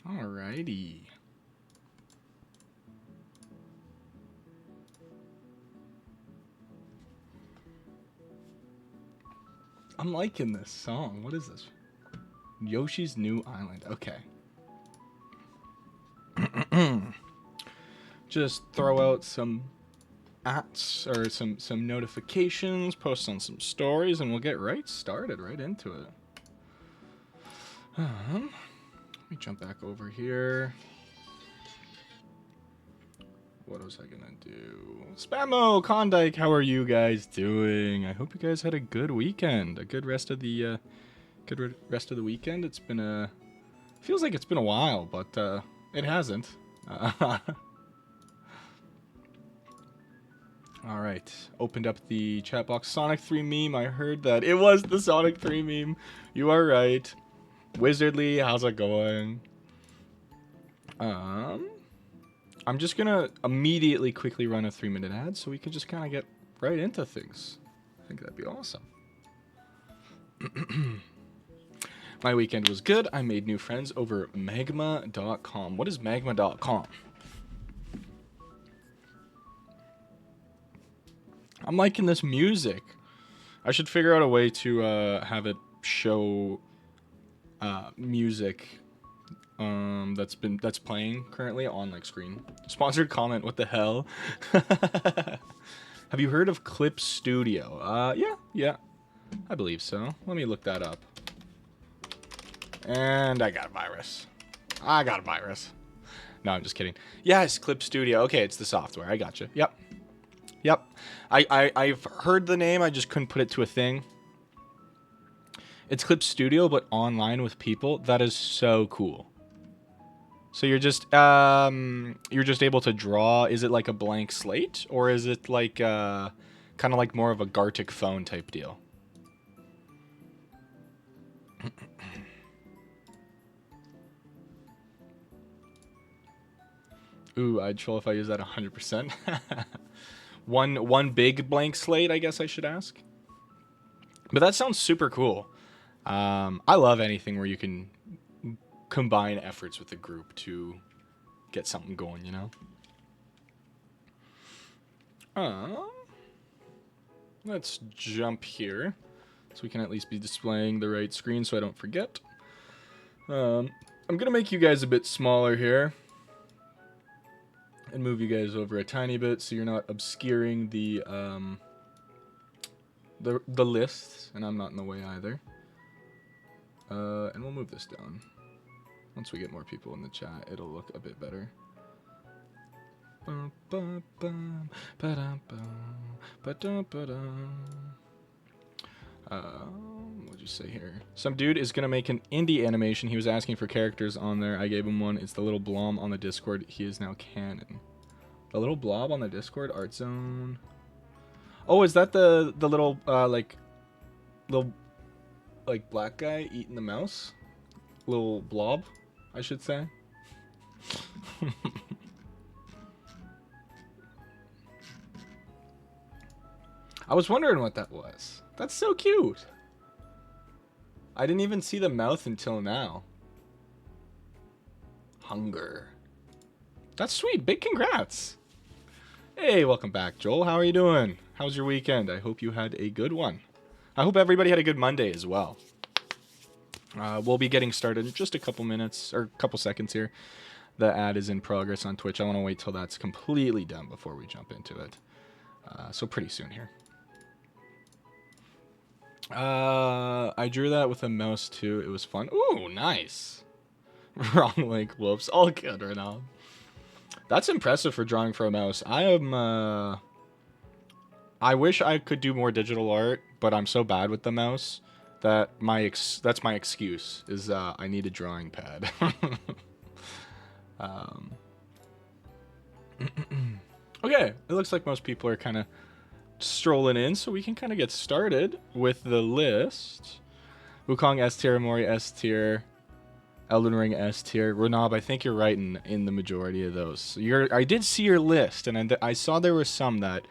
Alrighty. I'm liking this song. What is this? Yoshi's New Island. Okay. Just throw out some ats or some notifications, post on some stories, and we'll get right started, right into it. Let me jump back over here. What was I gonna do? Spammo, Klondike, how are you guys doing? I hope you guys had a good weekend, a good rest of the weekend. It's been feels like it's been a while, but it hasn't. All right, opened up the chat box. Sonic 3 meme. I heard that it was the Sonic 3 meme. You are right. Wizardly, how's it going? I'm just gonna immediately quickly run a 3-minute ad so we can just kind of get right into things. I think that'd be awesome. My weekend was good. I made new friends over magma.com. What is magma.com? I'm liking this music. I should figure out a way to have it show music that's playing currently on like screen. Sponsored comment, what the hell? Have you heard of Clip Studio? Yeah, I believe so. Let me look that up. And I got a virus. No, I'm just kidding. Yes, Clip Studio. Okay, it's the software. I gotcha. Yep. I've heard the name. I just couldn't put it to a thing. It's Clip Studio, but online with people. That is so cool. So you're just able to draw. Is it like a blank slate, or is it like kind of like more of a Gartic phone type deal? Ooh, I'd troll if I use that 100%. One big blank slate, I guess I should ask. But that sounds super cool. I love anything where you can combine efforts with a group to get something going, you know? Let's jump here so we can at least be displaying the right screen so I don't forget. I'm going to make you guys a bit smaller here and move you guys over a tiny bit so you're not obscuring the lists, and I'm not in the way either. And we'll move this down. Once we get more people in the chat, it'll look a bit better. What'd you say here? Some dude is gonna make an indie animation. He was asking for characters on there. I gave him one. It's the little blob on the Discord. He is now canon. The little blob on the Discord art zone. Oh, is that the little little black guy eating the mouse? Little blob, I should say. I was wondering what that was. That's so cute. I didn't even see the mouth until now. Hunger. That's sweet. Big congrats. Hey, welcome back, Joel. How are you doing? How's your weekend? I hope you had a good one. I hope everybody had a good Monday as well. We'll be getting started in just a couple minutes, or a couple seconds here. The ad is in progress on Twitch. I want to wait till that's completely done before we jump into it. So pretty soon here. I drew that with a mouse too. It was fun. Ooh, nice. Wrong link. Whoops. All good right now. That's impressive for drawing for a mouse. I wish I could do more digital art, but I'm so bad with the mouse that that's my excuse is I need a drawing pad. Okay, it looks like most people are kind of strolling in, so we can kind of get started with the list. Wukong S tier, Mori S tier, Elden Ring S tier. Renab, I think you're right in the majority of those. I did see your list, and I saw there were some that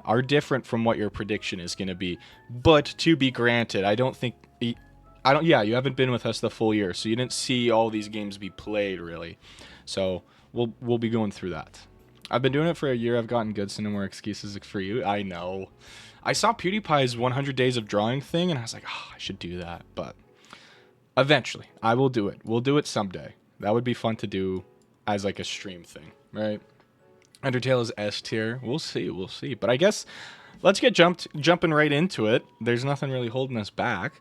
are different from what your prediction is going to be. But to be granted, I don't think I don't. Yeah, you haven't been with us the full year, so you didn't see all these games be played really. So we'll be going through that. I've been doing it for a year. I've gotten good, so no more excuses for you. I know. I saw PewDiePie's 100 Days of Drawing thing, and I was like, oh, I should do that. But eventually, I will do it. We'll do it someday. That would be fun to do as like a stream thing, right? Undertale is S tier. We'll see. We'll see. But I guess let's get jumping right into it. There's nothing really holding us back.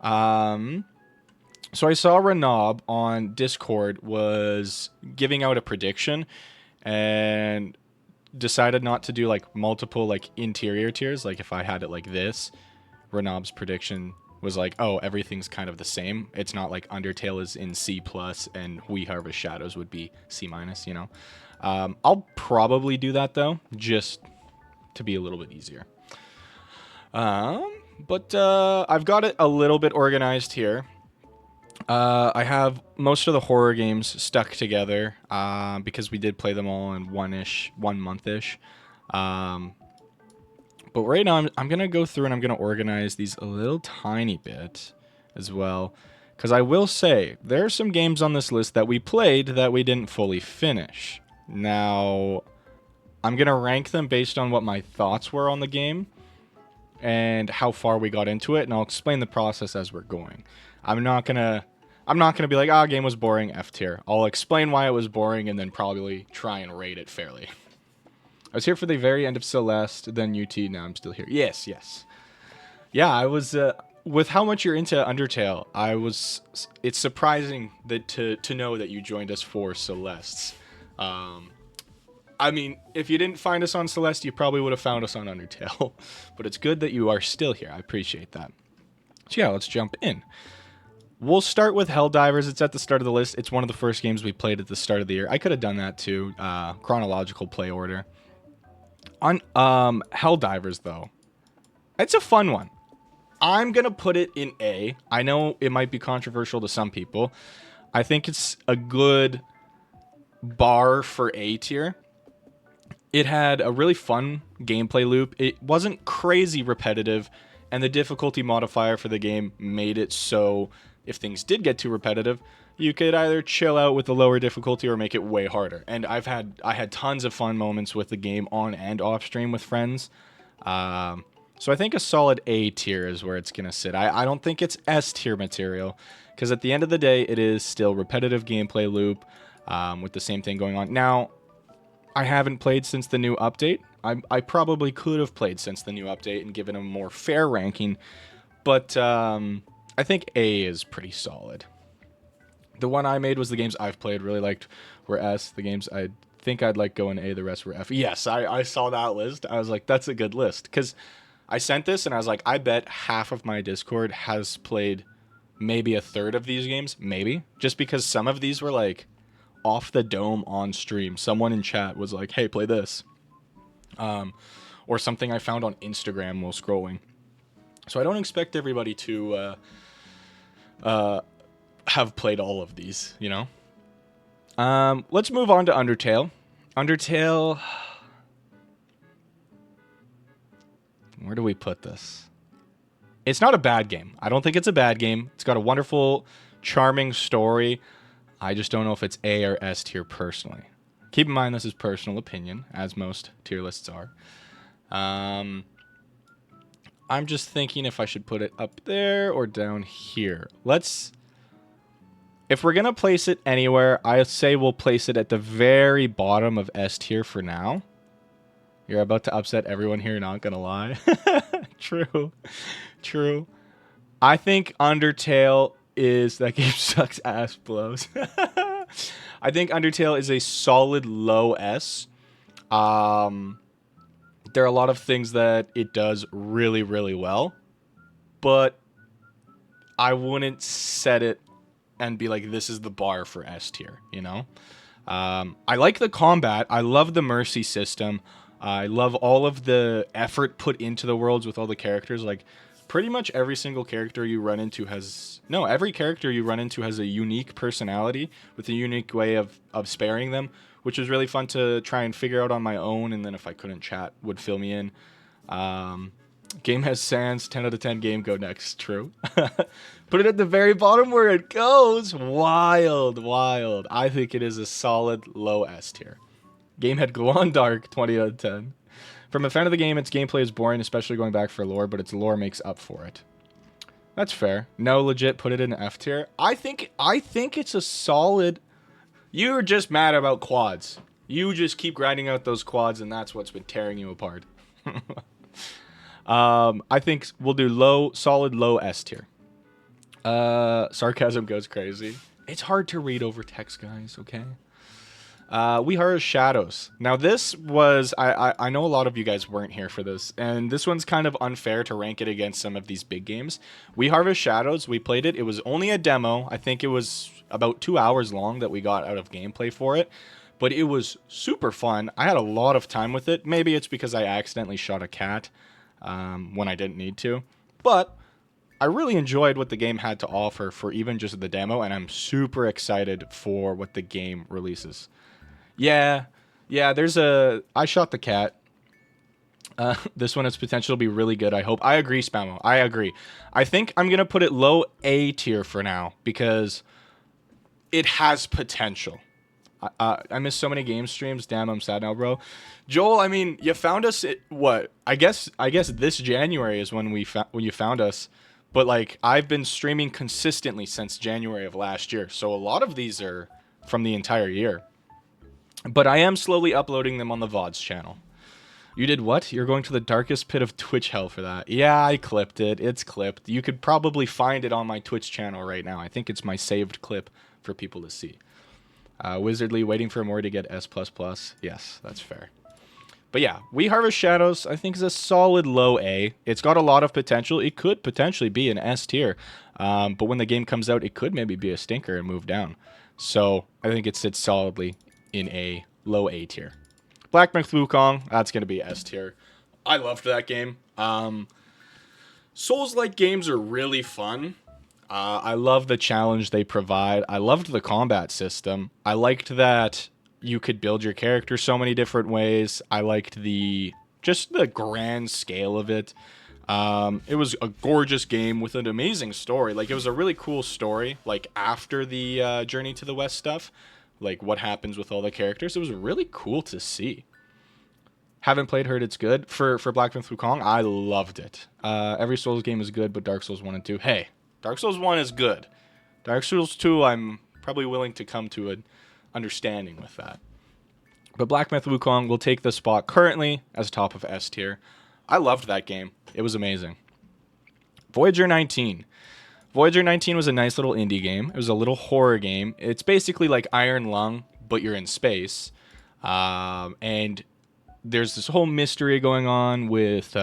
So I saw Renob on Discord was giving out a prediction and decided not to do like multiple like interior tiers. Like if I had it like this, Renob's prediction was like, oh, everything's kind of the same. It's not like Undertale is in C plus and We Harvest Shadows would be C minus, you know. I'll probably do that though, just to be a little bit easier. But I've got it a little bit organized here. I have most of the horror games stuck together because we did play them all in 1 month-ish. But right now I'm going to go through and I'm going to organize these a little tiny bit as well. Because I will say, there are some games on this list that we played that we didn't fully finish. Now, I'm going to rank them based on what my thoughts were on the game and how far we got into it, and I'll explain the process as we're going. I'm not gonna be like, game was boring, F tier. I'll explain why it was boring and then probably try and rate it fairly. I was here for the very end of Celeste, then UT, now I'm still here. Yes. Yeah, I was, with how much you're into Undertale, it's surprising that to know that you joined us for Celeste's. I mean, if you didn't find us on Celeste, you probably would have found us on Undertale. But it's good that you are still here. I appreciate that. So yeah, let's jump in. We'll start with Helldivers. It's at the start of the list. It's one of the first games we played at the start of the year. I could have done that too. Chronological play order. On Helldivers, though, it's a fun one. I'm going to put it in A. I know it might be controversial to some people. I think it's a good bar for A tier. It had a really fun gameplay loop. It wasn't crazy repetitive, and the difficulty modifier for the game made it so if things did get too repetitive, you could either chill out with the lower difficulty or make it way harder. And I had tons of fun moments with the game on and off stream with friends. So I think a solid A tier is where it's going to sit. I don't think it's S tier material, because at the end of the day, it is still repetitive gameplay loop with the same thing going on. Now, I haven't played since the new update. I probably could have played since the new update and given a more fair ranking, but I think A is pretty solid. The one I made was the games I've played, really liked, were S. The games I think I'd like go in A, the rest were F. Yes, I saw that list. I was like, that's a good list. Because I sent this and I was like, I bet half of my Discord has played maybe a third of these games. Maybe. Just because some of these were like off the dome on stream. Someone in chat was like, hey, play this. Or something I found on Instagram while scrolling. So I don't expect everybody to have played all of these, you know? Let's move on to Undertale. Undertale... Where do we put this? It's not a bad game. I don't think it's a bad game. It's got a wonderful, charming story. I just don't know if it's A or S tier personally. Keep in mind this is personal opinion, as most tier lists are. I'm just thinking if I should put it up there or down here. If we're going to place it anywhere, I say we'll place it at the very bottom of S tier for now. You're about to upset everyone here, not going to lie. True. I think Undertale is... That game sucks ass blows. I think Undertale is a solid low S. There are a lot of things that it does really, really well. But I wouldn't set it and be like, this is the bar for S tier, you know? I like the combat. I love the mercy system. I love all of the effort put into the worlds with all the characters. Like, pretty much every single character you run into has... No, every character you run into has a unique personality with a unique way of sparing them, which was really fun to try and figure out on my own, and then if I couldn't chat, would fill me in. Game has sans, 10 out of 10 game, go next. True. Put it at the very bottom where it goes. Wild, wild. I think it is a solid low S tier. Game had glow on dark, 20 out of 10. From a fan of the game, its gameplay is boring, especially going back for lore, but its lore makes up for it. That's fair. No, legit, put it in F tier. I think it's a solid... You're just mad about quads. You just keep grinding out those quads, and that's what's been tearing you apart. I think we'll do solid low S tier. Sarcasm goes crazy. It's hard to read over text, guys, okay? We Harvest Shadows. Now this was, I know a lot of you guys weren't here for this, and this one's kind of unfair to rank it against some of these big games. We Harvest Shadows, we played it. It was only a demo. I think it was about 2 hours long that we got out of gameplay for it, but it was super fun. I had a lot of time with it. Maybe it's because I accidentally shot a cat when I didn't need to, but I really enjoyed what the game had to offer for even just the demo, and I'm super excited for what the game releases. Yeah, I shot the cat. This one has potential to be really good, I hope. I agree, Spamo. I agree. I think I'm going to put it low A tier for now because it has potential. I miss so many game streams. Damn, I'm sad now, bro. Joel, I mean, you found us at what? I guess this January is when you found us. But like I've been streaming consistently since January of last year. So a lot of these are from the entire year. But I am slowly uploading them on the VODs channel. You did what? You're going to the darkest pit of Twitch hell for that. Yeah, I clipped it. It's clipped. You could probably find it on my Twitch channel right now. I think it's my saved clip for people to see. Wizardly waiting for more to get S++. Yes, that's fair. But yeah, We Harvest Shadows, I think, is a solid low A. It's got a lot of potential. It could potentially be an S tier. But when the game comes out, it could maybe be a stinker and move down. So I think it sits solidly in a low A tier. Black Myth Wukong, that's going to be S tier. I loved that game. Souls-like games are really fun. I love the challenge they provide. I loved the combat system. I liked that you could build your character so many different ways. I liked just the grand scale of it. It was a gorgeous game with an amazing story. Like, it was a really cool story, like, after the Journey to the West stuff. Like, what happens with all the characters. It was really cool to see. Haven't played, heard it's good. For Black Myth Wukong, I loved it. Every Souls game is good, but Dark Souls 1 and 2, hey, Dark Souls 1 is good. Dark Souls 2, I'm probably willing to come to an understanding with that. But Black Myth Wukong will take the spot currently as top of S tier. I loved that game. It was amazing. Voyager 19. Voyager 19 was a nice little indie game. It was a little horror game. It's basically like Iron Lung, but you're in space. And there's this whole mystery going on with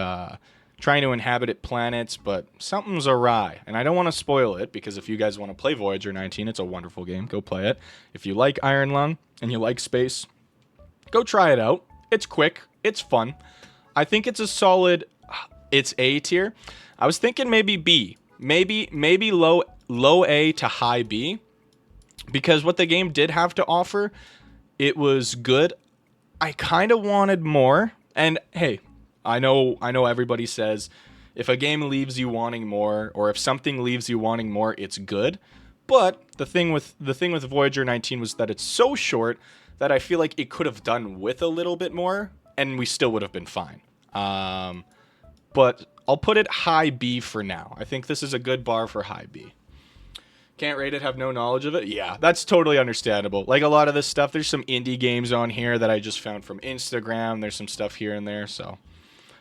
trying to inhabit planets, but something's awry. And I don't want to spoil it, because if you guys want to play Voyager 19, it's a wonderful game. Go play it. If you like Iron Lung and you like space, go try it out. It's quick. It's fun. I think it's a solid... It's A tier. I was thinking maybe B. Maybe low A to high B. Because what the game did have to offer, it was good. I kind of wanted more. And hey, I know everybody says if a game leaves you wanting more, or if something leaves you wanting more, it's good. But the thing with Voyager 19 was that it's so short that I feel like it could have done with a little bit more, and we still would have been fine. But I'll put it high B for now. I think this is a good bar for high B. Can't rate it, have no knowledge of it? Yeah, that's totally understandable. Like, a lot of this stuff, there's some indie games on here that I just found from Instagram. There's some stuff here and there, so.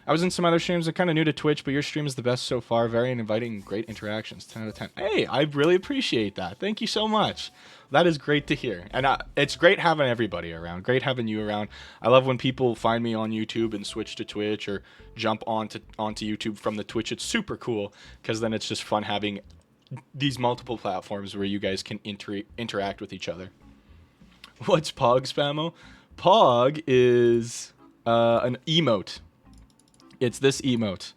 I was in some other streams. I'm kind of new to Twitch, but your stream is the best so far. Very inviting, great interactions. 10 out of 10. Hey, I really appreciate that. Thank you so much. That is great to hear. And it's great having everybody around. Great having you around. I love when people find me on YouTube and switch to Twitch, or jump onto YouTube from the Twitch. It's super cool, because then it's just fun having these multiple platforms where you guys can interact with each other. What's Pog, Spamo? Pog is an emote. It's this emote.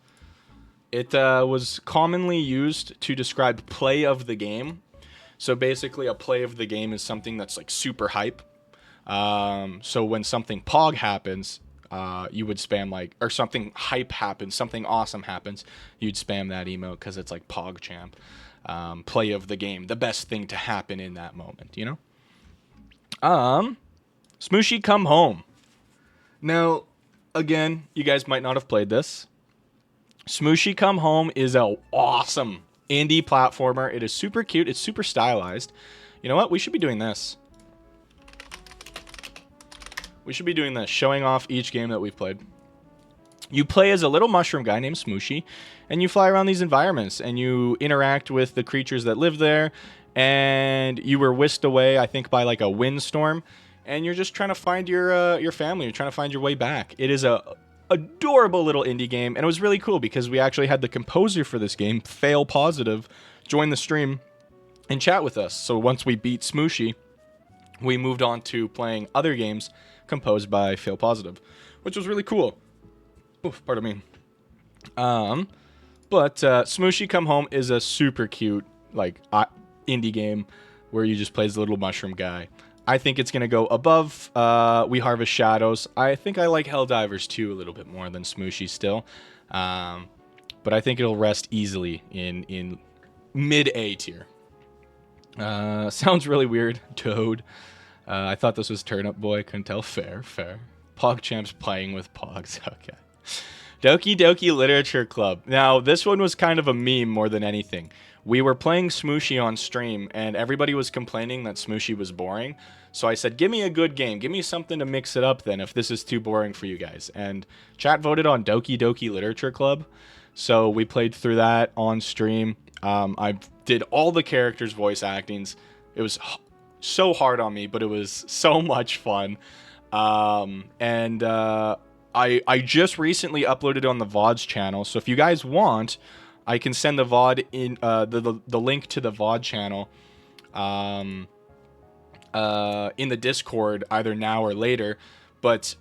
It was commonly used to describe play of the game. So basically, a play of the game is something that's like super hype. So when something Pog happens, you would spam like, or something hype happens, something awesome happens, you'd spam that emote because it's like PogChamp, play of the game, the best thing to happen in that moment, you know? Smooshy Come Home. Now, again, you guys might not have played this. Smooshy Come Home is a awesome indie platformer. It is super cute. It's super stylized. You know what? We should be doing this. We should be doing this, showing off each game that we've played. You play as a little mushroom guy named Smooshy, and you fly around these environments, and you interact with the creatures that live there, and you were whisked away, I think, by like a windstorm, and you're just trying to find your family. You're trying to find your way back. It is a adorable little indie game, and it was really cool because we actually had the composer for this game, Fail Positive, join the stream and chat with us. So once we beat Smooshy, we moved on to playing other games composed by Fail Positive, which was really cool. Oof, pardon me. But Smooshy Come Home is a super cute like indie game where you just play as a little mushroom guy. I think it's going to go above We Harvest Shadows. I think I like Helldivers 2 a little bit more than Smooshy still. But I think it'll rest easily in mid-A tier. Sounds really weird. Toad. I thought this was Turnip Boy. Couldn't tell. Fair. PogChamp's playing with Pogs. Okay. Doki Doki Literature Club. Now, this one was kind of a meme more than anything. We were playing Smooshy on stream, and everybody was complaining that Smooshy was boring. So I said, give me a good game. Give me something to mix it up then if this is too boring for you guys. And chat voted on Doki Doki Literature Club. So we played through that on stream. I did all the characters' voice actings. It was so hard on me, but it was so much fun. I just recently uploaded on the VOD's channel. So if you guys want, I can send the VOD in the link to the VOD channel in the Discord either now or later. But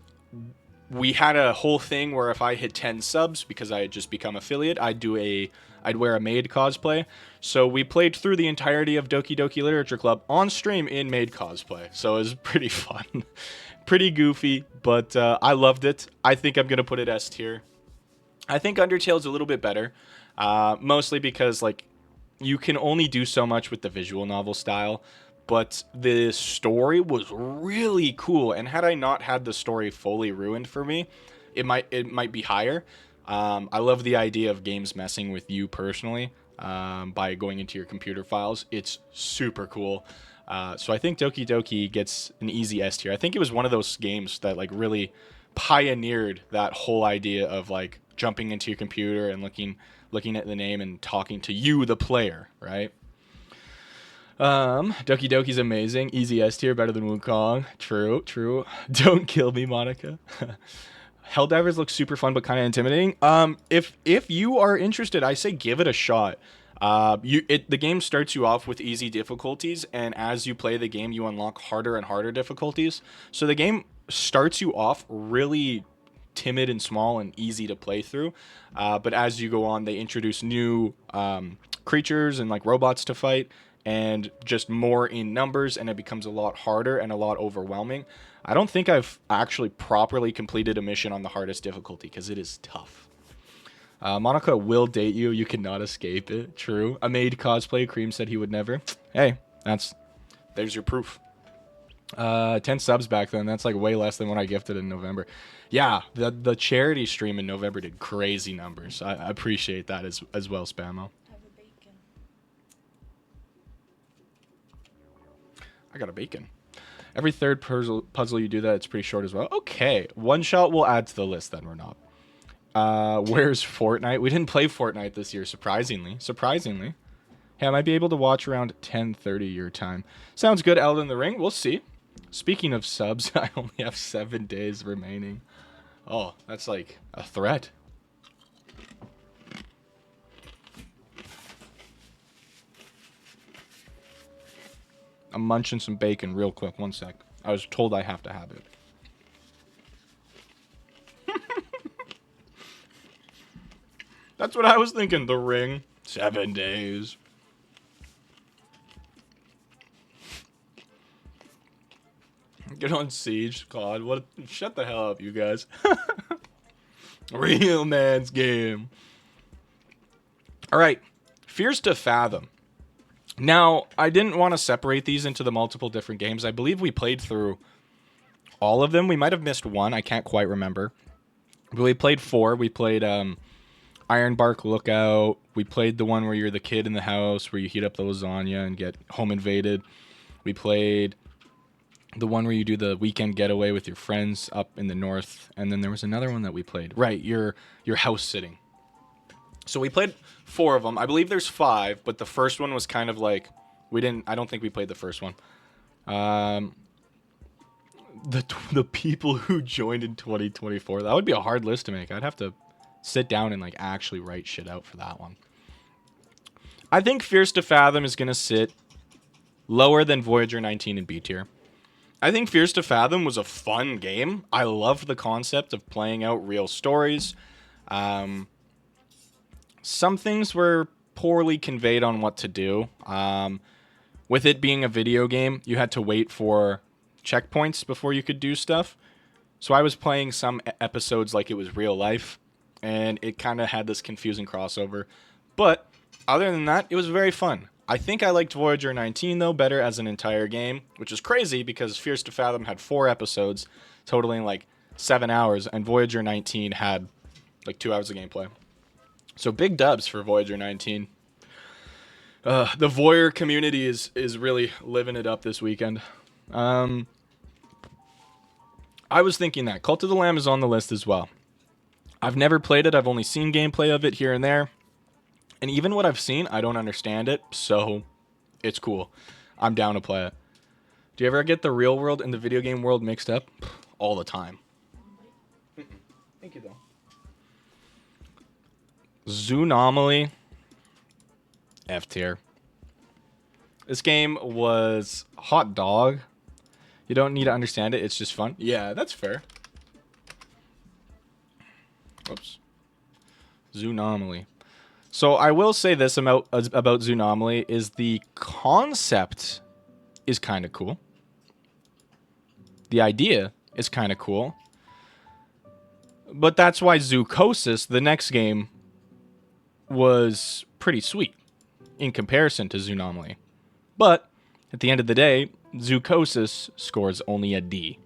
we had a whole thing where if I hit 10 subs because I had just become affiliate, I'd wear a maid cosplay. So we played through the entirety of Doki Doki Literature Club on stream in maid cosplay. So it was pretty fun. Pretty goofy, but I loved it. I think I'm going to put it S tier. I think Undertale's a little bit better. Mostly because like you can only do so much with the visual novel style, but the story was really cool. And had I not had the story fully ruined for me, it might be higher. I love the idea of games messing with you personally by going into your computer files. It's super cool. So I think Doki Doki gets an easy S tier. I think it was one of those games that like really pioneered that whole idea of like jumping into your computer and looking at the name and talking to you, the player, right? Doki Doki's amazing. Easy S tier, better than Wukong. True. Don't kill me, Monica. Helldivers looks super fun but kind of intimidating. If you are interested, I say give it a shot. The game starts you off with easy difficulties, and as you play the game, you unlock harder and harder difficulties. So the game starts you off really timid and small and easy to play through. But as you go on, they introduce new creatures and like robots to fight, and just more in numbers, and it becomes a lot harder and a lot overwhelming. I don't think I've actually properly completed a mission on the hardest difficulty because it is tough. Monica will date you. You cannot escape it. True. A maid cosplay. Cream said he would never. Hey, there's your proof. 10 subs back then. That's like way less than what I gifted in November. Yeah, the charity stream in November did crazy numbers. I appreciate that as well, Spamo. Have a bacon. I got a bacon. Every third puzzle you do that, it's pretty short as well. Okay, one shot we'll add to the list then, we're not. Where's Fortnite? We didn't play Fortnite this year, surprisingly. Hey, I might be able to watch around 10:30 your time. Sounds good, Elden Ring. We'll see. Speaking of subs, I only have 7 days remaining. Oh, that's like a threat. I'm munching some bacon real quick. 1 sec. I was told I have to have it. That's what I was thinking. The Ring. 7 days. Get on Siege. God, what? Shut the hell up, you guys. Real man's game. All right. Fears to Fathom. Now, I didn't want to separate these into the multiple different games. I believe we played through all of them. We might have missed one. I can't quite remember. But we played 4. We played Ironbark Lookout. We played the one where you're the kid in the house, where you heat up the lasagna and get home invaded. We played the one where you do the weekend getaway with your friends up in the north. And then there was another one that we played. Right, your house sitting. So we played 4 of them. I believe there's 5, but the first one was kind of like, I don't think we played the first one. The people who joined in 2024, that would be a hard list to make. I'd have to sit down and like actually write shit out for that one. I think Fears to Fathom is going to sit lower than Voyager 19 in B tier. I think Fears to Fathom was a fun game. I loved the concept of playing out real stories. Some things were poorly conveyed on what to do. With it being a video game, you had to wait for checkpoints before you could do stuff. So I was playing some episodes like it was real life, and it kind of had this confusing crossover. But other than that, it was very fun. I think I liked Voyager 19, though, better as an entire game, which is crazy because Fears to Fathom had 4 episodes, totaling like 7 hours, and Voyager 19 had like 2 hours of gameplay. So big dubs for Voyager 19. The voyeur community is really living it up this weekend. I was thinking that Cult of the Lamb is on the list as well. I've never played it. I've only seen gameplay of it here and there. And even what I've seen, I don't understand it. So it's cool. I'm down to play it. Do you ever get the real world and the video game world mixed up? All the time. Thank you, though. Zoonomaly. F tier. This game was hot dog. You don't need to understand it. It's just fun. Yeah, that's fair. Whoops. Zoonomaly. So I will say this about Zoonomaly is the concept is kind of cool. The idea is kind of cool. But that's why Zoocosis, the next game, was pretty sweet in comparison to Zoonomaly. But at the end of the day, Zoocosis scores only a D.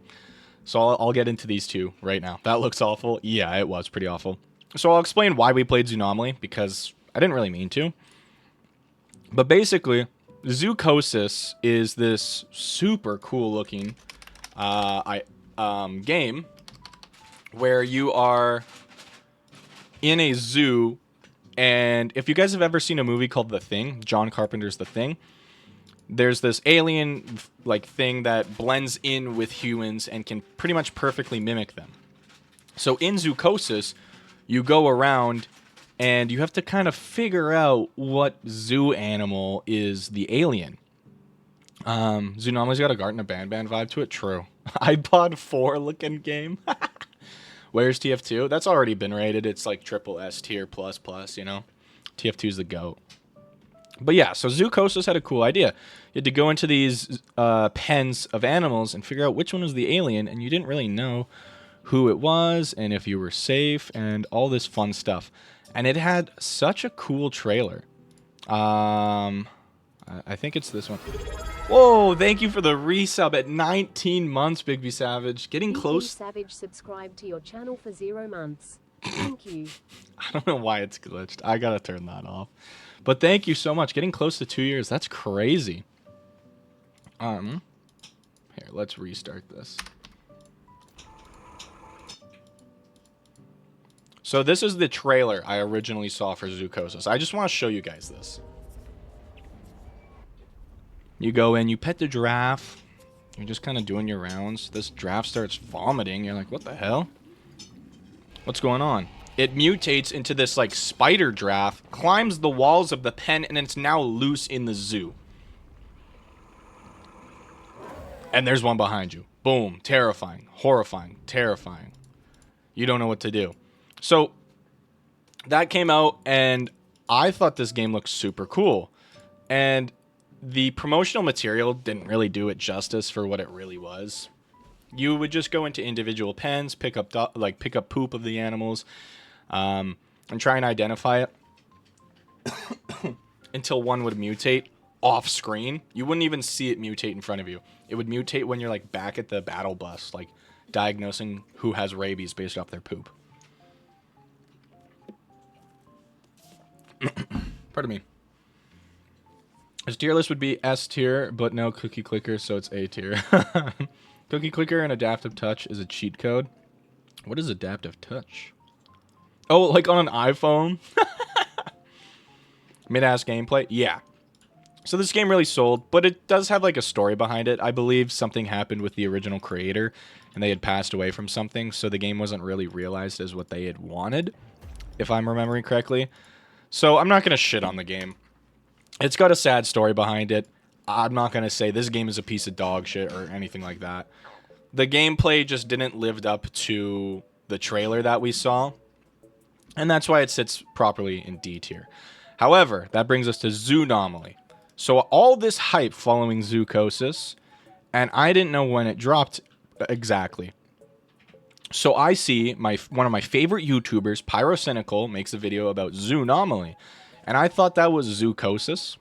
So I'll get into these two right now. That looks awful. Yeah, it was pretty awful. So I'll explain why we played Zoonomaly, because I didn't really mean to. But basically, Zoocosis is this super cool looking game where you are in a zoo. And if you guys have ever seen a movie called The Thing, John Carpenter's The Thing, there's this alien like thing that blends in with humans and can pretty much perfectly mimic them. So in Zoocosis, you go around and you have to kind of figure out what zoo animal is the alien. Zoonomaly's got a Garten of Banban vibe to it. True. iPod 4 looking game. Where's TF2? That's already been rated. It's like triple S tier plus, you know. TF2's the GOAT. But yeah, so Zoocosis had a cool idea. You had to go into these pens of animals and figure out which one was the alien, and you didn't really know who it was and if you were safe and all this fun stuff. And it had such a cool trailer. I think it's this one. Whoa, thank you for the resub at 19 months, Big B Savage. Getting close. Savage subscribed to your channel for 0 months. Thank you. I don't know why it's glitched. I gotta turn that off. But thank you so much. Getting close to 2 years. That's crazy. Here, let's restart this. So this is the trailer I originally saw for Zoocosis. I just want to show you guys this. You go in, you pet the giraffe. You're just kind of doing your rounds. This giraffe starts vomiting. You're like, what the hell? What's going on? It mutates into this like spider giraffe, climbs the walls of the pen, and it's now loose in the zoo. And there's one behind you. Boom. Terrifying. Horrifying. Terrifying. You don't know what to do. So that came out, and I thought this game looked super cool. And the promotional material didn't really do it justice for what it really was. You would just go into individual pens, pick up poop of the animals, and try and identify it until one would mutate off screen. You wouldn't even see it mutate in front of you. It would mutate when you're like back at the battle bus, like diagnosing who has rabies based off their poop. Pardon me. His tier list would be S tier, but no cookie clicker, so it's A tier. Cookie clicker and adaptive touch is a cheat code. What is adaptive touch? Oh, like on an iPhone? Mid-ass gameplay? Yeah. So this game really sold, but it does have like a story behind it. I believe something happened with the original creator, and they had passed away from something, so the game wasn't really realized as what they had wanted, if I'm remembering correctly. So I'm not going to shit on the game. It's got a sad story behind it. I'm not going to say this game is a piece of dog shit or anything like that. The gameplay just didn't live up to the trailer that we saw, and that's why it sits properly in D tier. However, that brings us to Zoonomaly. So all this hype following Zoocosis, and I didn't know when it dropped exactly. So I see one of my favorite YouTubers, Pyrocynical, makes a video about Zoonomaly, and I thought that was Zoocosis.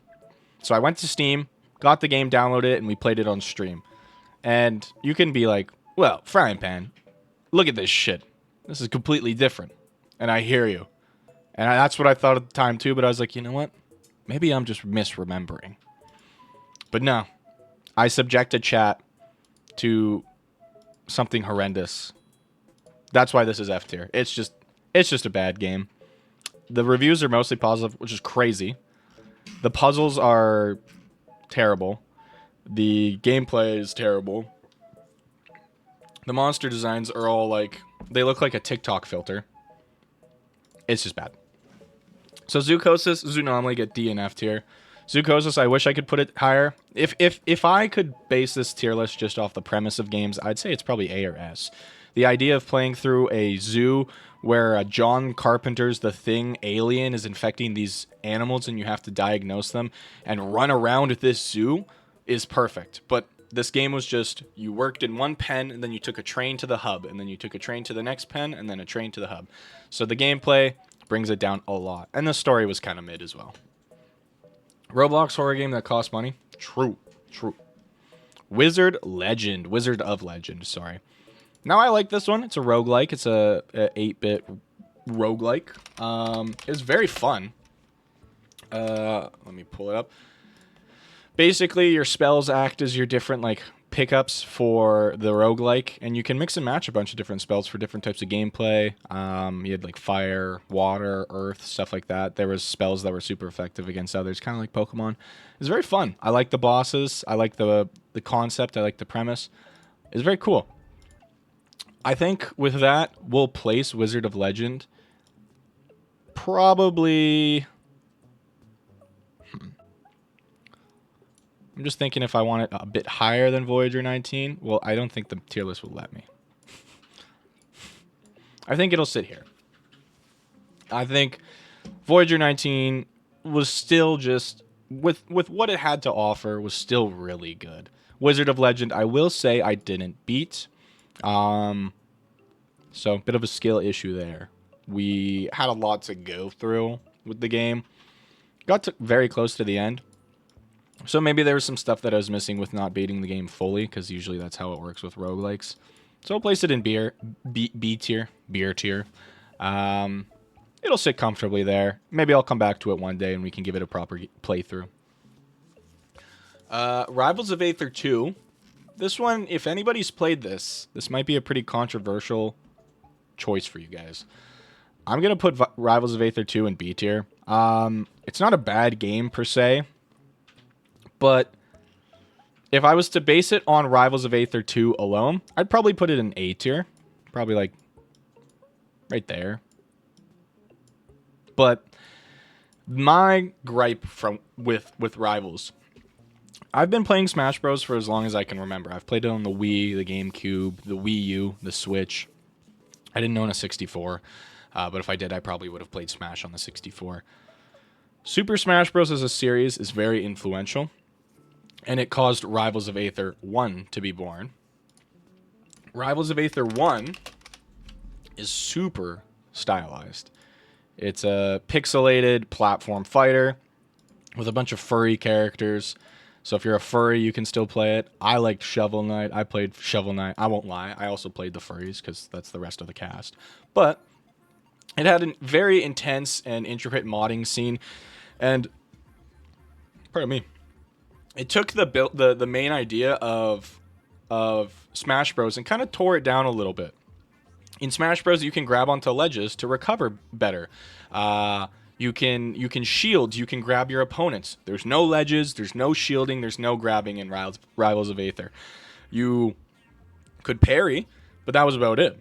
So I went to Steam, got the game, downloaded it, and we played it on stream. And you can be like, well, Frying Pan, look at this shit. This is completely different. And I hear you. And that's what I thought at the time too, but I was like, you know what? Maybe I'm just misremembering. But no. I subjected chat to something horrendous. That's why this is F tier. It's just a bad game. The reviews are mostly positive, which is crazy. The puzzles are terrible. The gameplay is terrible. The monster designs are all like, they look like a TikTok filter. It's just bad. So Zoocosis, Zoonomaly get D and F tier. Zoocosis, I wish I could put it higher. If I could base this tier list just off the premise of games, I'd say it's probably A or S. The idea of playing through a zoo where John Carpenter's The Thing alien is infecting these animals and you have to diagnose them and run around this zoo is perfect. But this game was just, you worked in one pen and then you took a train to the hub and then you took a train to the next pen and then a train to the hub. So the gameplay brings it down a lot. And the story was kind of mid as well. Roblox horror game that costs money? True. Wizard of Legend, sorry. Now I like this one. It's a roguelike. It's a 8-bit roguelike. It's very fun. Let me pull it up. Basically, your spells act as your different like pickups for the roguelike, and you can mix and match a bunch of different spells for different types of gameplay. You had like fire, water, earth, stuff like that. There was spells that were super effective against others, kind of like Pokemon. It's very fun. I like the bosses. I like the concept. I like the premise. It's very cool. I think with that, we'll place Wizard of Legend probably... I'm just thinking if I want it a bit higher than Voyager 19. Well, I don't think the tier list will let me. I think it'll sit here. I think Voyager 19 was still just, with what it had to offer, was still really good. Wizard of Legend, I will say I didn't beat. So, a bit of a skill issue there. We had a lot to go through with the game. Got to very close to the end. So maybe there was some stuff that I was missing with not beating the game fully, because usually that's how it works with roguelikes. So I'll place it in B tier, beer tier. It'll sit comfortably there. Maybe I'll come back to it one day and we can give it a proper playthrough. Rivals of Aether 2. This one, if anybody's played this might be a pretty controversial choice for you guys. I'm going to put Rivals of Aether 2 in B tier. It's not a bad game per se. But if I was to base it on Rivals of Aether 2 alone, I'd probably put it in A tier. Probably like right there. But my gripe with Rivals, I've been playing Smash Bros. For as long as I can remember. I've played it on the Wii, the GameCube, the Wii U, the Switch. I didn't own a 64, but if I did, I probably would have played Smash on the 64. Super Smash Bros. As a series is very influential. And it caused Rivals of Aether 1 to be born. Rivals of Aether 1 is super stylized. It's a pixelated platform fighter with a bunch of furry characters. So if you're a furry, you can still play it. I liked Shovel Knight. I played Shovel Knight. I won't lie. I also played the furries because that's the rest of the cast. But it had a very intense and intricate modding scene. And, pardon me, it took the main idea of Smash Bros. And kind of tore it down a little bit. In Smash Bros, you can grab onto ledges to recover better. You can shield. You can grab your opponents. There's no ledges. There's no shielding. There's no grabbing in Rivals of Aether. You could parry, but that was about it.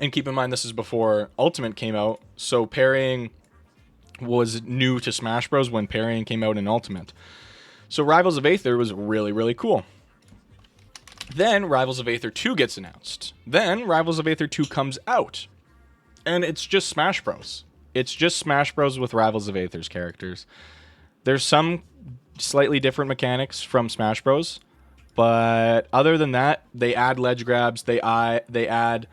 And keep in mind, this is before Ultimate came out, so parrying was new to Smash Bros. When parrying came out in Ultimate. So Rivals of Aether was really, really cool. Then Rivals of Aether 2 gets announced. Then Rivals of Aether 2 comes out. And it's just Smash Bros. It's just Smash Bros. With Rivals of Aether's characters. There's some slightly different mechanics from Smash Bros. But other than that, they add ledge grabs. They add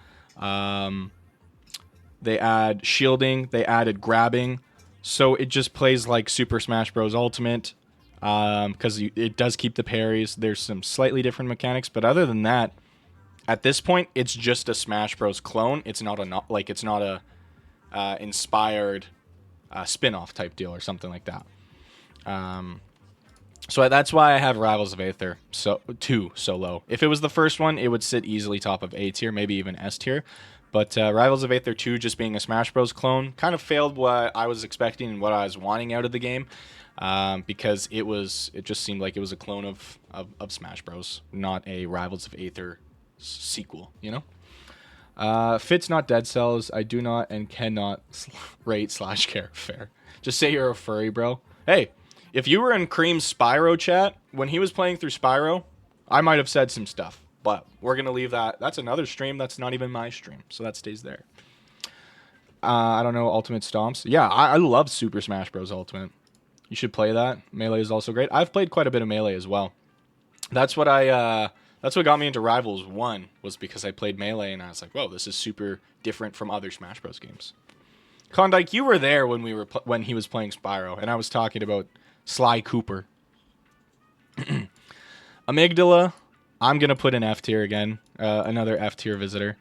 shielding. They added grabbing. So it just plays like Super Smash Bros. Ultimate. Because it does keep the parries. There's some slightly different mechanics, but other than that, at this point, it's just a Smash Bros. Clone. It's not a inspired spin-off type deal or something like that. So that's why I have Rivals of Aether 2 so low. If it was the first one, it would sit easily top of A tier, maybe even S tier. But Rivals of Aether 2 just being a Smash Bros. Clone kind of failed what I was expecting and what I was wanting out of the game. Because it just seemed like it was a clone of Smash Bros, not a Rivals of Aether sequel, you know? Fits not Dead Cells. I do not and cannot rate / care. Fair. Just say you're a furry, bro. Hey, if you were in Cream's Spyro chat when he was playing through Spyro, I might have said some stuff, but we're gonna leave that. That's another stream. That's not even my stream, so that stays there. I don't know. Ultimate Stomps. Yeah, I love Super Smash Bros. Ultimate. You should play that. Melee is also great. I've played quite a bit of Melee as well. That's what got me into Rivals 1, was because I played Melee and I was like, whoa, this is super different from other Smash Bros. Games. Klondike, you were there when he was playing Spyro, and I was talking about Sly Cooper. Amygdala, I'm going to put in F tier again. Another F tier visitor.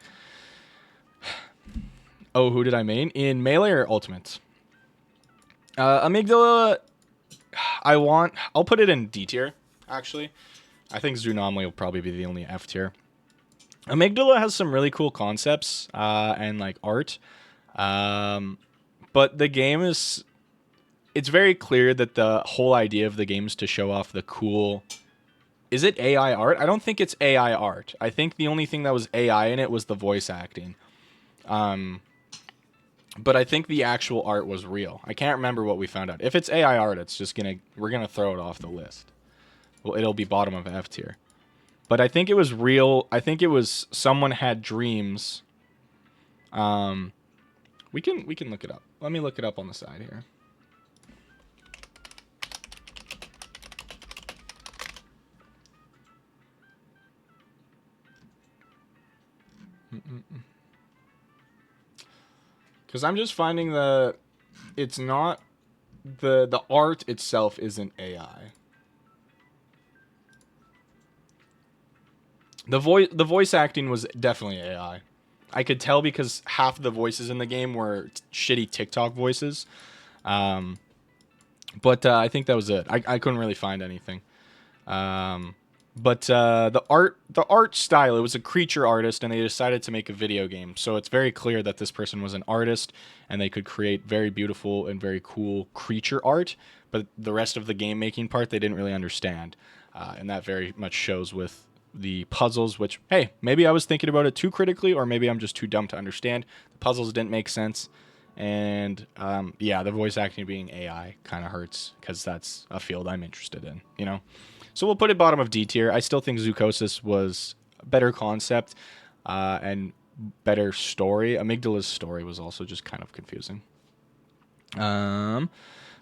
Oh, who did I main? In Melee or Ultimate? Amygdala, I'll put it in D tier, actually. I think Zoonomaly will probably be the only F tier. Amygdala has some really cool concepts and like art. But the game it's very clear that the whole idea of the game is to show off the cool... Is it AI art? I don't think it's AI art. I think the only thing that was AI in it was the voice acting. But I think the actual art was real. I can't remember what we found out. If it's AI art, we're gonna throw it off the list. Well, it'll be bottom of F tier. But I think it was real. I think it was someone had dreams. We can look it up. Let me look it up on the side here. Because I'm just finding it's not the art itself isn't AI. The voice acting was definitely AI. I could tell because half the voices in the game were shitty TikTok voices. But I think that was it. I couldn't really find anything. But the art style, it was a creature artist, and they decided to make a video game. So it's very clear that this person was an artist, and they could create very beautiful and very cool creature art. But the rest of the game making part, they didn't really understand. And that very much shows with the puzzles, which, hey, maybe I was thinking about it too critically, or maybe I'm just too dumb to understand. The puzzles didn't make sense. And yeah, the voice acting being AI kind of hurts, because that's a field I'm interested in, you know? So we'll put it bottom of D tier. I still think Zookosis was a better concept and better story. Amygdala's story was also just kind of confusing.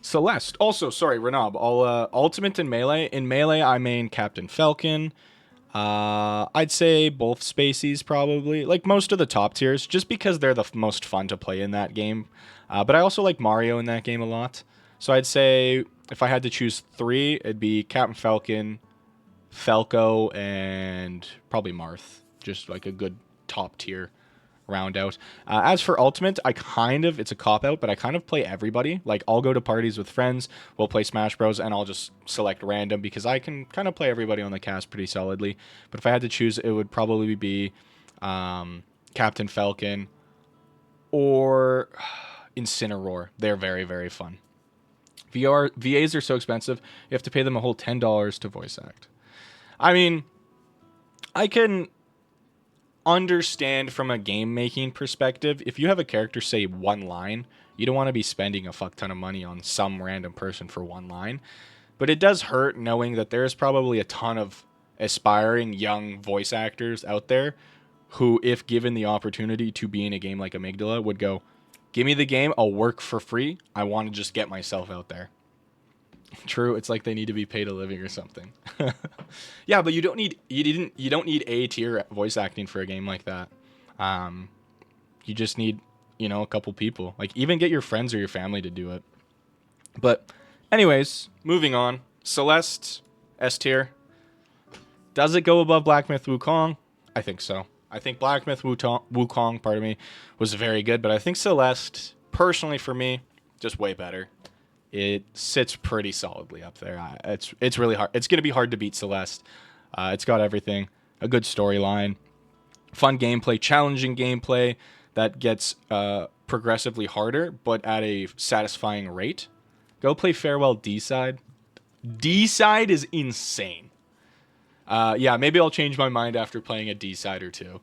Celeste. Also, sorry, Renab. Ultimate and Melee. In Melee, I main Captain Falcon. I'd say both Spaceys probably. Like most of the top tiers, just because they're the most fun to play in that game. But I also like Mario in that game a lot. So I'd say if I had to choose three, it'd be Captain Falcon, Falco, and probably Marth. Just like a good top tier round out. As for Ultimate, it's a cop out, but I kind of play everybody. Like, I'll go to parties with friends, we'll play Smash Bros, and I'll just select random because I can kind of play everybody on the cast pretty solidly. But if I had to choose, it would probably be Captain Falcon or Incineroar. They're very, very fun. VAs are so expensive, you have to pay them a whole $10 to voice act. I mean, I can understand from a game making perspective, if you have a character say one line, you don't want to be spending a fuck ton of money on some random person for one line. But it does hurt knowing that there's probably a ton of aspiring young voice actors out there who, if given the opportunity to be in a game like Amygdala, would go, give me the game, I'll work for free. I want to just get myself out there. True, it's like they need to be paid a living or something. Yeah, but you don't need A tier voice acting for a game like that. You just need, a couple people. Like, even get your friends or your family to do it. But anyways, moving on. Celeste, S tier. Does it go above Black Myth Wukong? I think so. I think Black Myth Wukong, was very good, but I think Celeste, personally for me, just way better. It sits pretty solidly up there. It's really hard. It's going to be hard to beat Celeste. It's got everything. A good storyline, fun gameplay, challenging gameplay that gets progressively harder, but at a satisfying rate. Go play Farewell D-Side. D-Side is insane. Yeah, maybe I'll change my mind after playing a D-Side or two.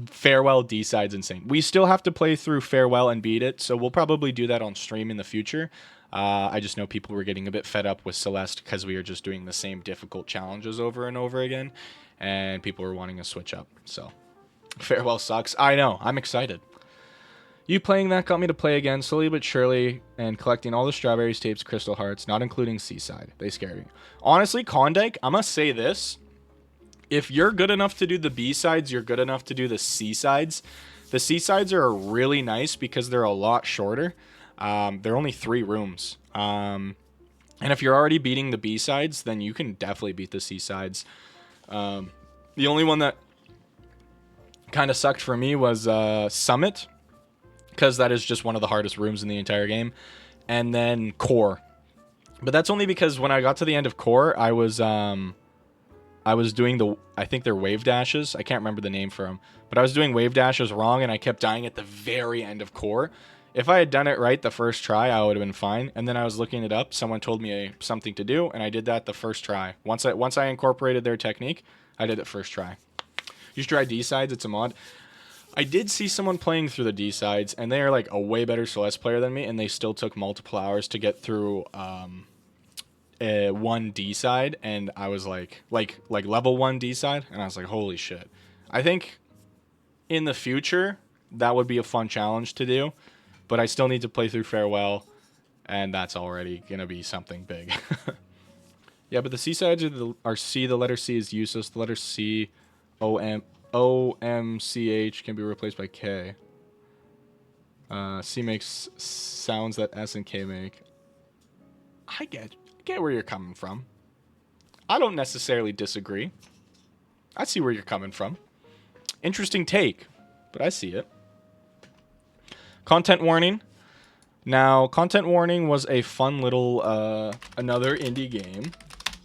Farewell D-Side's insane. We still have to play through Farewell and beat it, so we'll probably do that on stream in the future. I just know people were getting a bit fed up with Celeste because we were just doing the same difficult challenges over and over again, and people were wanting to switch up. So, Farewell sucks. I know. I'm excited. You playing that got me to play again, slowly but surely, and collecting all the strawberries, tapes, crystal hearts, not including Seaside. They scare me. Honestly, Klondike, I must say this. If you're good enough to do the B-sides, you're good enough to do the C-sides. The C-sides are really nice because they're a lot shorter. They're only 3 rooms. And if you're already beating the B-sides, then you can definitely beat the C-sides. The only one that kind of sucked for me was Summit, because that is just one of the hardest rooms in the entire game. And then Core. But that's only because when I got to the end of Core, I was doing I think they're wave dashes. I can't remember the name for them. But I was doing wave dashes wrong, and I kept dying at the very end of Core. If I had done it right the first try, I would have been fine. And then I was looking it up. Someone told me something to do, and I did that the first try. Once I incorporated their technique, I did it first try. You should try D-Sides. It's a mod. I did see someone playing through the D-Sides, and they are like a way better Celeste player than me, and they still took multiple hours to get through one D-Side, and I was like level 1 D-Side, and I was like, holy shit. I think in the future, that would be a fun challenge to do. But I still need to play through Farewell, and that's already going to be something big. Yeah, but the C-sides are C. The letter C is useless. The letter C, O-M-C-H can be replaced by K. C makes sounds that S and K make. I get where you're coming from. I don't necessarily disagree. I see where you're coming from. Interesting take, but I see it. Content warning. Now, Content Warning was a fun little, another indie game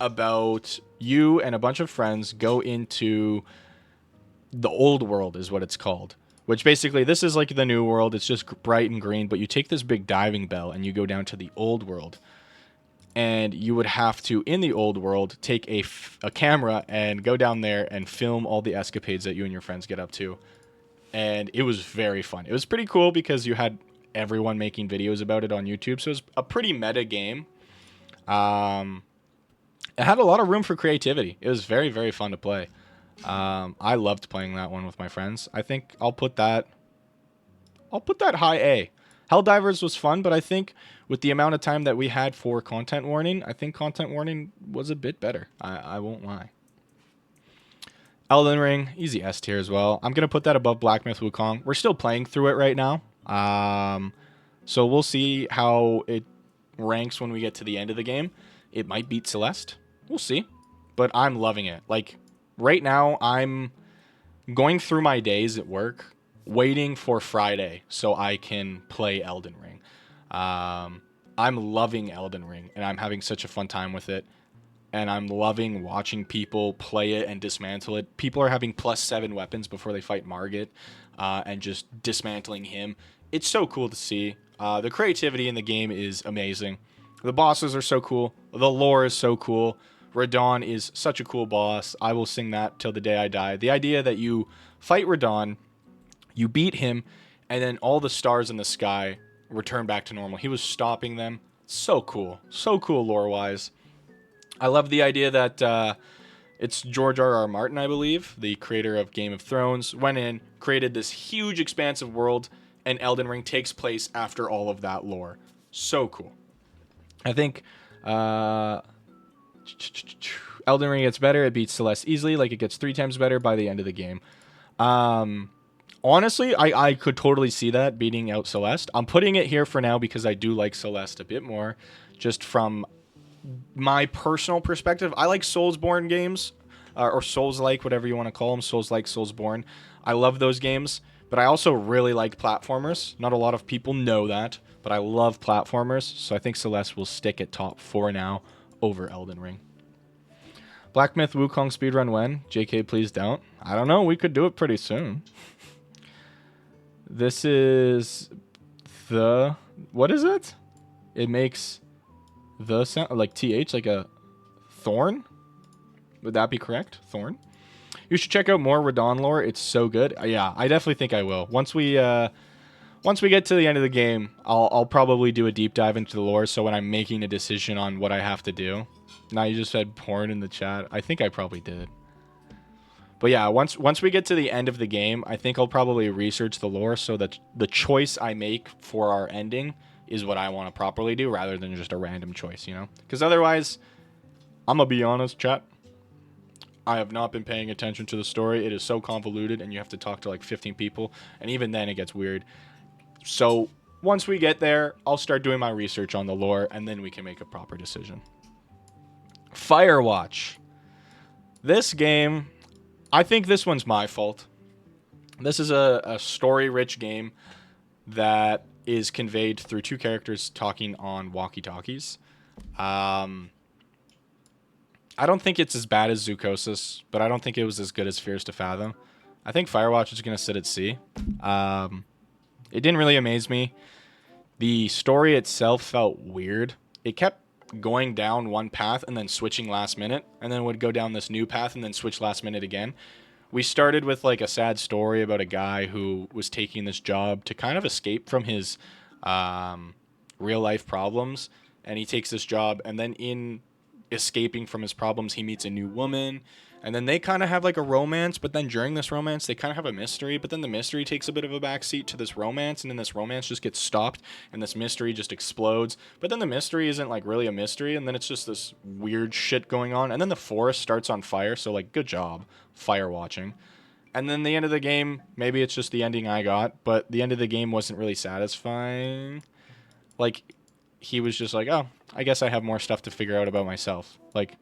about you and a bunch of friends go into the old world is what it's called. Which basically, this is like the new world. It's just bright and green, but you take this big diving bell and you go down to the old world. And you would have to, in the old world, take a camera and go down there and film all the escapades that you and your friends get up to. And it was very fun. It was pretty cool because you had everyone making videos about it on YouTube. So it was a pretty meta game. It had a lot of room for creativity. It was very, very fun to play. I loved playing that one with my friends. I think I'll put that high A. Helldivers was fun, but I think with the amount of time that we had for Content Warning, I think Content Warning was a bit better. I won't lie. Elden Ring, easy S tier as well. I'm going to put that above Black Myth Wukong. We're still playing through it right now. So we'll see how it ranks when we get to the end of the game. It might beat Celeste. We'll see. But I'm loving it. Like, right now, I'm going through my days at work, waiting for Friday so I can play Elden Ring. I'm loving Elden Ring, and I'm having such a fun time with it. And I'm loving watching people play it and dismantle it. People are having +7 weapons before they fight Margit, and just dismantling him. It's so cool to see. The creativity in the game is amazing. The bosses are so cool. The lore is so cool. Radon is such a cool boss. I will sing that till the day I die. The idea that you fight Radon, you beat him, and then all the stars in the sky return back to normal. He was stopping them. So cool. So cool lore-wise. I love the idea that it's George R.R. Martin, I believe, the creator of Game of Thrones, went in, created this huge expansive world, and Elden Ring takes place after all of that lore. So cool. I think Elden Ring gets better. It beats Celeste easily. Like, it gets 3 times better by the end of the game. Honestly, I could totally see that beating out Celeste. I'm putting it here for now because I do like Celeste a bit more, just from my personal perspective. I like Soulsborne games, or Souls-like, whatever you want to call them. Souls-like, Soulsborne. I love those games, but I also really like platformers. Not a lot of people know that, but I love platformers, so I think Celeste will stick at top 4 now over Elden Ring. Black Myth Wukong speedrun when? JK, please don't. I don't know. We could do it pretty soon. This is the... What is it? It makes... the sound, like TH, like a thorn? Would that be correct? Thorn? You should check out more Radon lore. It's so good. Yeah, I definitely think I will. Once we get to the end of the game, I'll probably do a deep dive into the lore, so when I'm making a decision on what I have to do. Now, you just said porn in the chat. I think I probably did. But yeah, once we get to the end of the game, I think I'll probably research the lore so that the choice I make for our ending is what I want to properly do, rather than just a random choice, you know? Because otherwise, I'm going to be honest, chat. I have not been paying attention to the story. It is so convoluted, and you have to talk to like 15 people, and even then it gets weird. So once we get there, I'll start doing my research on the lore, and then we can make a proper decision. Firewatch. This game, I think this one's my fault. This is a story-rich game that is conveyed through 2 characters talking on walkie-talkies. I don't think it's as bad as Zookosis, but I don't think it was as good as Fears to Fathom. I think Firewatch is going to sit at C. It didn't really amaze me. The story itself felt weird. It kept going down one path and then switching last minute, and then would go down this new path and then switch last minute again. We started with like a sad story about a guy who was taking this job to kind of escape from his real life problems, and he takes this job, and then in escaping from his problems, he meets a new woman, and then they kind of have like a romance, but then during this romance, they kind of have a mystery, but then the mystery takes a bit of a backseat to this romance, and then this romance just gets stopped, and this mystery just explodes, but then the mystery isn't like really a mystery, and then it's just this weird shit going on, and then the forest starts on fire, so like, good job, fire watching. And then the end of the game, maybe it's just the ending I got, but the end of the game wasn't really satisfying. Like, he was just like, oh, I guess I have more stuff to figure out about myself. Like,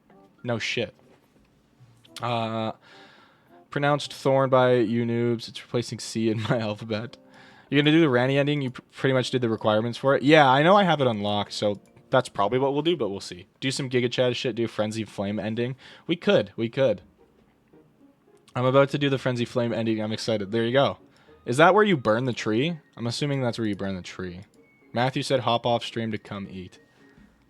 no shit. Pronounced Thorn by you noobs. It's replacing C in my alphabet. You're going to do the Ranny ending? You pretty much did the requirements for it? Yeah, I know I have it unlocked, so that's probably what we'll do, but we'll see. Do some Giga Chad shit, do Frenzy Flame ending. We could. I'm about to do the Frenzy Flame ending. I'm excited. There you go. Is that where you burn the tree? I'm assuming that's where you burn the tree. Matthew said hop off stream to come eat.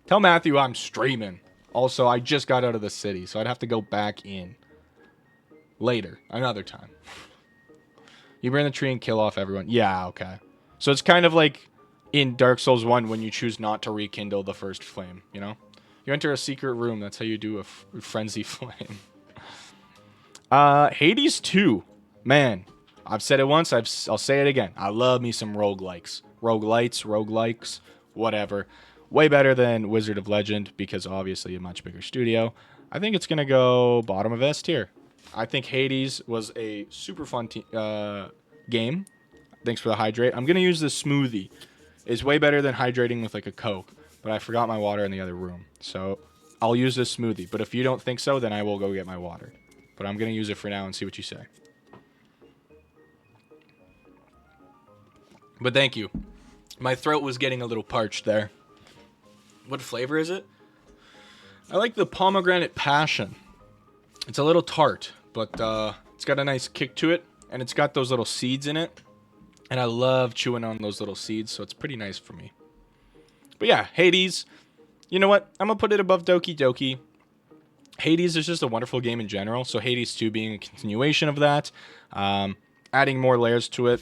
Tell Matthew I'm streaming. Also, I just got out of the city, so I'd have to go back in. Later. Another time. You burn the tree and kill off everyone. Yeah, okay. So it's kind of like in Dark Souls 1 when you choose not to rekindle the first flame, you know? You enter a secret room. That's how you do a Frenzy Flame. Hades 2. Man, I've said it once. I'll say it again. I love me some roguelikes. Roguelikes, whatever. Way better than Wizard of Legend because obviously a much bigger studio. I think it's going to go bottom of S tier. I think Hades was a super fun game. Thanks for the hydrate. I'm going to use this smoothie. It's way better than hydrating with like a Coke, but I forgot my water in the other room. So I'll use this smoothie. But if you don't think so, then I will go get my water. But I'm going to use it for now and see what you say. But thank you. My throat was getting a little parched there. What flavor is it? I like the pomegranate passion. It's a little tart, but it's got a nice kick to it. And it's got those little seeds in it. And I love chewing on those little seeds, so it's pretty nice for me. But yeah, Hades. You know what? I'm going to put it above Doki Doki. Hades is just a wonderful game in general. So Hades 2 being a continuation of that. Adding more layers to it.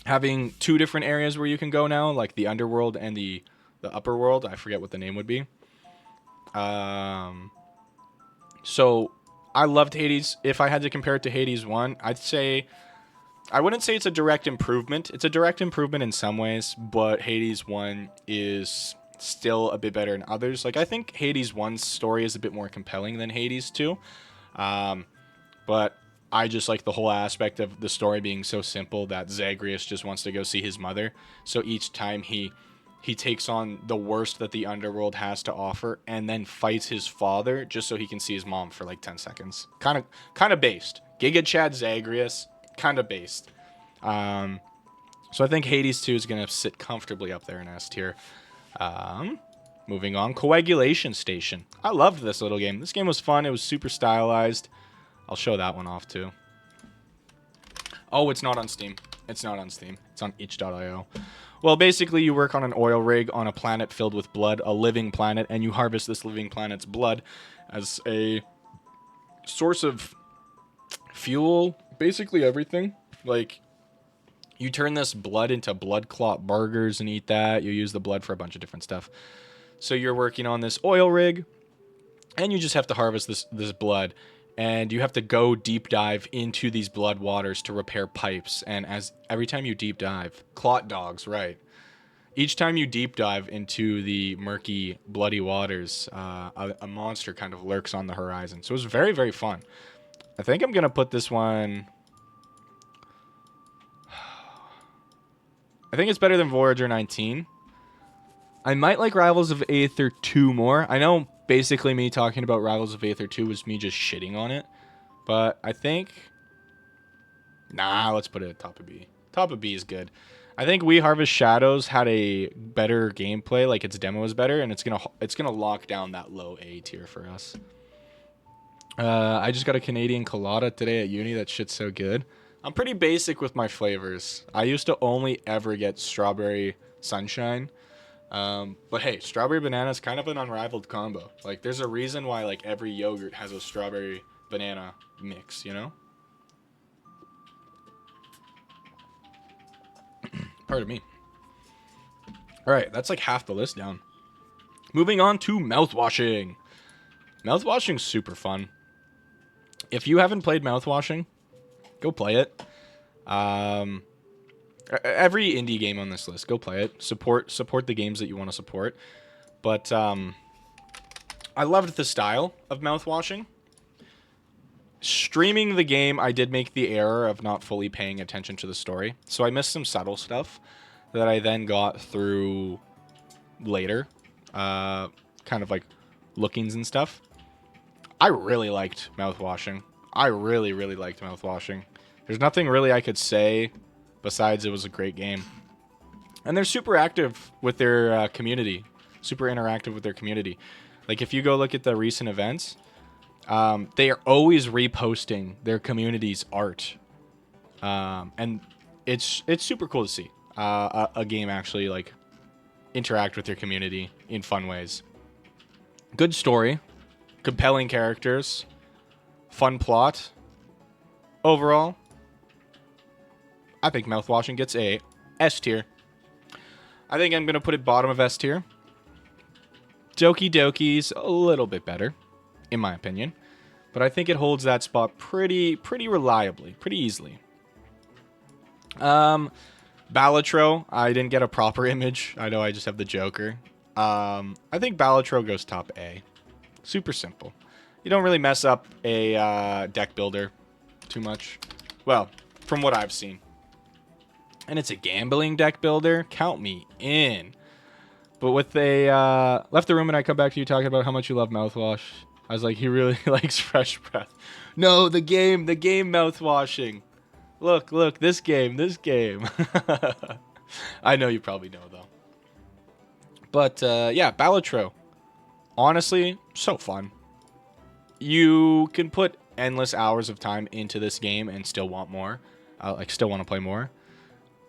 Having 2 different areas where you can go now, like the underworld and the upper world. I forget what the name would be. So I loved Hades. If I had to compare it to Hades 1, I wouldn't say it's a direct improvement. It's a direct improvement in some ways, but Hades 1 is still a bit better than others. Like, I think Hades 1's story is a bit more compelling than Hades 2. But I just like the whole aspect of the story being so simple that Zagreus just wants to go see his mother. So each time he takes on the worst that the underworld has to offer and then fights his father just so he can see his mom for like 10 seconds. Kind of based. Giga Chad Zagreus. Kind of based. So I think Hades 2 is going to sit comfortably up there in S tier. Moving on, Coagulation Station. I loved this little game. This game was fun. It was super stylized. I'll show that one off too. Oh, it's not on Steam. It's not on Steam. It's on itch.io. Well, basically you work on an oil rig on a planet filled with blood, a living planet, and you harvest this living planet's blood as a source of fuel, basically everything. Like, you turn this blood into blood clot burgers and eat that. You use the blood for a bunch of different stuff. So you're working on this oil rig, and you just have to harvest this blood. And you have to go deep dive into these blood waters to repair pipes. And every time you deep dive, clot dogs, right? Each time you deep dive into the murky, bloody waters, a monster kind of lurks on the horizon. So it was very, very fun. I think I'm going to put this one... I think it's better than Voyager 19. I might like Rivals of Aether 2 more. I know basically me talking about Rivals of Aether 2 was me just shitting on it. But I think... Nah, let's put it at top of B. Top of B is good. I think We Harvest Shadows had a better gameplay, like its demo is better, and it's gonna lock down that low A tier for us. I just got a Canadian colada today at uni. That shit's so good. I'm pretty basic with my flavors. I used to only ever get strawberry sunshine. But hey, strawberry banana is kind of an unrivaled combo. Like, there's a reason why like every yogurt has a strawberry banana mix, you know? Pardon me. Alright, that's like half the list down. Moving on to mouthwashing. Mouthwashing's super fun. If you haven't played mouthwashing, go play it. Every indie game on this list, go play it. Support the games that you want to support. But I loved the style of mouthwashing. Streaming the game, I did make the error of not fully paying attention to the story. So I missed some subtle stuff that I then got through later. Kind of like lookings and stuff. I really liked mouthwashing. I really, really liked mouthwashing. There's nothing really I could say besides it was a great game. And they're super active with their community. Super interactive with their community. Like, if you go look at the recent events, they are always reposting their community's art. And it's super cool to see a game actually, like, interact with their community in fun ways. Good story. Compelling characters. Fun plot. Overall, I think mouthwashing gets a S tier. I think I'm going to put it bottom of S tier. Doki Doki's a little bit better, in my opinion. But I think it holds that spot pretty reliably, pretty easily. Balatro, I didn't get a proper image. I know I just have the Joker. I think Balatro goes top A. Super simple. You don't really mess up a deck builder too much. Well, from what I've seen. And it's a gambling deck builder. Count me in. But with a left the room and I come back to you talking about how much you love mouthwash. I was like, he really likes fresh breath. No, the game mouthwashing. Look, this game. I know you probably know though. But yeah, Balatro. Honestly, so fun. You can put endless hours of time into this game and still want more. Still want to play more.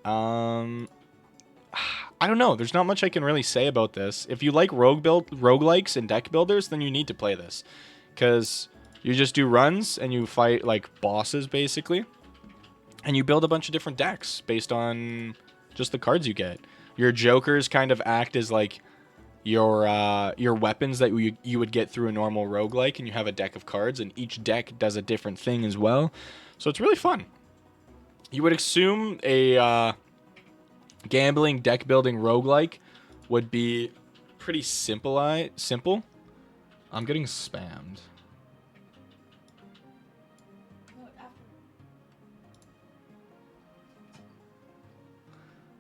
I don't know. There's not much I can really say about this. If you like roguelikes and deck builders, then you need to play this. Because you just do runs and you fight like bosses basically. And you build a bunch of different decks based on just the cards you get. Your jokers kind of act as like your weapons that you would get through a normal roguelike, and you have a deck of cards, and each deck does a different thing as well. So it's really fun. You would assume a gambling deck building roguelike would be pretty simple. I'm getting spammed.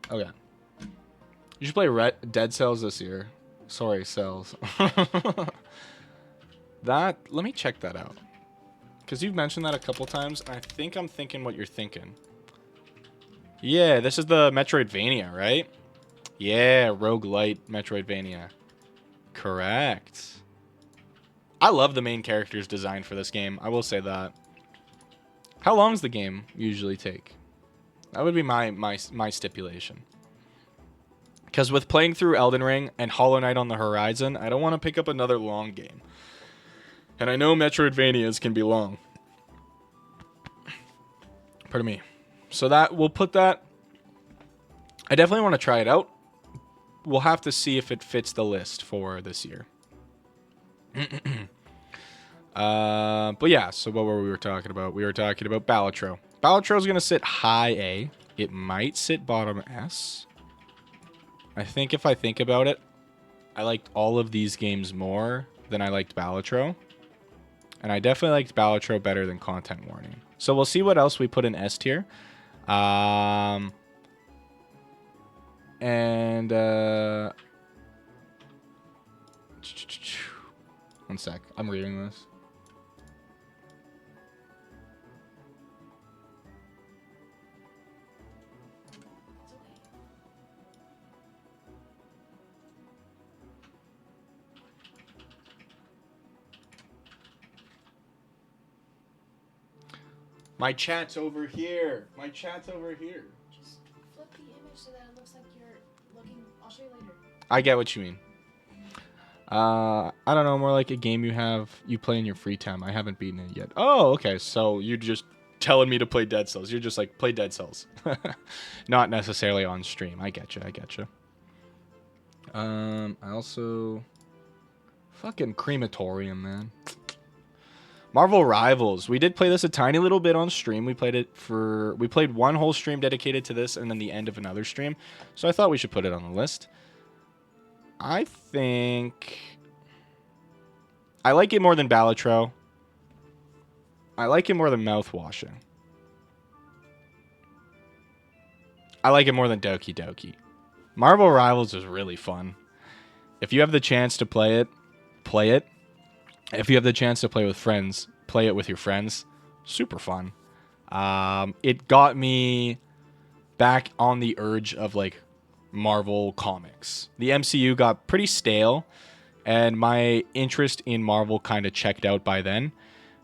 Okay. You should play Dead Cells this year. Sorry, Cells. Let me check that out. Because you've mentioned that a couple times, and I think I'm thinking what you're thinking. Yeah, this is the Metroidvania, right? Yeah, roguelite Metroidvania. Correct. I love the main character's design for this game. I will say that. How long does the game usually take? That would be my stipulation. Because with playing through Elden Ring and Hollow Knight on the horizon, I don't want to pick up another long game. And I know Metroidvanias can be long. Pardon me. So we'll put that. I definitely want to try it out. We'll have to see if it fits the list for this year. But yeah, so what were we talking about? We were talking about Balatro. Balatro's going to sit high A. It might sit bottom S. I think if I think about it, I liked all of these games more than I liked Balatro. And I definitely liked Balatro better than Content Warning. So we'll see what else we put in S tier. One sec. I'm reading this. My chat's over here. Just flip the image so that it looks like you're looking. I'll show you later. I get what you mean. I don't know, more like a game you play in your free time. I haven't beaten it yet. Oh, okay. So you're just telling me to play Dead Cells. You're just like, play Dead Cells. Not necessarily on stream. I get you. I also... Fucking crematorium, man. Marvel Rivals. We did play this a tiny little bit on stream. We played one whole stream dedicated to this and then the end of another stream. So I thought we should put it on the list. I think I like it more than Balatro. I like it more than Mouthwashing. I like it more than Doki Doki. Marvel Rivals is really fun. If you have the chance to play it, play it. If you have the chance to play with friends, play it with your friends. Super fun. It got me back on the urge of like Marvel comics. The MCU got pretty stale, and my interest in Marvel kind of checked out by then.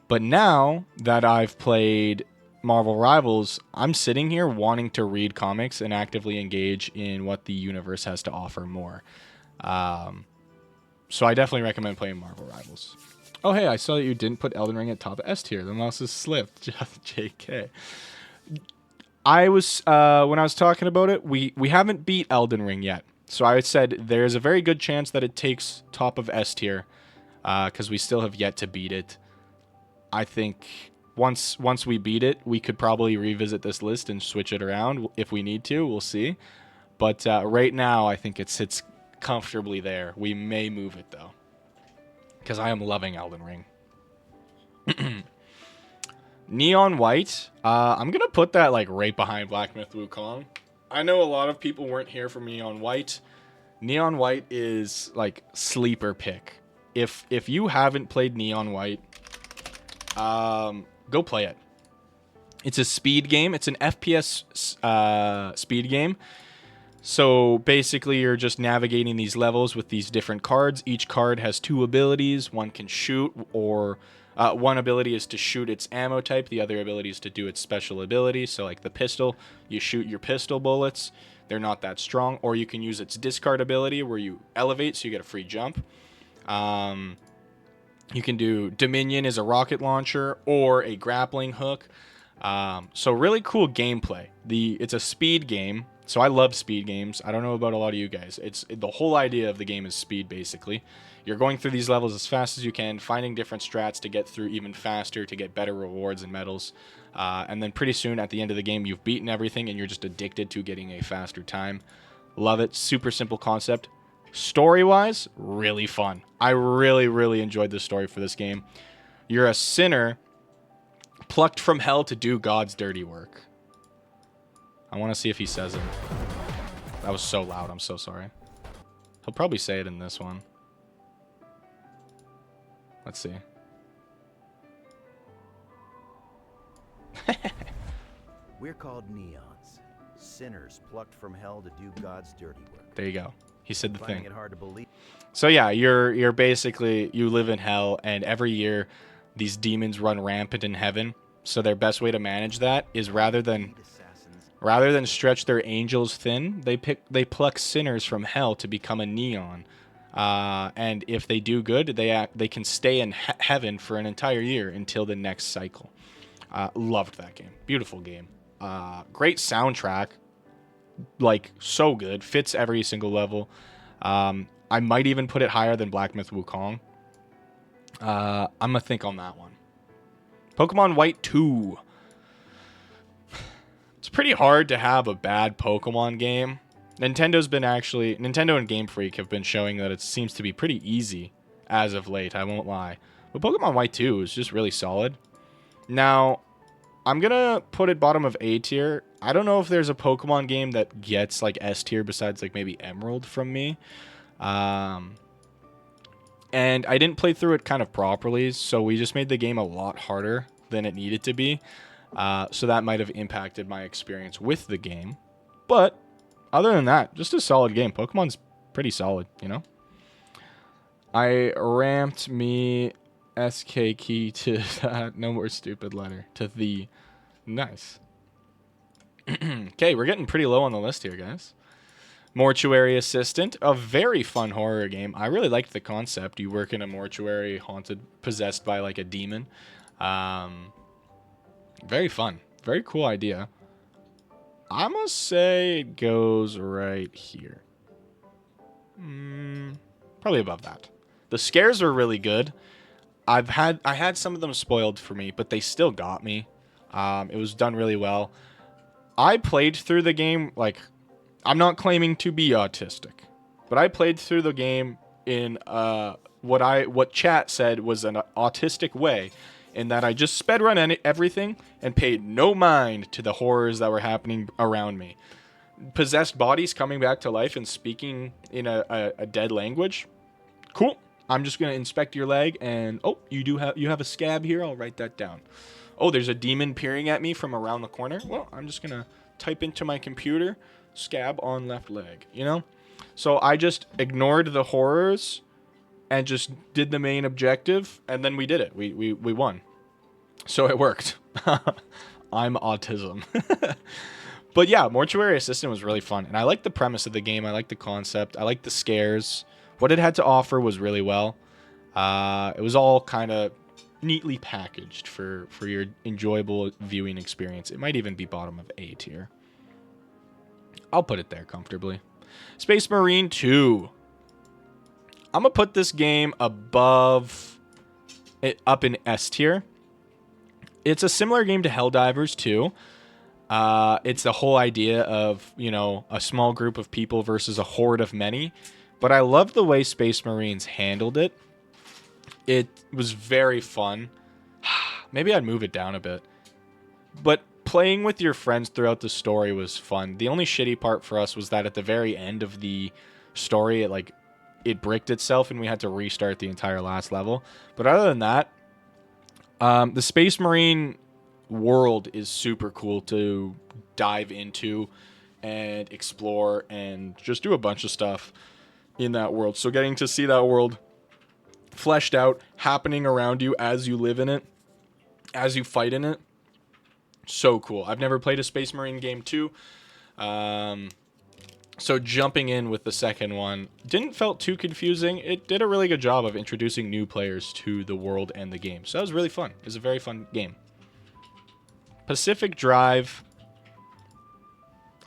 But now that I've played Marvel Rivals, I'm sitting here wanting to read comics and actively engage in what the universe has to offer more. So I definitely recommend playing Marvel Rivals. Oh, hey, I saw that you didn't put Elden Ring at top S tier. The mouse is slipped. Just JK. I was, when I was talking about it, we haven't beat Elden Ring yet. So I said there's a very good chance that it takes top of S tier, because we still have yet to beat it. I think once we beat it, we could probably revisit this list and switch it around if we need to. We'll see. But right now, I think it sits comfortably there. We may move it, though, because I am loving Elden Ring. Neon White. I'm gonna put that like right behind Black Myth Wukong. I know a lot of people weren't here for Neon White. Neon White is like sleeper pick. If you haven't played Neon White, go play it. It's a speed game. It's an FPS speed game. So basically, you're just navigating these levels with these different cards. Each card has 2 abilities. One can shoot, or one ability is to shoot its ammo type. The other ability is to do its special ability. So like the pistol, you shoot your pistol bullets. They're not that strong. Or you can use its discard ability where you elevate, so you get a free jump. You can do Dominion as a rocket launcher or a grappling hook. So really cool gameplay. It's a speed game. So I love speed games. I don't know about a lot of you guys. The whole idea of the game is speed, basically. You're going through these levels as fast as you can, finding different strats to get through even faster, to get better rewards and medals. And then pretty soon at the end of the game, you've beaten everything and you're just addicted to getting a faster time. Love it. Super simple concept. Story-wise, really fun. I really, really enjoyed the story for this game. You're a sinner plucked from hell to do God's dirty work. I want to see if he says it. That was so loud. I'm so sorry. He'll probably say it in this one. Let's see. We're called neons, sinners plucked from hell to do God's dirty work. There you go. He said the Finding thing. it hard to believe. So yeah, you're basically, you live in hell, and every year these demons run rampant in heaven. So their best way to manage that is rather than stretch their angels thin, they pluck sinners from hell to become a neon. And if they do good, they can stay in heaven for an entire year until the next cycle. Loved that game. Beautiful game. Great soundtrack. Like, so good. Fits every single level. I might even put it higher than Black Myth Wukong. I'm going to think on that one. Pokemon White 2. It's pretty hard to have a bad Pokemon game. Nintendo and Game Freak have been showing that it seems to be pretty easy as of late, I won't lie. But Pokemon White 2 is just really solid. Now, I'm going to put it bottom of A tier. I don't know if there's a Pokemon game that gets like S tier besides like maybe Emerald from me. And I didn't play through it kind of properly, so we just made the game a lot harder than it needed to be. So that might have impacted my experience with the game. But other than that, just a solid game. Pokemon's pretty solid, you know? I ramped me SK key to that. No more stupid letter. To the. Nice. Okay, we're getting pretty low on the list here, guys. Mortuary Assistant, a very fun horror game. I really liked the concept. You work in a mortuary possessed by like a demon. Very fun. Very cool idea. I must say it goes right here. Probably above that. The scares were really good. I had some of them spoiled for me, but they still got me. It was done really well. I played through the game, like, I'm not claiming to be autistic, but I played through the game in what chat said was an autistic way, in that I just sped run everything and paid no mind to the horrors that were happening around me. Possessed bodies coming back to life and speaking in a dead language. Cool. I'm just gonna inspect your leg, and oh, you have a scab here. I'll write that down. Oh, there's a demon peering at me from around the corner. Well, I'm just gonna type into my computer, scab on left leg. You know, so I just ignored the horrors and just did the main objective, and then we did it. We won. So it worked. I'm autism. But yeah, Mortuary Assistant was really fun, and I liked the premise of the game. I liked the concept. I liked the scares. What it had to offer was really well. It was all kind of neatly packaged for your enjoyable viewing experience. It might even be bottom of A tier. I'll put it there comfortably. Space Marine 2. I'm going to put this game above it, up in S tier. It's a similar game to Helldivers 2. It's the whole idea of, you know, a small group of people versus a horde of many. But I love the way Space Marines handled it. It was very fun. Maybe I'd move it down a bit. But playing with your friends throughout the story was fun. The only shitty part for us was that at the very end of the story, it bricked itself and we had to restart the entire last level. But other than that, the Space Marine world is super cool to dive into and explore and just do a bunch of stuff in that world. So getting to see that world fleshed out, happening around you as you live in it, as you fight in it, so cool. I've never played a Space Marine game too. So jumping in with the second one didn't felt too confusing. It did a really good job of introducing new players to the world and the game. So that was really fun. It was a very fun game. Pacific Drive,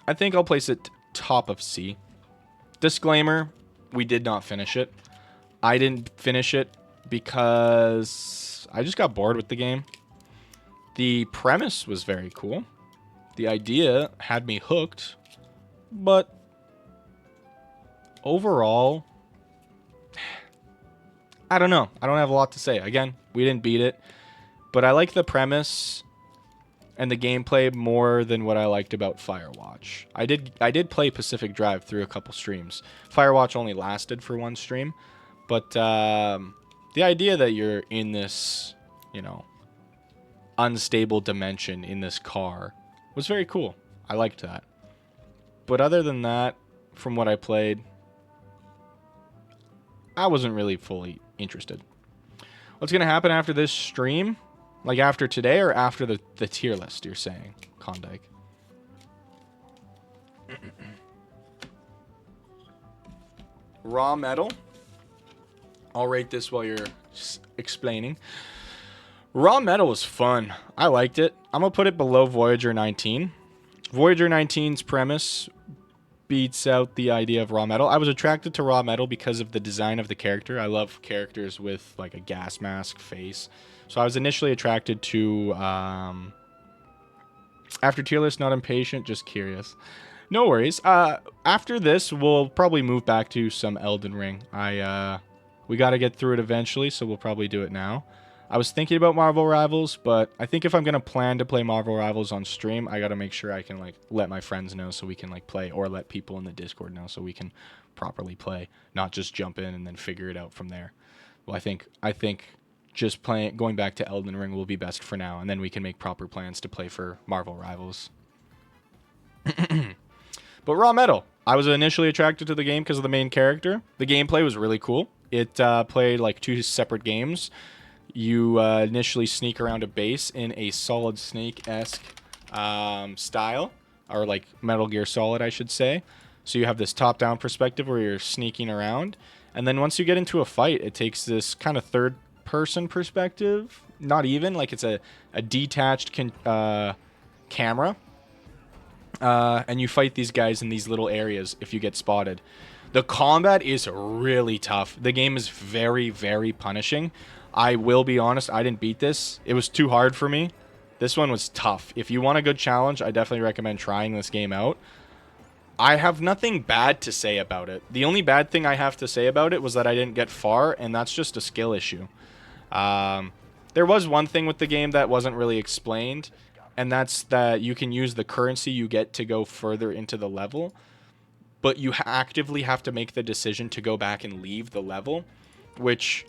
I think I'll place it top of C. Disclaimer, we did not finish it. I didn't finish it because I just got bored with the game. The premise was very cool. The idea had me hooked, but overall, I don't know. I don't have a lot to say. Again, we didn't beat it, but I like the premise and the gameplay more than what I liked about Firewatch. I did play Pacific Drive through a couple streams. Firewatch only lasted for one stream, but the idea that you're in this, unstable dimension in this car was very cool. I liked that. But other than that, from what I played, I wasn't really fully interested. What's going to happen after this stream? Like after today or after the tier list, you're saying, Klondike? Raw metal. I'll rate this while you're explaining. Raw metal was fun. I liked it. I'm going to put it below Voyager 19. Voyager 19's premise beats out the idea of raw metal. I was attracted to raw metal because of the design of the character. I love characters with like a gas mask face. So I was initially attracted to, after tier list, not impatient, just curious. No worries. After this, we'll probably move back to some Elden Ring. We got to get through it eventually, so we'll probably do it now. I was thinking about Marvel Rivals, but I think if I'm going to plan to play Marvel Rivals on stream, I got to make sure I can let my friends know so we can play, or let people in the Discord know so we can properly play, not just jump in and then figure it out from there. Well, I think just going back to Elden Ring will be best for now, and then we can make proper plans to play for Marvel Rivals. But Raw Metal, I was initially attracted to the game because of the main character. The gameplay was really cool. It played like two separate games. You initially sneak around a base in a Solid Snake-esque style, or like Metal Gear Solid, I should say. So you have this top-down perspective where you're sneaking around, and then once you get into a fight, it takes this kind of third-person perspective. Not even, like it's a detached camera, and you fight these guys in these little areas if you get spotted. The combat is really tough. The game is very, very punishing. I will be honest, I didn't beat this. It was too hard for me. This one was tough. If you want a good challenge, I definitely recommend trying this game out. I have nothing bad to say about it. The only bad thing I have to say about it was that I didn't get far, and that's just a skill issue. There was one thing with the game that wasn't really explained, and that's that you can use the currency you get to go further into the level, but you actively have to make the decision to go back and leave the level, which...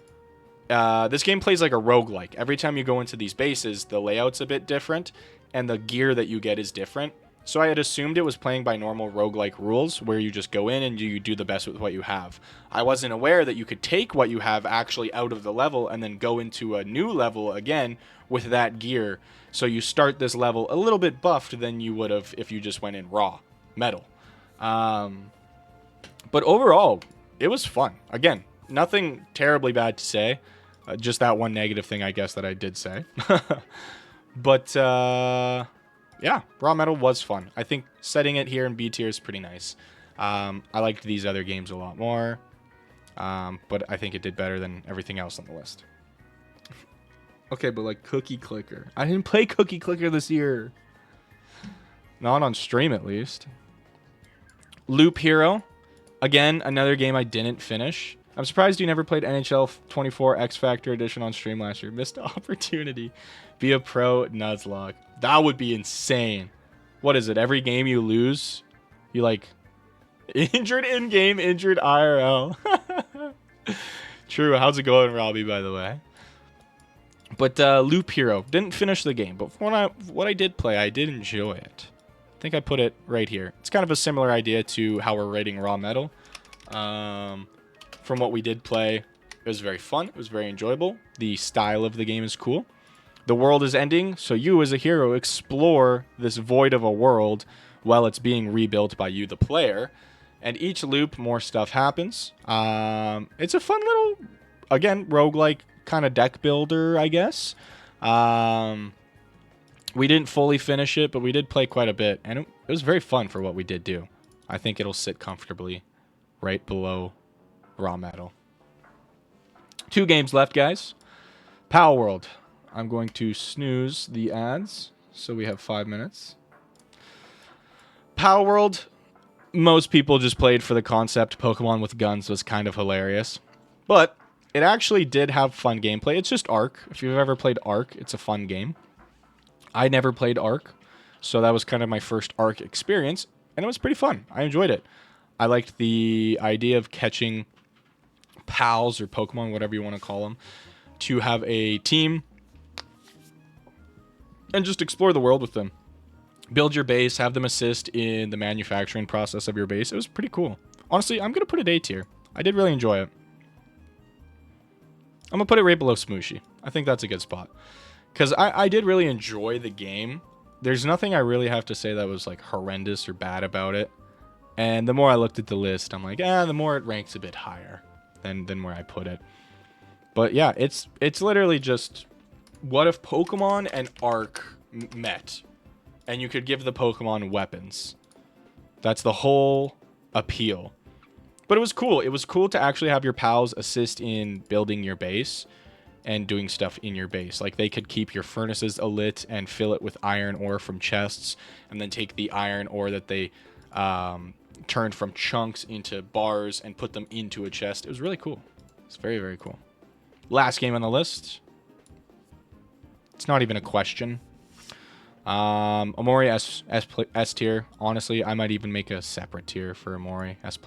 this game plays like a roguelike. Every time you go into these bases, the layout's a bit different, and the gear that you get is different. So I had assumed it was playing by normal roguelike rules, where you just go in and you do the best with what you have. I wasn't aware that you could take what you have actually out of the level and then go into a new level again with that gear. So you start this level a little bit buffed than you would have if you just went in raw metal. But overall, it was fun. Again, nothing terribly bad to say. Just that one negative thing, I guess, that I did say. But, yeah, Raw Metal was fun. I think setting it here in B tier is pretty nice. I liked these other games a lot more. But I think it did better than everything else on the list. Okay, but like Cookie Clicker. I didn't play Cookie Clicker this year. Not on stream, at least. Loop Hero. Again, another game I didn't finish. I'm surprised you never played NHL 24 X Factor Edition on stream last year. Missed opportunity. Be a pro Nuzlocke. That would be insane. What is it? Every game you lose, you like injured in game, injured IRL. True. How's it going, Robbie? By the way. But Loop Hero didn't finish the game, but what I did play, I did enjoy it. I think I put it right here. It's kind of a similar idea to how we're rating Raw Metal. From what we did play, it was very fun. It was very enjoyable. The style of the game is cool. The world is ending, so you as a hero explore this void of a world while it's being rebuilt by you, the player. And each loop, more stuff happens. It's a fun little, again, roguelike kind of deck builder, I guess. We didn't fully finish it, but we did play quite a bit. And it was very fun for what we did do. I think it'll sit comfortably right below Raw Metal. 2 games left, guys. Power World. I'm going to snooze the ads, so we have 5 minutes. Power World, most people just played for the concept. Pokemon with guns was kind of hilarious. But it actually did have fun gameplay. It's just Arc. If you've ever played Arc, it's a fun game. I never played Arc, so that was kind of my first Arc experience, and it was pretty fun. I enjoyed it. I liked the idea of catching pals or Pokemon, whatever you want to call them, to have a team and just explore the world with them. Build your base, have them assist in the manufacturing process of your base. It was pretty cool. Honestly, I'm going to put it A tier. I did really enjoy it. I'm going to put it right below Smooshy. I think that's a good spot. Because I did really enjoy the game. There's nothing I really have to say that was like horrendous or bad about it. And the more I looked at the list, I'm like, the more it ranks a bit higher than where I put it. But yeah, it's literally just, what if Pokemon and Arc met? And you could give the Pokemon weapons. That's the whole appeal. But it was cool. It was cool to actually have your pals assist in building your base and doing stuff in your base. Like, they could keep your furnaces alit and fill it with iron ore from chests, and then take the iron ore that they turned from chunks into bars and put them into a chest. It was really cool. It's very, very cool. Last game on the list. It's not even a question. Omori S tier. Honestly, I might even make a separate tier for Omori S+.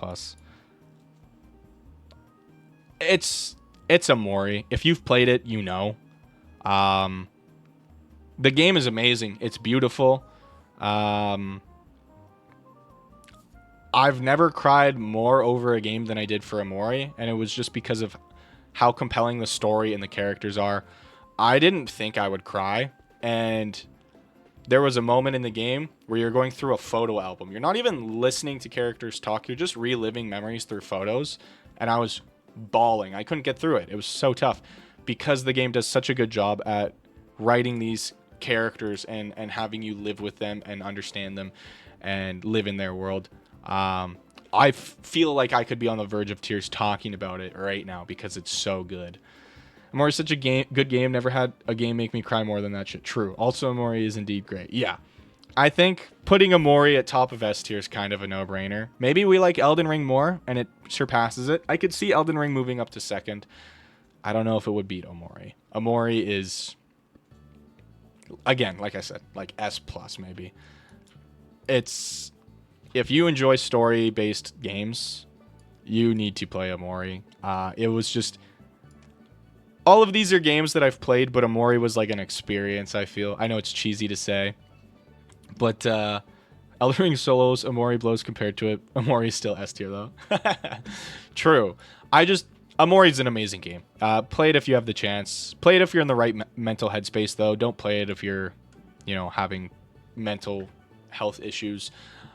It's Omori. If you've played it, you know. The game is amazing. It's beautiful. I've never cried more over a game than I did for Omori, and it was just because of how compelling the story and the characters are. I didn't think I would cry, and there was a moment in the game where you're going through a photo album. You're not even listening to characters talk. You're just reliving memories through photos, and I was bawling. I couldn't get through it. It was so tough because the game does such a good job at writing these characters and having you live with them and understand them and live in their world. I feel like I could be on the verge of tears talking about it right now because it's so good. Omori is such a good game. Never had a game make me cry more than that shit. True. Also, Omori is indeed great. Yeah. I think putting Omori at top of S tier is kind of a no-brainer. Maybe we like Elden Ring more and it surpasses it. I could see Elden Ring moving up to second. I don't know if it would beat Omori. Omori is, again, like I said, like S+ maybe. It's, if you enjoy story-based games, you need to play Omori. It was just, all of these are games that I've played, but Omori was like an experience, I feel. I know it's cheesy to say, but Elden Ring solos, Omori blows compared to it. Omori is still S tier, though. True. Omori's an amazing game. Play it if you have the chance. Play it if you're in the right mental headspace, though. Don't play it if you're, having mental health issues.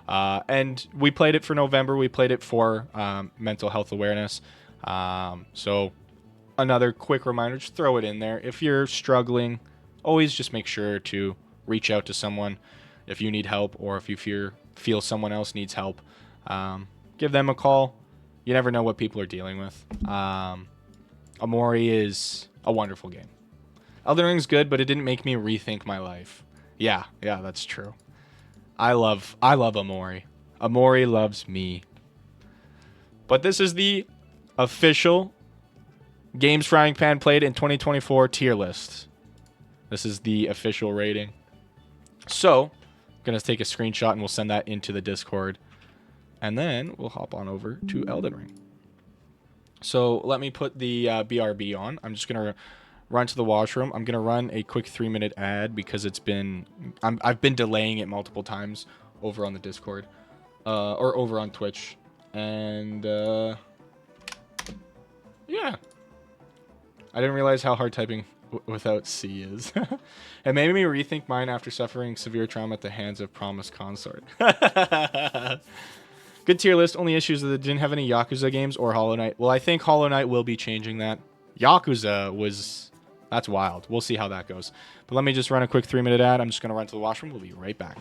And we played it for November. We played it for mental health awareness. So another quick reminder, just throw it in there. If you're struggling, always just make sure to reach out to someone if you need help, or if you feel someone else needs help. Give them a call. You never know what people are dealing with. Omori is a wonderful game. Elden Ring's good, but it didn't make me rethink my life. Yeah, that's true. I love Omori. Omori loves me. But this is the official Games Frying Pan played in 2024 tier list. This is the official rating. So, I'm going to take a screenshot and we'll send that into the Discord. And then we'll hop on over to Elden Ring. So, let me put the BRB on. I'm just going to run to the washroom. I'm going to run a quick 3-minute ad because I've been delaying it multiple times over on the Discord. Or over on Twitch. And, yeah. I didn't realize how hard typing without C is. It made me rethink mine after suffering severe trauma at the hands of Promised Consort. Good tier list. Only issues that it didn't have any Yakuza games or Hollow Knight. Well, I think Hollow Knight will be changing that. Yakuza was... That's wild. We'll see how that goes. But let me just run a quick 3-minute ad. I'm just going to run to the washroom. We'll be right back.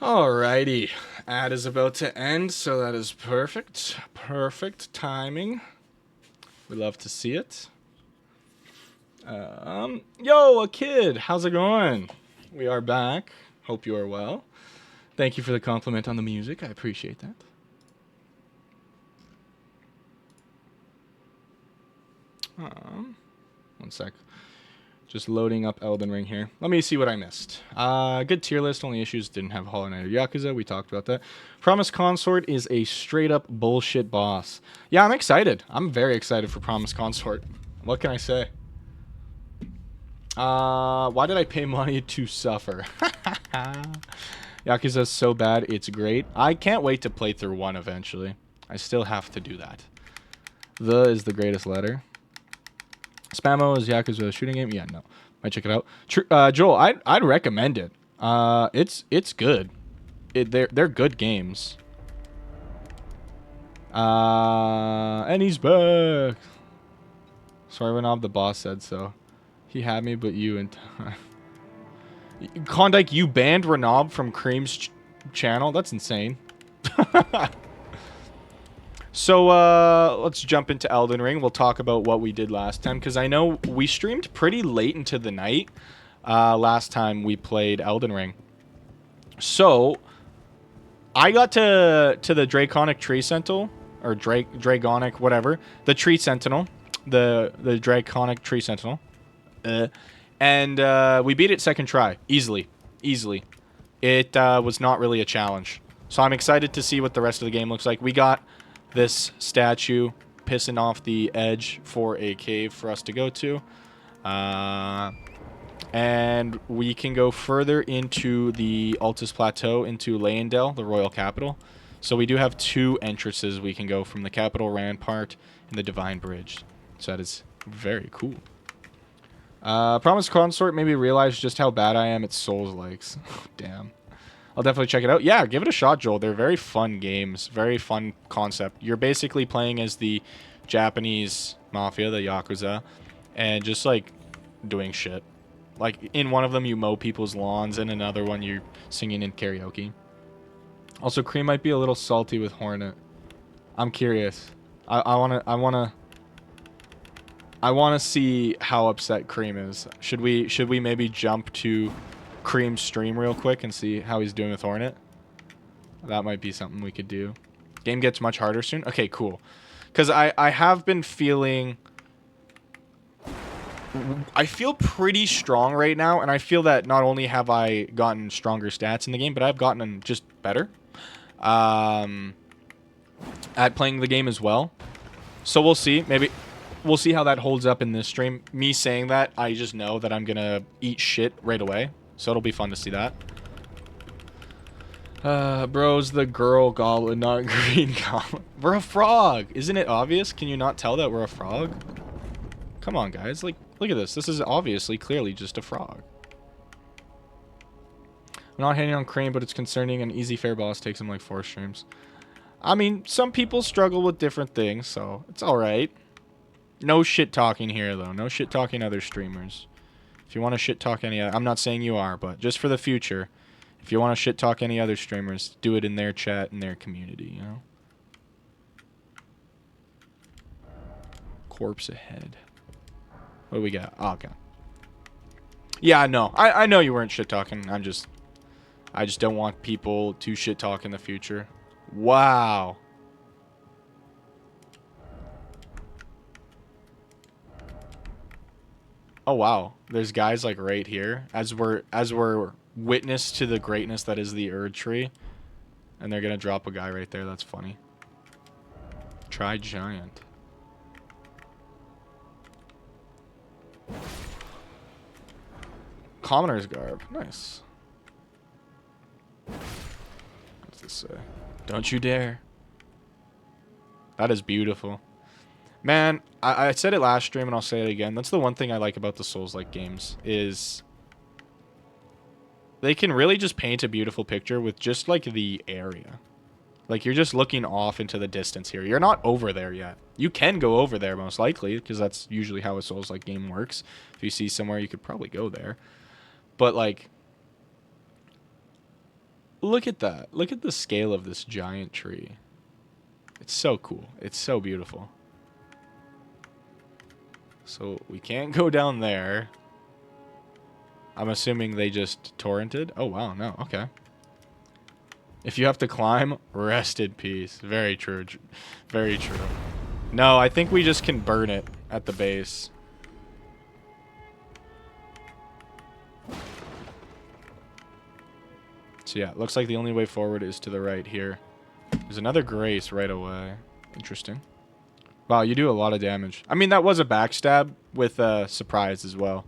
Alrighty, ad is about to end, so that is perfect. Perfect timing. We love to see it. Yo, a kid, how's it going? We are back. Hope you are well. Thank you for the compliment on the music. I appreciate that. One sec. Just loading up Elden Ring here. Let me see what I missed. Good tier list. Only issues didn't have Hollow Knight or Yakuza. We talked about that. Promised Consort is a straight up bullshit boss. Yeah, I'm excited. I'm very excited for Promised Consort. What can I say? Why did I pay money to suffer? Yakuza's so bad, it's great. I can't wait to play through 1 eventually. I still have to do that. The is the greatest letter. Spamo is Yakuza a shooting game? Yeah, no. Might check it out. Joel, I'd recommend it. It's good. They're good games. And he's back. Sorry, Renob, the boss said so. He had me, but you and... Klondike, you banned Renob from Cream's channel? That's insane. So, let's jump into Elden Ring. We'll talk about what we did last time, because I know we streamed pretty late into the night last time we played Elden Ring. So, I got to the Draconic Tree Sentinel, or Dragonic, whatever. The Tree Sentinel. The Draconic Tree Sentinel. And we beat it second try. Easily. Easily. It was not really a challenge. So I'm excited to see what the rest of the game looks like. We got this statue pissing off the edge for a cave for us to go to. And we can go further into the Altus Plateau, into Leyendell, the royal capital. So we do have 2 entrances we can go from the capital rampart and the Divine Bridge. So that is very cool. Promised Consort made me realize just how bad I am at Souls-likes. Damn. I'll definitely check it out. Yeah, give it a shot, Joel. They're very fun games. Very fun concept. You're basically playing as the Japanese mafia, the Yakuza, and just, like, doing shit. Like, in one of them, you mow people's lawns, and another one, you're singing in karaoke. Also, Cream might be a little salty with Hornet. I'm curious. I wanna see how upset Cream is. Should we maybe jump to Cream's stream real quick and see how he's doing with Hornet? That might be something we could do. Game gets much harder soon? Okay, cool. Because I have been feeling... I feel pretty strong right now, and I feel that not only have I gotten stronger stats in the game, but I've gotten just better at playing the game as well. So we'll see. Maybe... We'll see how that holds up in this stream. Me saying that, I just know that I'm gonna eat shit right away. So it'll be fun to see that. Bro's the girl goblin, not green goblin. We're a frog! Isn't it obvious? Can you not tell that we're a frog? Come on, guys. Like, look at this. This is obviously, clearly just a frog. I'm not hating on Crane, but it's concerning. An easy fair boss takes him like 4 streams. I mean, some people struggle with different things, so it's alright. No shit talking here, though. No shit talking other streamers. If you want to shit talk any other... I'm not saying you are, but just for the future, if you want to shit talk any other streamers, do it in their chat, in their community, you know? Corpse ahead. What do we got? Oh, okay. Yeah, no. I know you weren't shit talking. I just don't want people to shit talk in the future. Wow. Oh wow, there's guys like right here as we're witness to the greatness that is the Erd tree, and they're gonna drop a guy right there. That's funny. Try giant. Commoner's garb, nice. What's this say? Don't you dare. That is beautiful. Man, I said it last stream and I'll say it again. That's the one thing I like about the Souls-like games is they can really just paint a beautiful picture with just like the area. Like you're just looking off into the distance here. You're not over there yet. You can go over there most likely because that's usually how a Souls-like game works. If you see somewhere, you could probably go there. But like, look at that. Look at the scale of this giant tree. It's so cool. It's so beautiful. So we can't go down there. I'm assuming they just torrented. Oh, wow. No. Okay. If you have to climb, rest in peace. Very true. Very true. No, I think we just can burn it at the base. So yeah, it looks like the only way forward is to the right here. There's another grace right away. Interesting. Wow, you do a lot of damage. I mean, that was a backstab with surprise as well.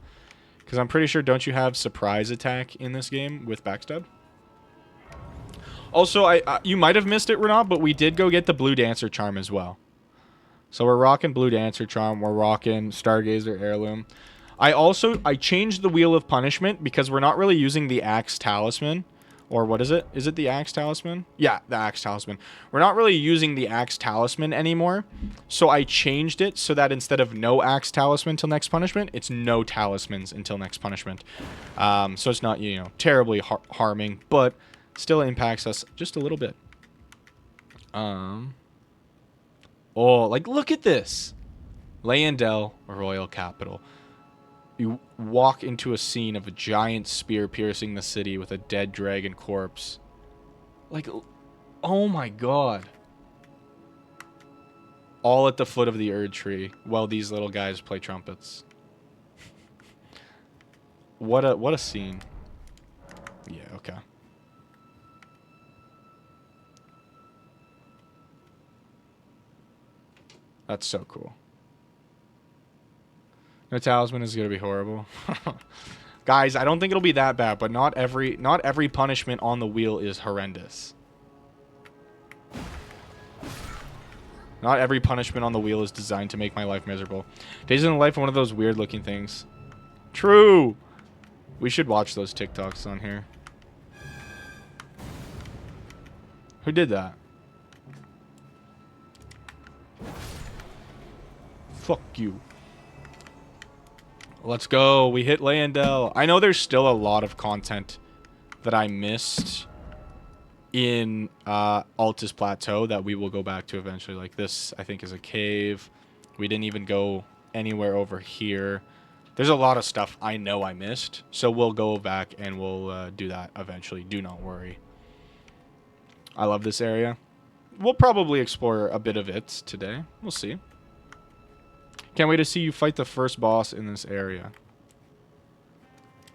Because I'm pretty sure, don't you have surprise attack in this game with backstab? Also, you might have missed it, Renaud, but we did go get the Blue Dancer Charm as well. So we're rocking Blue Dancer Charm. We're rocking Stargazer Heirloom. I changed the Wheel of Punishment because we're not really using the Axe Talisman. Or what is it? Is it the Axe Talisman? Yeah, the Axe Talisman. We're not really using the Axe Talisman anymore. So I changed it so that instead of no Axe Talisman till next punishment, it's no talismans until next punishment. So it's not, you know, terribly harming, but still impacts us just a little bit. Oh, like, look at this. Leyendell Royal Capital. You walk into a scene of a giant spear piercing the city with a dead dragon corpse. Like, oh my god. All at the foot of the Erd tree while these little guys play trumpets. What a scene. Yeah, okay. That's so cool. No talisman is going to be horrible. Guys, I don't think it'll be that bad, but not every punishment on the wheel is horrendous. Not every punishment on the wheel is designed to make my life miserable. Days in the life are one of those weird looking things. True. We should watch those TikToks on here. Who did that? Fuck you. Let's go. We hit Leyendell. I know there's still a lot of content that I missed in Altus Plateau that we will go back to eventually. Like this, I think, is a cave. We didn't even go anywhere over here. There's a lot of stuff I know I missed. So we'll go back and we'll do that eventually. Do not worry. I love this area. We'll probably explore a bit of it today. We'll see. Can't wait to see you fight the first boss in this area.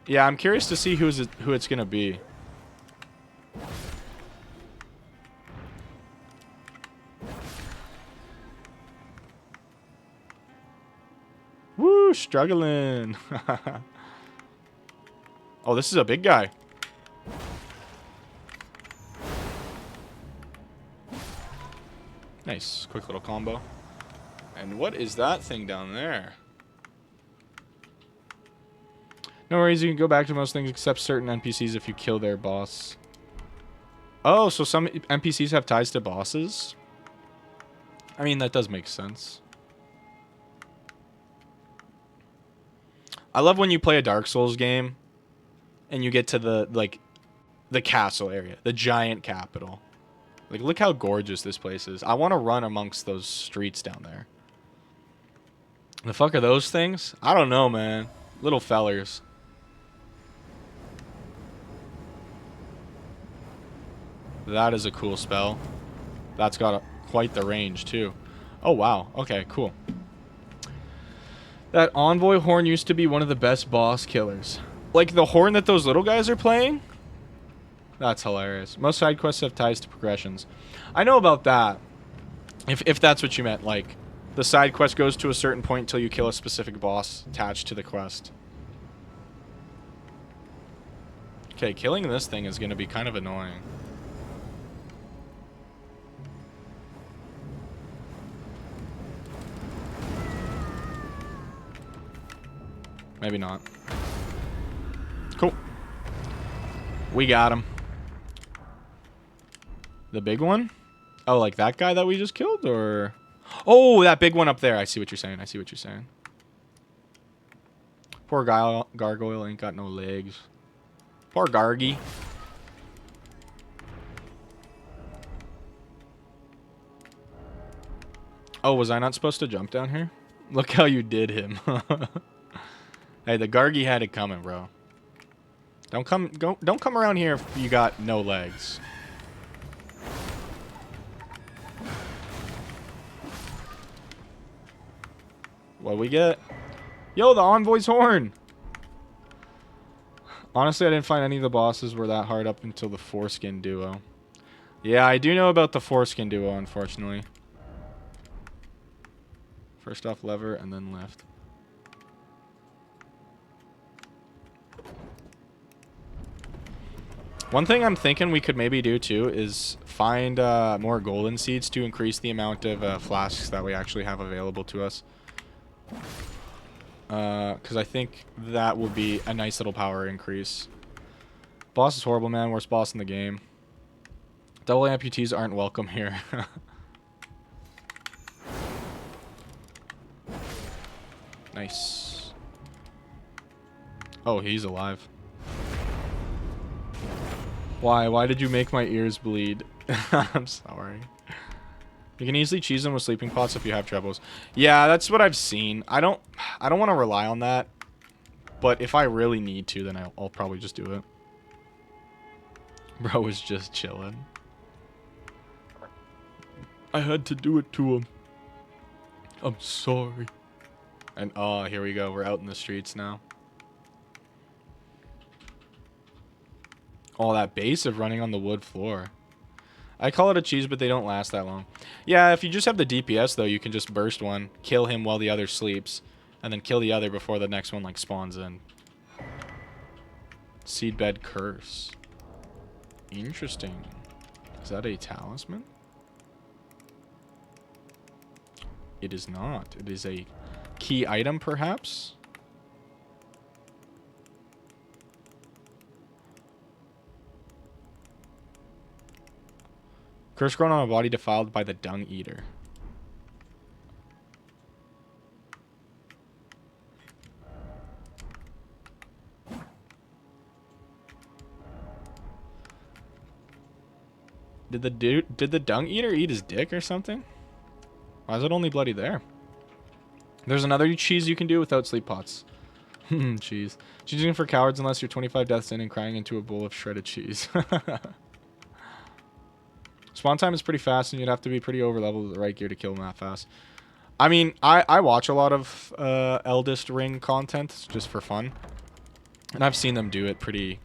Yeah, I'm curious to see who it's gonna be. Woo, struggling. Oh, this is a big guy. Nice, quick little combo. And what is that thing down there? No worries, you can go back to most things except certain NPCs if you kill their boss. Oh, so some NPCs have ties to bosses? I mean, that does make sense. I love when you play a Dark Souls game and you get to the castle area, the giant capital. Like, look how gorgeous this place is. I want to run amongst those streets down there. The fuck are those things? I don't know, man. Little fellers. That is a cool spell. That's got quite the range, too. Oh, wow. Okay, cool. That Envoy horn used to be one of the best boss killers. Like, the horn that those little guys are playing? That's hilarious. Most side quests have ties to progressions. I know about that. If that's what you meant, like... The side quest goes to a certain point until you kill a specific boss attached to the quest. Okay, killing this thing is going to be kind of annoying. Maybe not. Cool. We got him. The big one? Oh, like that guy that we just killed, or... Oh, that big one up there. I see what you're saying. I see what you're saying. Poor gargoyle ain't got no legs. Poor Gargy. Oh, was I not supposed to jump down here? Look how you did him. Hey, the Gargy had it coming, bro. Don't come around here if you got no legs. What we get? Yo, the Envoy's horn! Honestly, I didn't find any of the bosses were that hard up until the foreskin duo. Yeah, I do know about the foreskin duo, unfortunately. First off, lever, and then left. One thing I'm thinking we could maybe do, too, is find more golden seeds to increase the amount of flasks that we actually have available to us. Because I think that would be a nice little power increase. Boss is horrible, man. Worst boss in the game. Double amputees aren't welcome here. Nice. Oh, he's alive. Why? Why did you make my ears bleed? I'm sorry. You can easily cheese them with sleeping pots if you have troubles. Yeah, that's what I've seen. I don't want to rely on that. But if I really need to, then I'll probably just do it. Bro is just chilling. I had to do it to him. I'm sorry. And oh, here we go. We're out in the streets now. Oh, that base of running on the wood floor. I call it a cheese, but they don't last that long. Yeah, if you just have the DPS, though, you can just burst one, kill him while the other sleeps, and then kill the other before the next one, like, spawns in. Seedbed Curse. Interesting. Is that a talisman? It is not. It is a key item, perhaps? Curse grown on a body defiled by the Dung Eater. Did the Dung Eater eat his dick or something? Why is it only bloody there? There's another cheese you can do without sleep pots. Cheese. Cheesing for cowards unless you're 25 deaths in and crying into a bowl of shredded cheese. Spawn time is pretty fast, and you'd have to be pretty over-leveled with the right gear to kill them that fast. I mean, I watch a lot of Elden Ring content just for fun. And I've seen them do it pretty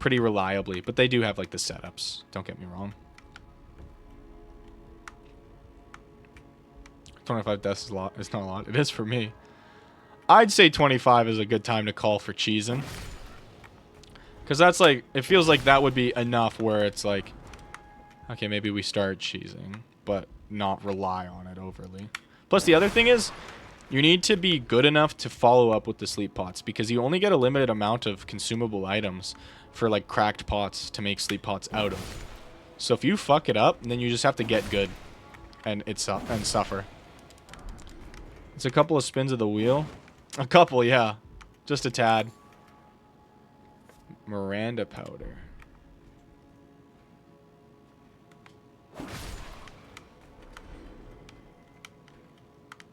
reliably. But they do have, like, the setups. Don't get me wrong. 25 deaths is a lot. It's not a lot. It is for me. I'd say 25 is a good time to call for cheesing. Because that's like, it feels like that would be enough where it's like, okay, maybe we start cheesing, but not rely on it overly. Plus, the other thing is, you need to be good enough to follow up with the sleep pots, because you only get a limited amount of consumable items for, like, cracked pots to make sleep pots out of. So if you fuck it up, then you just have to get good and suffer. It's a couple of spins of the wheel. A couple, yeah. Just a tad. Miranda powder.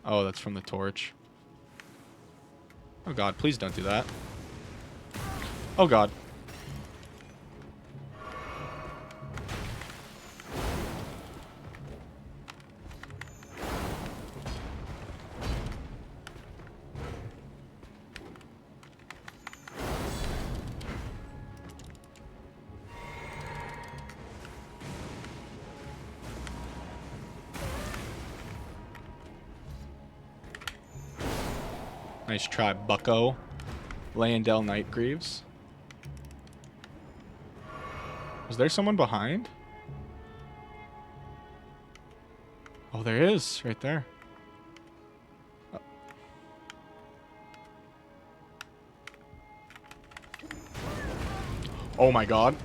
Oh, that's from the torch. Oh god, please don't do that. Oh god. Nice try, bucko. Layandell Nightgreaves. Is there someone behind? Oh, there is. Right there. Oh my god.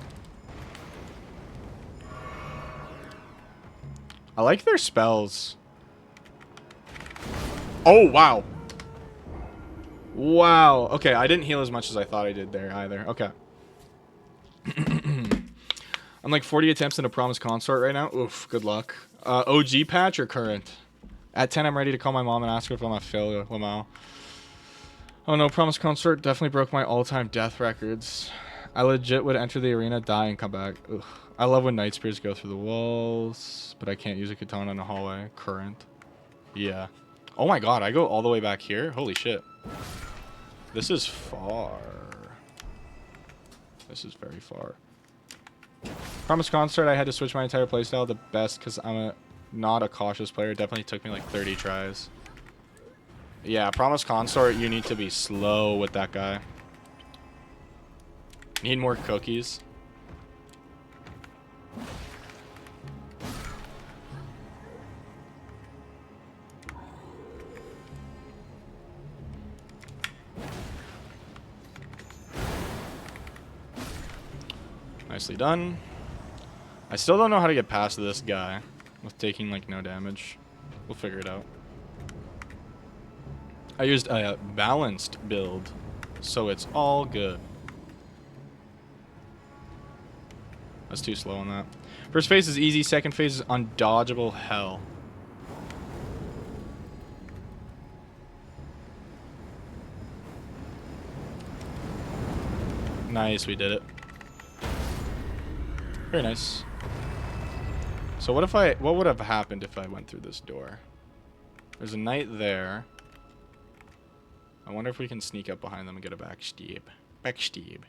I like their spells. Oh, wow. Wow. Okay, I didn't heal as much as I thought I did there either. Okay. I'm like 40 attempts in a promised consort right now. Oof, good luck. OG patch or current? At 10, I'm ready to call my mom and ask her if I'm a failure. Lamau. Oh no, promised consort definitely broke my all-time death records. I legit would enter the arena, die, and come back. Ugh. I love when night spears go through the walls, but I can't use a katana in a hallway. Current. Yeah. Oh my god, I go all the way back here? Holy shit. This is far. This is very far. Promised concert, I had to switch my entire playstyle the best because I'm not a cautious player. It definitely took me like 30 tries. Yeah, Promised Consort, you need to be slow with that guy. Need more cookies. Nicely done. I still don't know how to get past this guy with taking like no damage. We'll figure it out. I used a balanced build, so it's all good. That's too slow on that. First phase is easy, second phase is undodgeable hell. Nice, we did it. Very nice. So what would have happened if I went through this door? There's a knight there. I wonder if we can sneak up behind them and get a backstab. Backstab.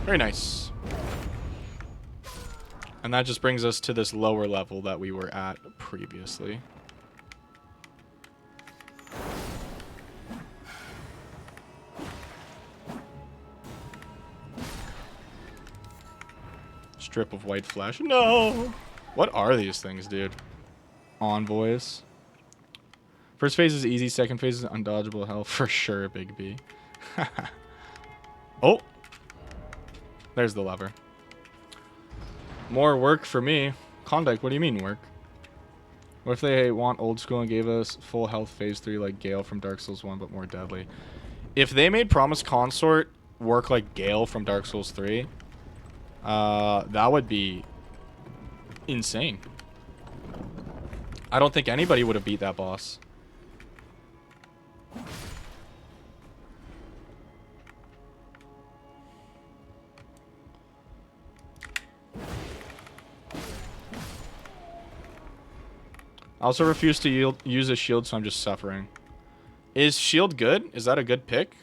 Very nice. And that just brings us to this lower level that we were at previously. Strip of white flesh. No! What are these things, dude? Envoys. First phase is easy, second phase is undodgeable hell. For sure, Big B. Oh! There's the lever. More work for me. Klondike, what do you mean work? What if they want old school and gave us full health phase 3 like Gale from Dark Souls 1 but more deadly? If they made Promised Consort work like Gale from Dark Souls 3, that would be insane. I don't think anybody would have beat that boss. I also refuse to use a shield, so I'm just suffering. Is shield good? Is that a good pick?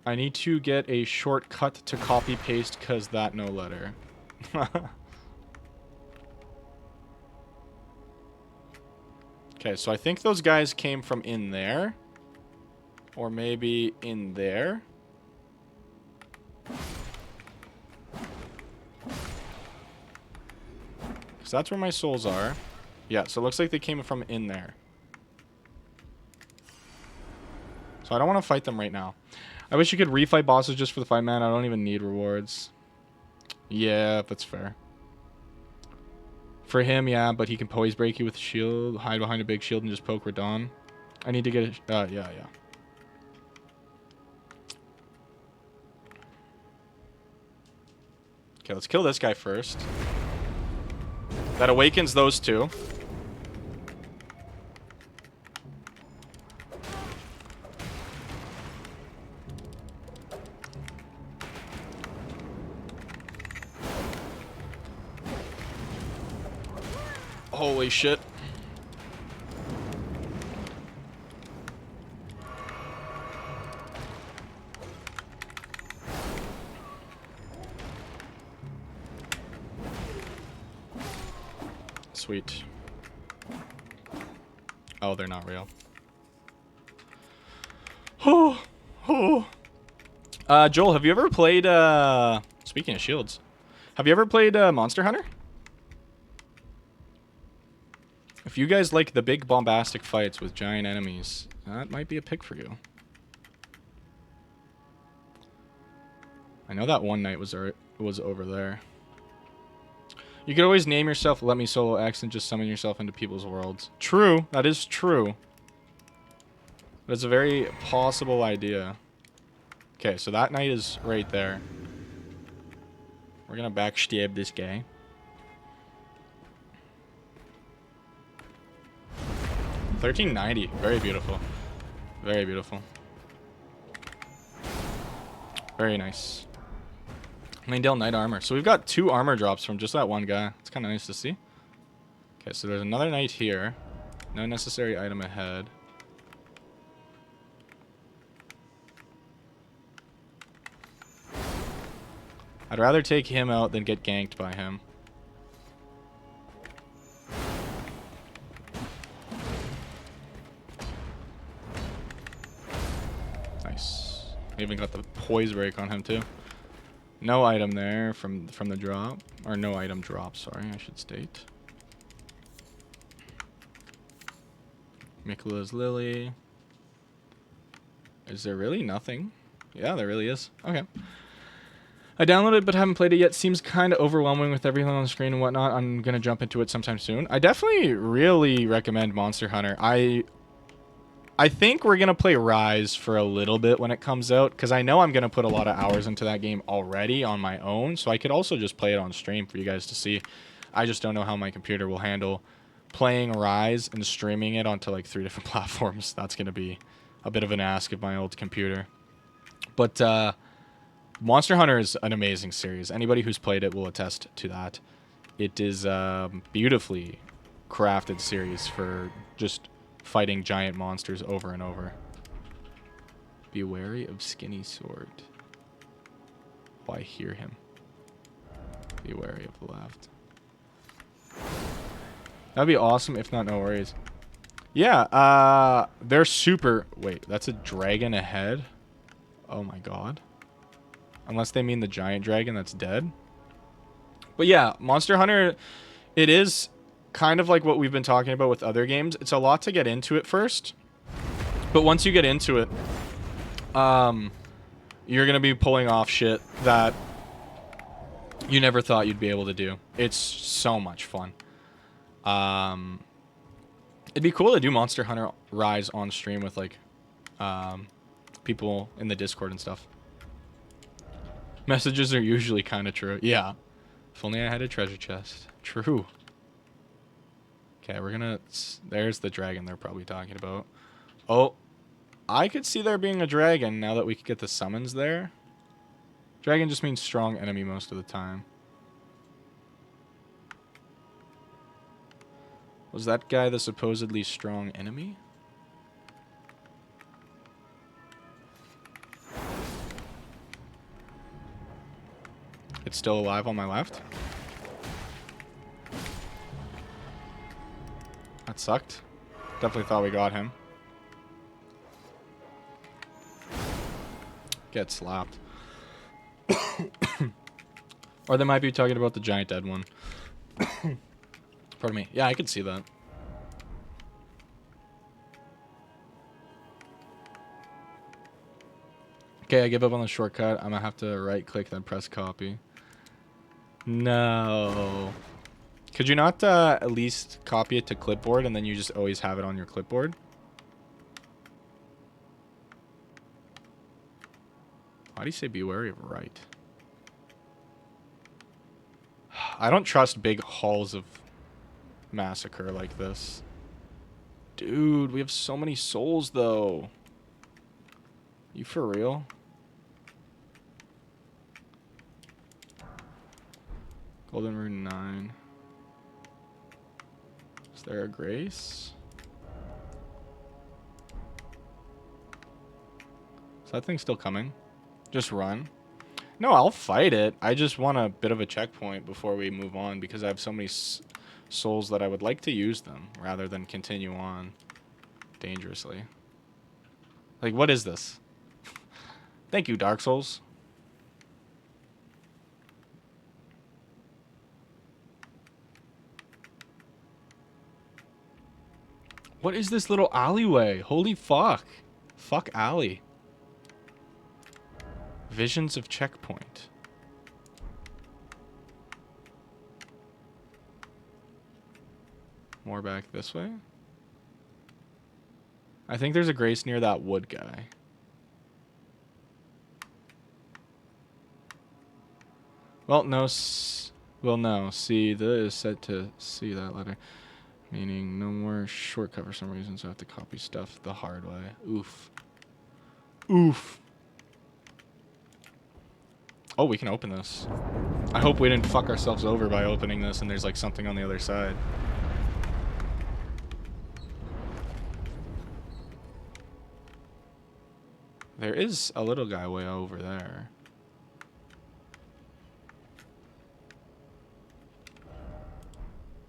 I need to get a shortcut to copy paste because that no letter. Okay, so I think those guys came from in there. Or maybe in there. Because that's where my souls are. Yeah, so it looks like they came from in there. So I don't want to fight them right now. I wish you could refight bosses just for the 5 man. I don't even need rewards. Yeah, that's fair. For him, yeah, but he can poise break you with a shield, hide behind a big shield, and just poke Radon. I need to get a... yeah. Okay, let's kill this guy first. That awakens those two. Holy shit. Sweet. Oh, they're not real. Joel, have you ever played, speaking of shields, have you ever played Monster Hunter? If you guys like the big bombastic fights with giant enemies, that might be a pick for you. I know that one knight was over there. You could always name yourself Let Me Solo X and just summon yourself into people's worlds. True, that is true. But it's a very possible idea. Okay, so that knight is right there. We're gonna backstab this guy. $13.90. Very beautiful. Very beautiful. Very nice. Langdale Knight armor. So we've got 2 armor drops from just that one guy. It's kind of nice to see. Okay, so there's another knight here. No necessary item ahead. I'd rather take him out than get ganked by him. Nice. I even got the poise break on him too. No item there from the drop. Or no item drop, sorry, I should state. Mikula's Lily. Is there really nothing? Yeah, there really is. Okay. I downloaded but haven't played it yet. Seems kind of overwhelming with everything on the screen and whatnot. I'm going to jump into it sometime soon. I definitely really recommend Monster Hunter. I think we're going to play Rise for a little bit when it comes out, because I know I'm going to put a lot of hours into that game already on my own, so I could also just play it on stream for you guys to see. I just don't know how my computer will handle playing Rise and streaming it onto like 3 different platforms. That's going to be a bit of an ask of my old computer. But Monster Hunter is an amazing series. Anybody who's played it will attest to that. It is a beautifully crafted series for just fighting giant monsters over and over. Be wary of Skinny Sword. Oh, I hear him. Be wary of the left. That'd be awesome. If not, no worries. Yeah, they're super... Wait, that's a dragon ahead? Oh my god. Unless they mean the giant dragon that's dead. But yeah, Monster Hunter, it is kind of like what we've been talking about with other games. It's a lot to get into it first. But once you get into it, you're going to be pulling off shit that you never thought you'd be able to do. It's so much fun. It'd be cool to do Monster Hunter Rise on stream with like people in the Discord and stuff. Messages are usually kind of true. Yeah. If only I had a treasure chest. True. Okay, we're gonna... There's the dragon they're probably talking about. Oh. I could see there being a dragon now that we could get the summons there. Dragon just means strong enemy most of the time. Was that guy the supposedly strong enemy? It's still alive on my left. That sucked. Definitely thought we got him. Get slapped. Or they might be talking about the giant dead one. Pardon me. Yeah, I could see that. Okay, I give up on the shortcut. I'm gonna have to right click then press copy. No. Could you not at least copy it to clipboard and then you just always have it on your clipboard? Why do you say be wary of right? I don't trust big halls of massacre like this. Dude, we have so many souls though. You for real? Golden Rune 9. Is there a grace? Is that thing still coming? Just run. No, I'll fight it. I just want a bit of a checkpoint before we move on because I have so many souls that I would like to use them rather than continue on dangerously. Like, what is this? Thank you, Dark Souls. What is this little alleyway? Holy fuck. Fuck alley. Visions of checkpoint. More back this way. I think there's a grace near that wood guy. Well, no. Well, no. See, the is set to see that letter. Meaning no more shortcut for some reason, so I have to copy stuff the hard way. Oof. Oof. Oh, we can open this. I hope we didn't fuck ourselves over by opening this and there's like something on the other side. There is a little guy way over there.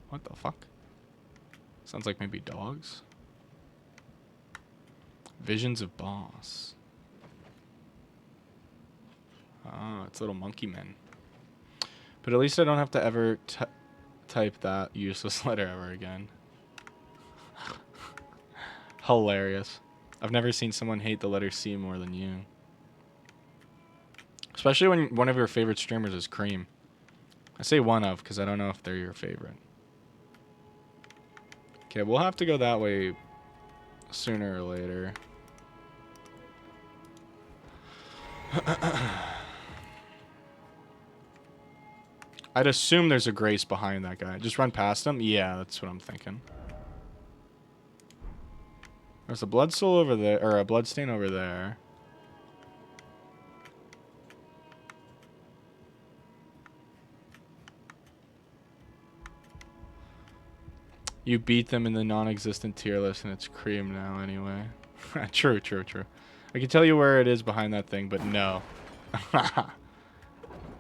What the fuck? Sounds like maybe dogs. Visions of boss. Oh, it's little monkey men. But at least I don't have to ever type that useless letter ever again. Hilarious. I've never seen someone hate the letter C more than you. Especially when one of your favorite streamers is Cream. I say one of because I don't know if they're your favorite. Okay, we'll have to go that way sooner or later. I'd assume there's a grace behind that guy. Just run past him? Yeah, that's what I'm thinking. There's a blood soul over there, or a blood stain over there. You beat them in the non-existent tier list and it's Cream now anyway. True, true, true. I can tell you where it is behind that thing, but no.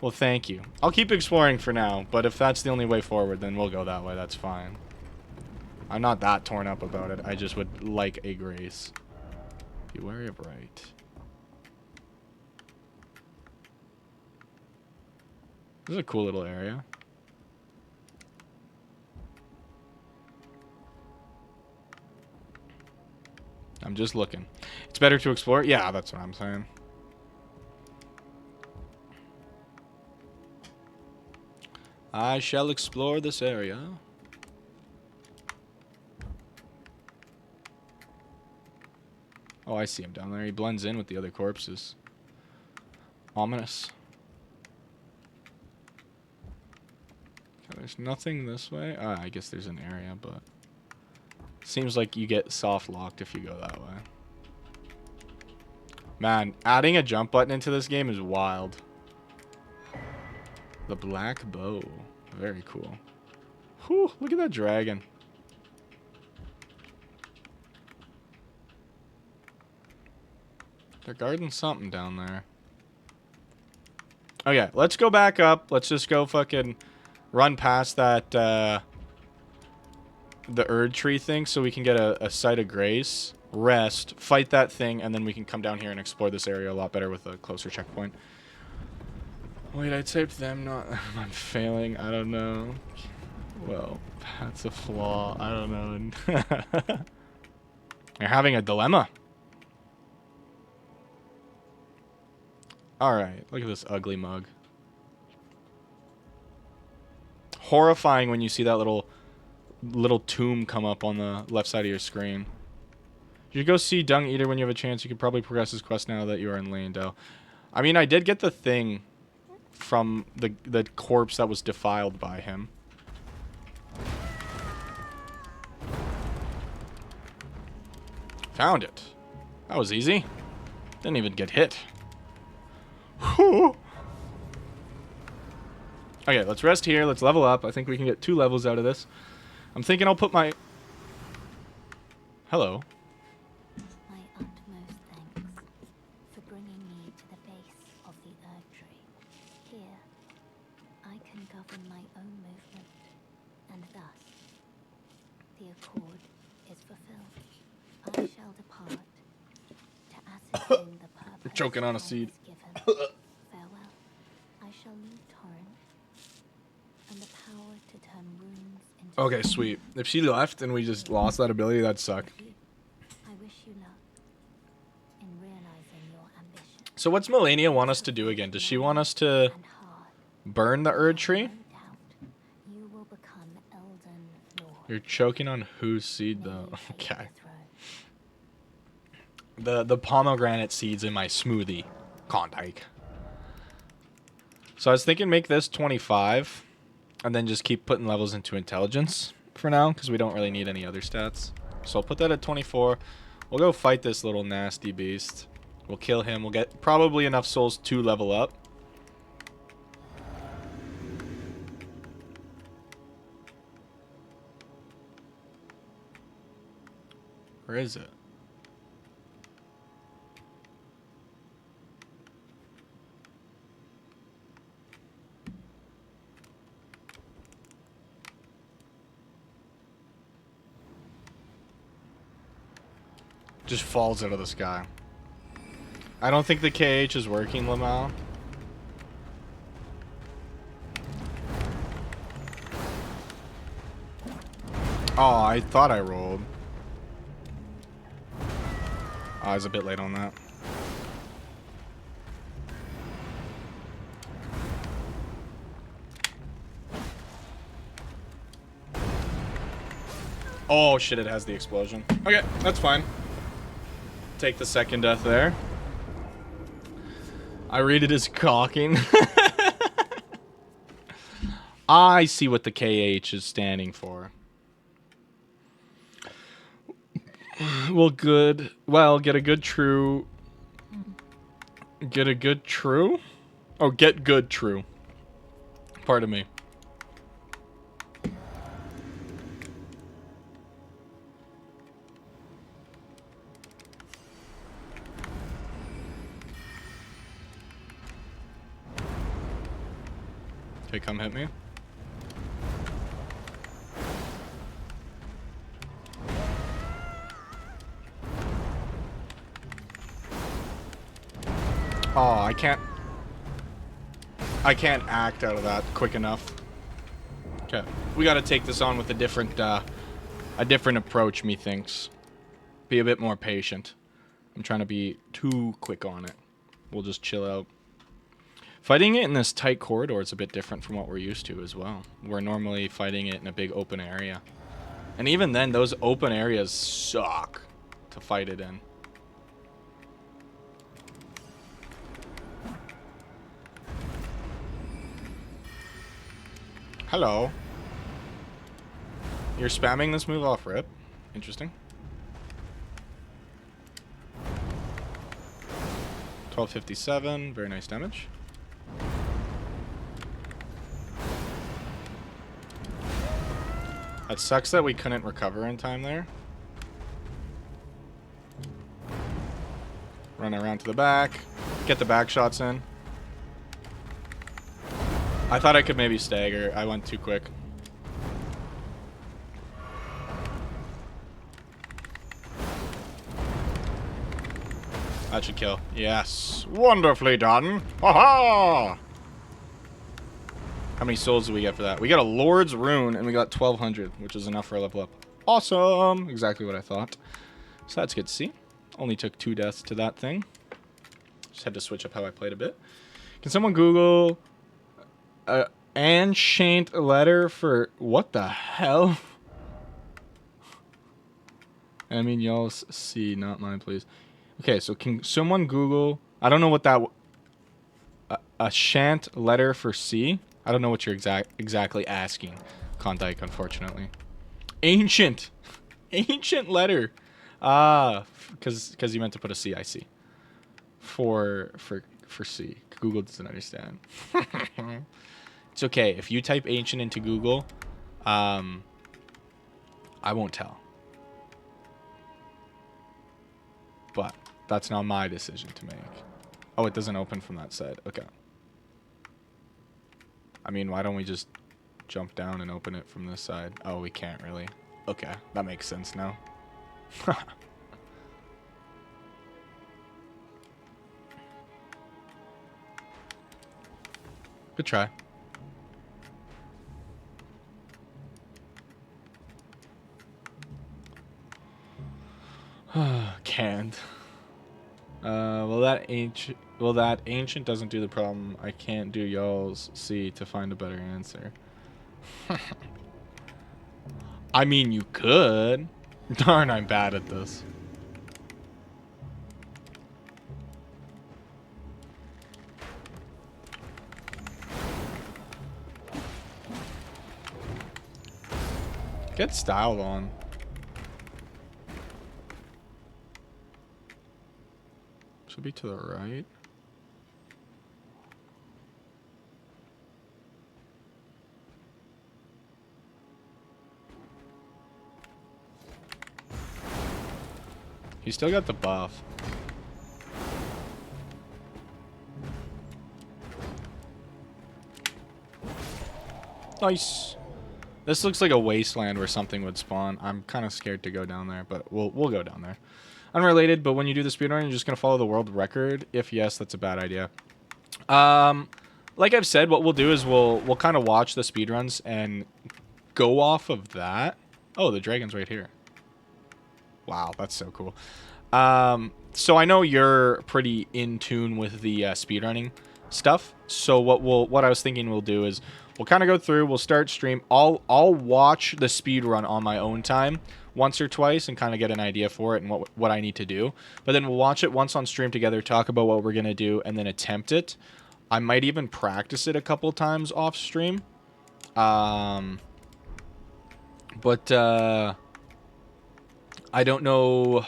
Well, thank you. I'll keep exploring for now, but if that's the only way forward, then we'll go that way. That's fine. I'm not that torn up about it. I just would like a grace. Be wary of right. This is a cool little area. I'm just looking. It's better to explore? Yeah, that's what I'm saying. I shall explore this area. Oh, I see him down there. He blends in with the other corpses. Ominous. Okay, there's nothing this way. I guess there's an area, but... Seems like you get soft locked if you go that way. Man, adding a jump button into this game is wild. The black bow. Very cool. Whew, look at that dragon. They're guarding something down there. Okay, let's go back up. Let's just go fucking run past that, the Erd tree thing so we can get a sight of grace, rest, fight that thing, and then we can come down here and explore this area a lot better with a closer checkpoint. Wait, I typed them, not... I'm failing, I don't know. Well, that's a flaw, I don't know. You're having a dilemma. Alright, look at this ugly mug. Horrifying when you see that little tomb come up on the left side of your screen. You should go see Dung Eater when you have a chance. You could probably progress his quest now that you are in Lando. I mean, I did get the thing from the corpse that was defiled by him. Found it. That was easy. Didn't even get hit. Whew. Okay, let's rest here. Let's level up. I think we can get 2 levels out of this. I'm thinking I'll put my... Hello. My utmost thanks for bringing me to the base of the Erd tree. Here, I can govern my own movement, and thus, the accord is fulfilled. I shall depart to ascertain the purpose. You're choking on a seed. Farewell. I shall leave Torrent, and the power to turn runes into... Okay, sweet. If she left and we just lost that ability, that'd suck. I wish you luck in realizing your ambition. So what's Melania want us to do again? Does she want us to And hard, burn the Erd tree? no doubt, you will become Elden Lord. You're choking on whose seed, though? May you take Okay. the throne. The pomegranate seeds in my smoothie. Klondike. So I was thinking make this 25. And then just keep putting levels into intelligence for now, because we don't really need any other stats. So I'll put that at 24. We'll go fight this little nasty beast. We'll kill him. We'll get probably enough souls to level up. Where is it? Just falls out of the sky. I don't think the KH is working, Lamau. Oh, I thought I rolled. I was a bit late on that. Oh shit, it has the explosion. Okay, that's fine. Take the second death there. I read it as cocking. I see what the KH is standing for. Well, good. Well, get a good true. Get a good true? Oh, get good true. Pardon me. Okay, come hit me. Oh, I can't act out of that quick enough. Okay, we gotta take this on with a different approach, methinks. Be a bit more patient. I'm trying to be too quick on it. We'll just chill out. Fighting it in this tight corridor is a bit different from what we're used to as well. We're normally fighting it in a big open area. And even then, those open areas suck to fight it in. Hello. You're spamming this move off rip. Interesting. 1257, very nice damage. That sucks that we couldn't recover in time there. Run around to the back. Get the back shots in. I thought I could maybe stagger. I went too quick. That should kill. Yes. Wonderfully done. Ha-ha! How many souls do we get for that? We got a Lord's Rune, and we got 1,200, which is enough for a level up. Awesome! Exactly what I thought. So that's good to see. Only took 2 deaths to that thing. Just had to switch up how I played a bit. Can someone Google ancient letter for... What the hell? I mean, y'all see, not mine, please. Okay, so can someone Google... I don't know what that... A shant letter for C? I don't know what you're exactly asking, Klondike, unfortunately. Ancient! Ancient letter! Ah, because you meant to put a C, I see. For C. Google doesn't understand. It's okay. If you type ancient into Google, I won't tell. But that's not my decision to make. Oh, it doesn't open from that side. Okay. I mean, why don't we just jump down and open it from this side? Oh, we can't really. Okay, that makes sense now. Good try. Canned. Well, that ancient doesn't do the problem. I can't do y'all's C to find a better answer. I mean, you could. Darn, I'm bad at this. Get styled on. Should be to the right. He still got the buff. Nice. This looks like a wasteland where something would spawn. I'm kind of scared to go down there, but we'll go down there. Unrelated, but when you do the speedrun, you're just going to follow the world record? If yes, that's a bad idea. Like I've said, what we'll do is we'll kind of watch the speedruns and go off of that Oh, the dragon's right here. Wow, that's so cool. So I know you're pretty in tune with the speedrunning stuff. So what I was thinking we'll do is we'll kind of go through. We'll start stream. I'll watch the speedrun on my own time once or twice and kind of get an idea for it and what I need to do. But then we'll watch it once on stream together, talk about what we're gonna do, and then attempt it. I might even practice it a couple times off stream. But I don't know.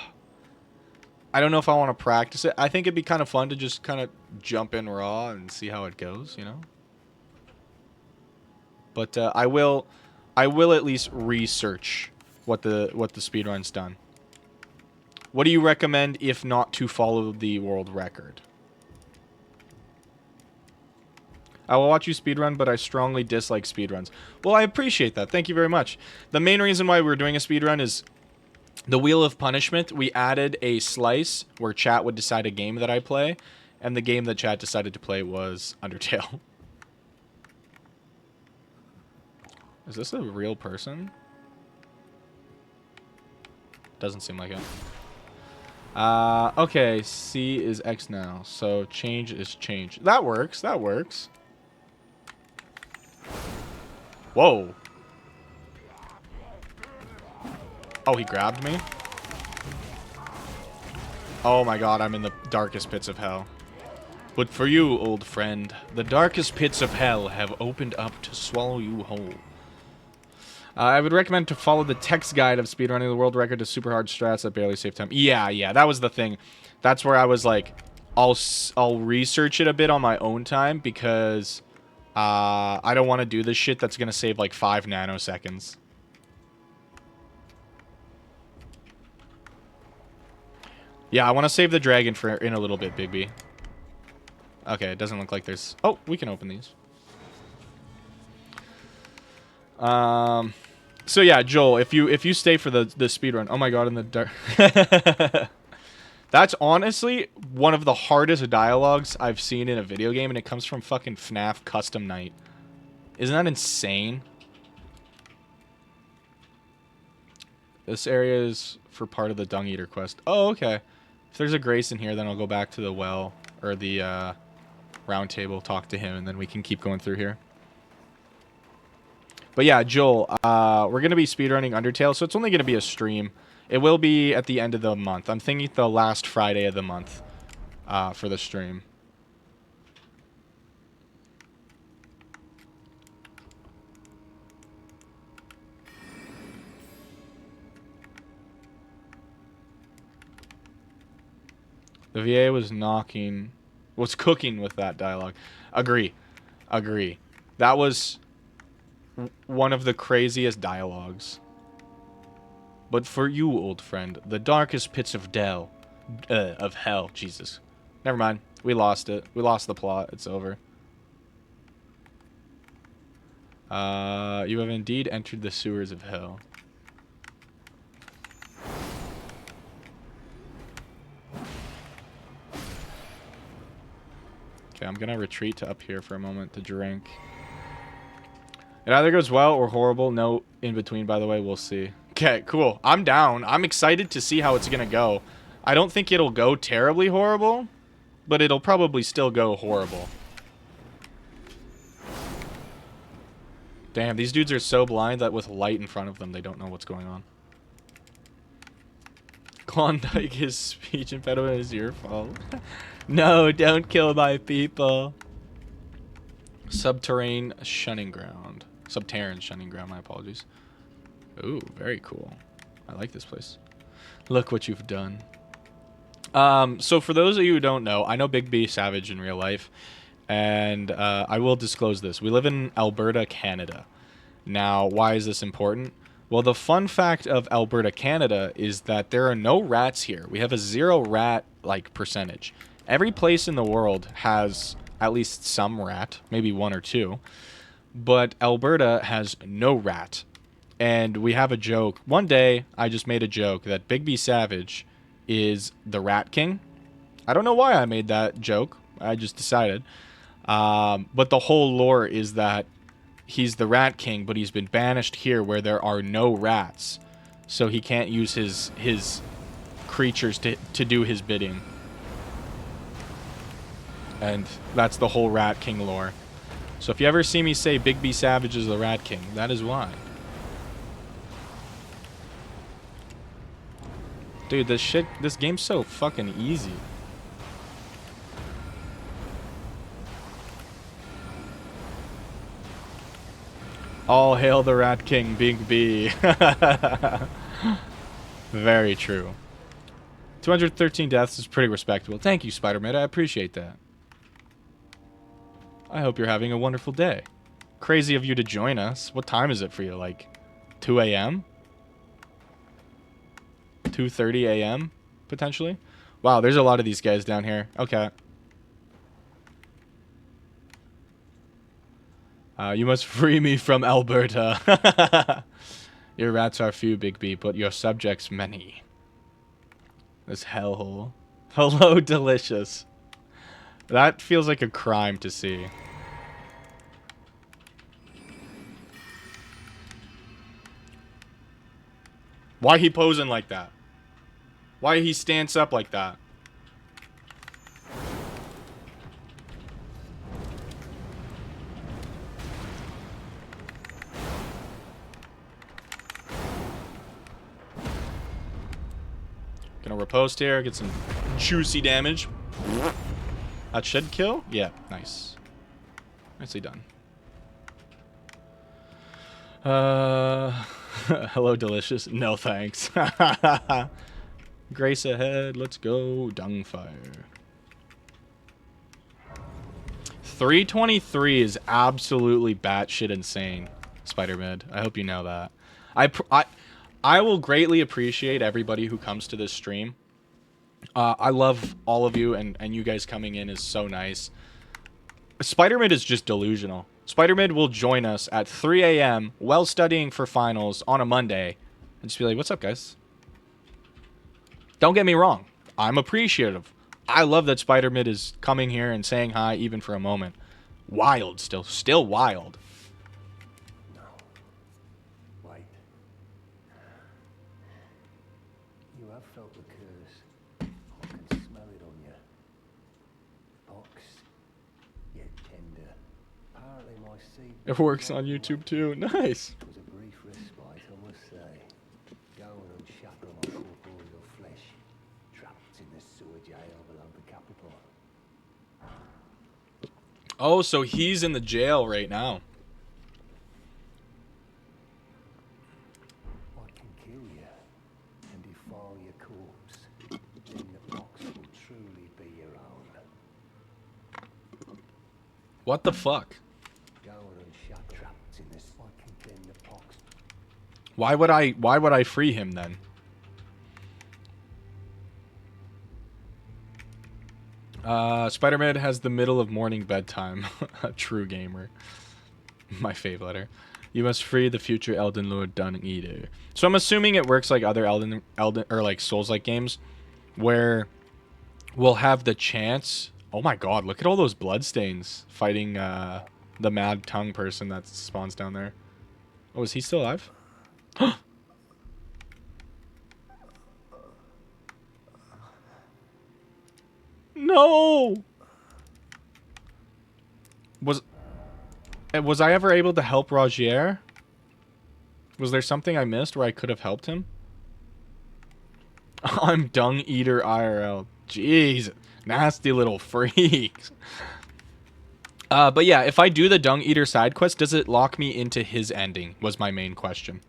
I don't know if I want to practice it. I think it'd be kind of fun to just kind of jump in raw and see how it goes, you know. But I will at least research what the speedrun's done. What do you recommend if not to follow the world record? I will watch you speedrun, but I strongly dislike speedruns. Well, I appreciate that. Thank you very much. The main reason why we're doing a speedrun is the Wheel of Punishment. We added a slice where chat would decide a game that I play, and the game that chat decided to play was Undertale. Is this a real person? Doesn't seem like it. Okay, C is X now, so change is change. That works, that works. Whoa. Oh, he grabbed me? Oh my god, I'm in the darkest pits of hell. But for you, old friend, the darkest pits of hell have opened up to swallow you whole. I would recommend to follow the text guide of speedrunning the world record to super hard strats that barely save time. Yeah, that was the thing. That's where I was like, I'll research it a bit on my own time because I don't want to do this shit that's going to save like 5 nanoseconds. Yeah, I want to save the dragon for in a little bit, Big B. Okay, it doesn't look like there's... Oh, we can open these. So yeah, Joel, if you stay for the speed run, oh my god, in the dark. That's honestly one of the hardest dialogues I've seen in a video game, and it comes from fucking FNAF Custom Night. Isn't that insane? This area is for part of the Dung Eater quest. Oh, okay. If there's a Grace in here, then I'll go back to the well, or the round table, talk to him, and then we can keep going through here. But yeah, Joel, we're going to be speedrunning Undertale, so it's only going to be a stream. It will be at the end of the month. I'm thinking the last Friday of the month for the stream. The VA was cooking with that dialogue. Agree. That was one of the craziest dialogues. But for you, old friend, the darkest pits of hell. Jesus. Never mind. We lost it. We lost the plot. It's over. You have indeed entered the sewers of hell. Okay, I'm gonna retreat to up here for a moment to drink. It either goes well or horrible. No in between, by the way. We'll see. Okay, cool. I'm down. I'm excited to see how it's gonna go. I don't think it'll go terribly horrible, but it'll probably still go horrible. Damn, these dudes are so blind that with light in front of them, they don't know what's going on. Klondike, his speech impediment is your fault. No, don't kill my people. Subterranean shunning ground. Subterranean shunning ground, my apologies. Ooh, very cool. I like this place. Look what you've done. So for those of you who don't know, I know Big B Savage in real life, and I will disclose this. We live in Alberta, Canada. Now, why is this important? Well, the fun fact of Alberta, Canada is that there are no rats here. We have a 0 rat percentage. Every place in the world has at least some rat, maybe 1 or 2, but Alberta has no rat. And we have a joke. One day, I just made a joke that Big B Savage is the Rat King. I don't know why I made that joke. I just decided. But the whole lore is that he's the Rat King, but he's been banished here where there are no rats. So he can't use his creatures to do his bidding. And that's the whole Rat King lore. So if you ever see me say Big B Savage is the Rat King, that is why. Dude, this game's so fucking easy. All hail the Rat King, Big B. Very true. 213 deaths is pretty respectable. Thank you, Spider-Man. I appreciate that. I hope you're having a wonderful day. Crazy of you to join us. What time is it for you? Like 2 a.m.? 2:30 a.m. potentially? Wow, there's a lot of these guys down here. Okay. You must free me from Alberta. Your rats are few, Big B, but your subjects many. This hellhole. Hello, delicious. That feels like a crime to see. Why he posing like that? Why he stands up like that? Gonna riposte here, get some juicy damage. That should kill? Yeah, nice. Nicely done. Hello, delicious. No thanks. Grace ahead. Let's go. Dungfire. 323 is absolutely batshit insane, Spider-Man. I hope you know that. I will greatly appreciate everybody who comes to this stream. I love all of you, and you guys coming in is so nice. Spider-Man is just delusional. Spider-Man will join us at 3 a.m. while studying for finals on a Monday and just be like, what's up, guys? Don't get me wrong. I'm appreciative. I love that Spider-Man is coming here and saying hi even for a moment. Wild still. Still wild. No. Wait. You have felt the curse. I can smell it on you. Box, yet tender. Apparently my seed... It works on YouTube too. Nice. It was a brief respite, I must say. Going and shatter my corporeal flesh. Trapped in the sewer jail below the capital. Oh, so he's in the jail right now. I can kill you and defile your corpse. Then the box will truly be your own. What the fuck? Going and shatter trapped in this. I can bend the box. Why would I free him then? Spider-Man has the middle of morning bedtime. A true gamer. My fave letter. You must free the future Elden Lord Dung Eater. So I'm assuming it works like other Elden or like Souls-like games, where we'll have the chance. Oh my God! Look at all those bloodstains fighting the Mad Tongue person that spawns down there. Oh, is he still alive? No. Was I ever able to help Rogier? Was there something I missed where I could have helped him? I'm Dung Eater IRL. Jeez, nasty little freaks. But yeah, if I do the Dung Eater side quest, does it lock me into his ending? Was my main question.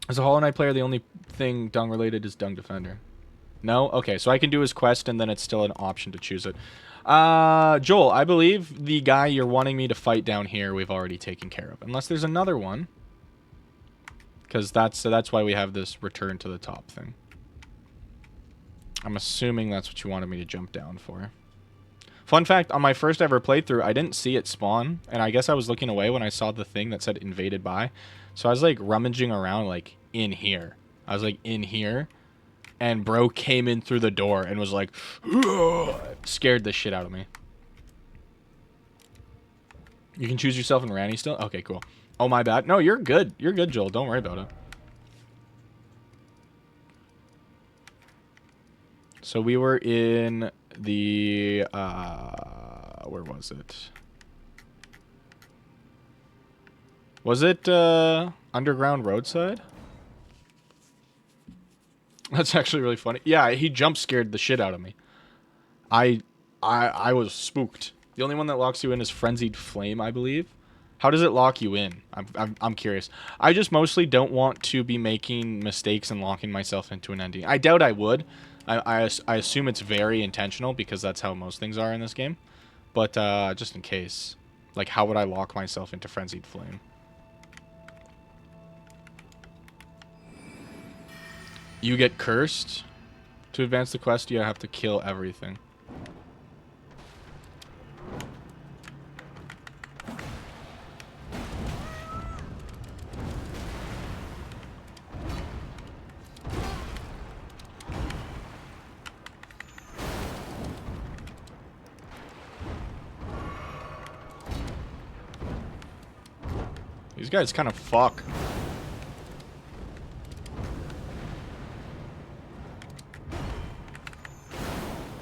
As a Hollow Knight player, the only thing Dung related is Dung Defender. No? Okay, so I can do his quest and then it's still an option to choose it. Joel, I believe the guy you're wanting me to fight down here we've already taken care of. Unless there's another one. Because that's why we have this return to the top thing. I'm assuming that's what you wanted me to jump down for. Fun fact, on my first ever playthrough, I didn't see it spawn. And I guess I was looking away when I saw the thing that said invaded by. So I was like rummaging around like in here. I was like in here. And bro came in through the door and was like, ugh, scared the shit out of me. You can choose yourself and Ranny still? Okay, cool. Oh, my bad. No, you're good. You're good, Joel. Don't worry about it. So we were in the... where was it? Was it Underground Roadside? That's actually really funny. Yeah, he jump scared the shit out of me. I was spooked. The only one that locks you in is Frenzied Flame, I believe. How does it lock you in? I'm curious. I just mostly don't want to be making mistakes and locking myself into an ending. I doubt I would. I assume it's very intentional because that's how most things are in this game. But just in case. Like, how would I lock myself into Frenzied Flame? You get cursed. To advance the quest, you have to kill everything. These guys kind of fuck.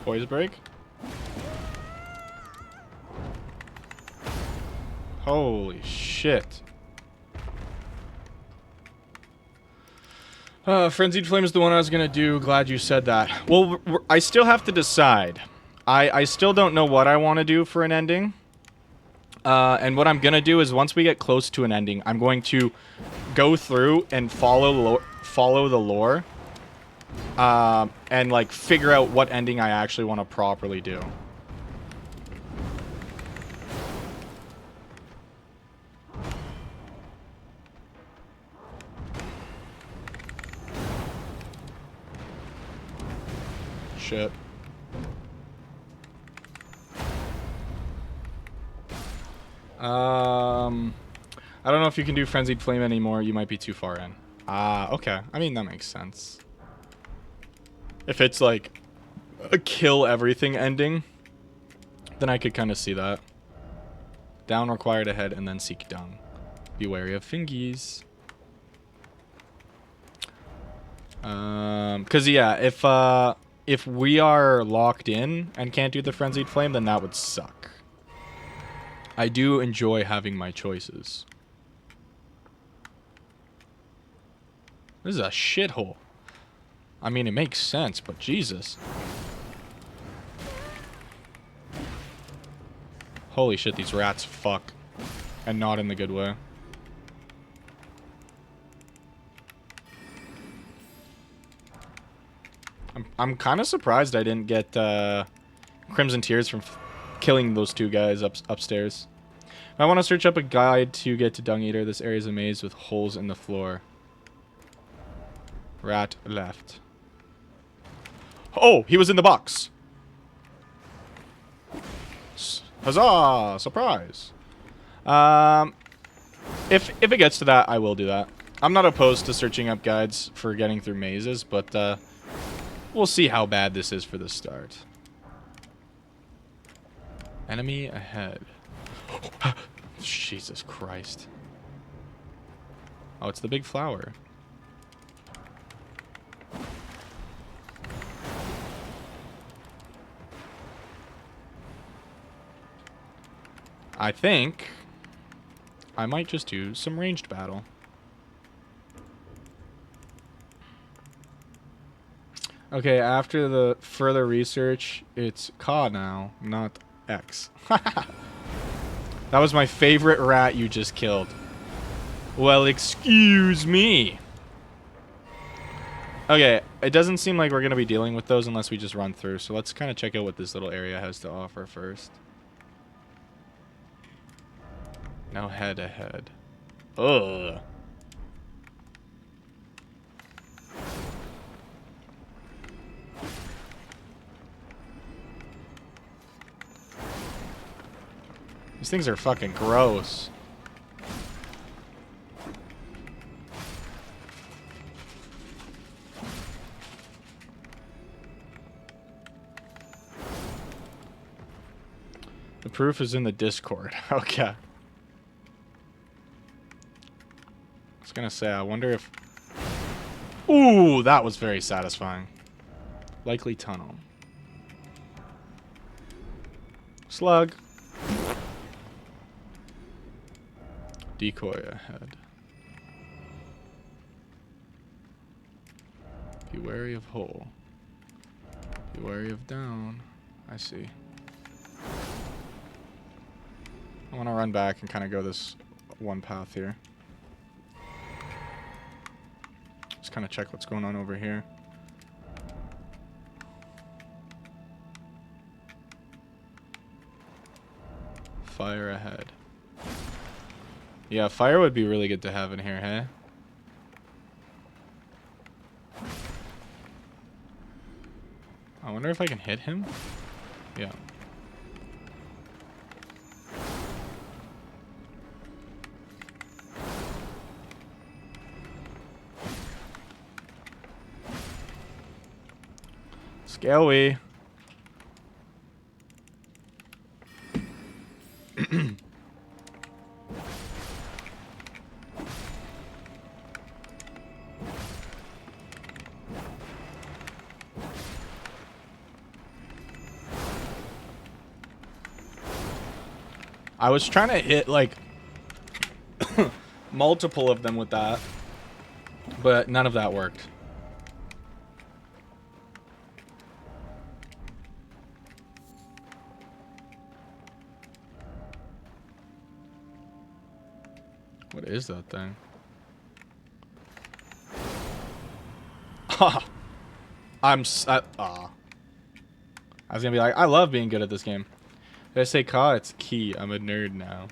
Poise break. Holy shit. Frenzied Flame is the one I was gonna do. Glad you said that. Well, I still have to decide. I still don't know what I want to do for an ending. And what I'm gonna do is once we get close to an ending, I'm going to go through and follow the lore. And like figure out what ending I actually want to properly do. Shit. I don't know if you can do Frenzied Flame anymore. You might be too far in. Okay. I mean, that makes sense. If it's like a kill everything ending, then I could kind of see that. Down required ahead and then seek dung. Be wary of fingies. Cause yeah, if we are locked in and can't do the Frenzied Flame, then that would suck. I do enjoy having my choices. This is a shithole. I mean, it makes sense, but Jesus. Holy shit, these rats fuck. And not in the good way. I'm kind of surprised I didn't get Crimson Tears from killing those two guys upstairs. I want to search up a guide to get to Dung Eater. This area is a maze with holes in the floor. Rat left. Oh, he was in the box. Huzzah! Surprise. If it gets to that, I will do that. I'm not opposed to searching up guides for getting through mazes, but we'll see how bad this is for the start. Enemy ahead. Jesus Christ. Oh, it's the big flower. I think I might just do some ranged battle. Okay, after the further research, it's Ka now, not X. That was my favorite rat you just killed. Well, excuse me. Okay, it doesn't seem like we're going to be dealing with those unless we just run through. So let's kind of check out what this little area has to offer first. No head ahead. Ugh. These things are fucking gross. The proof is in the Discord. Okay. was gonna say, I wonder if... Ooh, that was very satisfying. Likely tunnel. Slug. Decoy ahead. Be wary of hole. Be wary of down. I see. I want to run back and kind of go this one path here. Just kind of check what's going on over here. Fire ahead. Yeah, fire would be really good to have in here, hey? I wonder if I can hit him? Yeah. Scary. I was trying to hit, like, multiple of them with that, but none of that worked. What is that thing? Ah, I was gonna be like, I love being good at this game. Did I say ka? It's key. I'm a nerd now.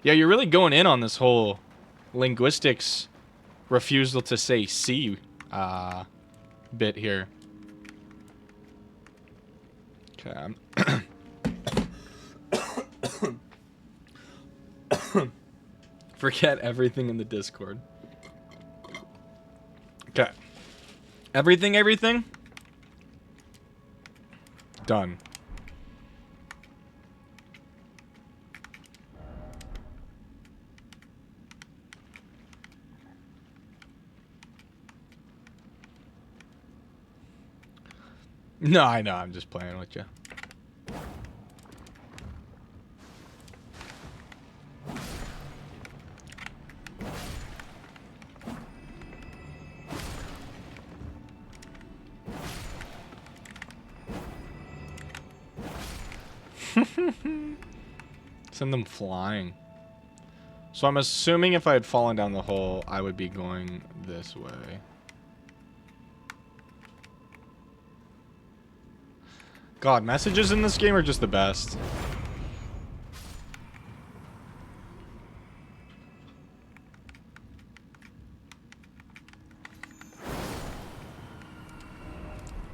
Yeah, you're really going in on this whole linguistics refusal to say C bit here. Okay. Forget everything in the Discord. Okay. Everything? Done. No, I know. I'm just playing with you. Send them flying. So I'm assuming if I had fallen down the hole, I would be going this way. God, messages in this game are just the best.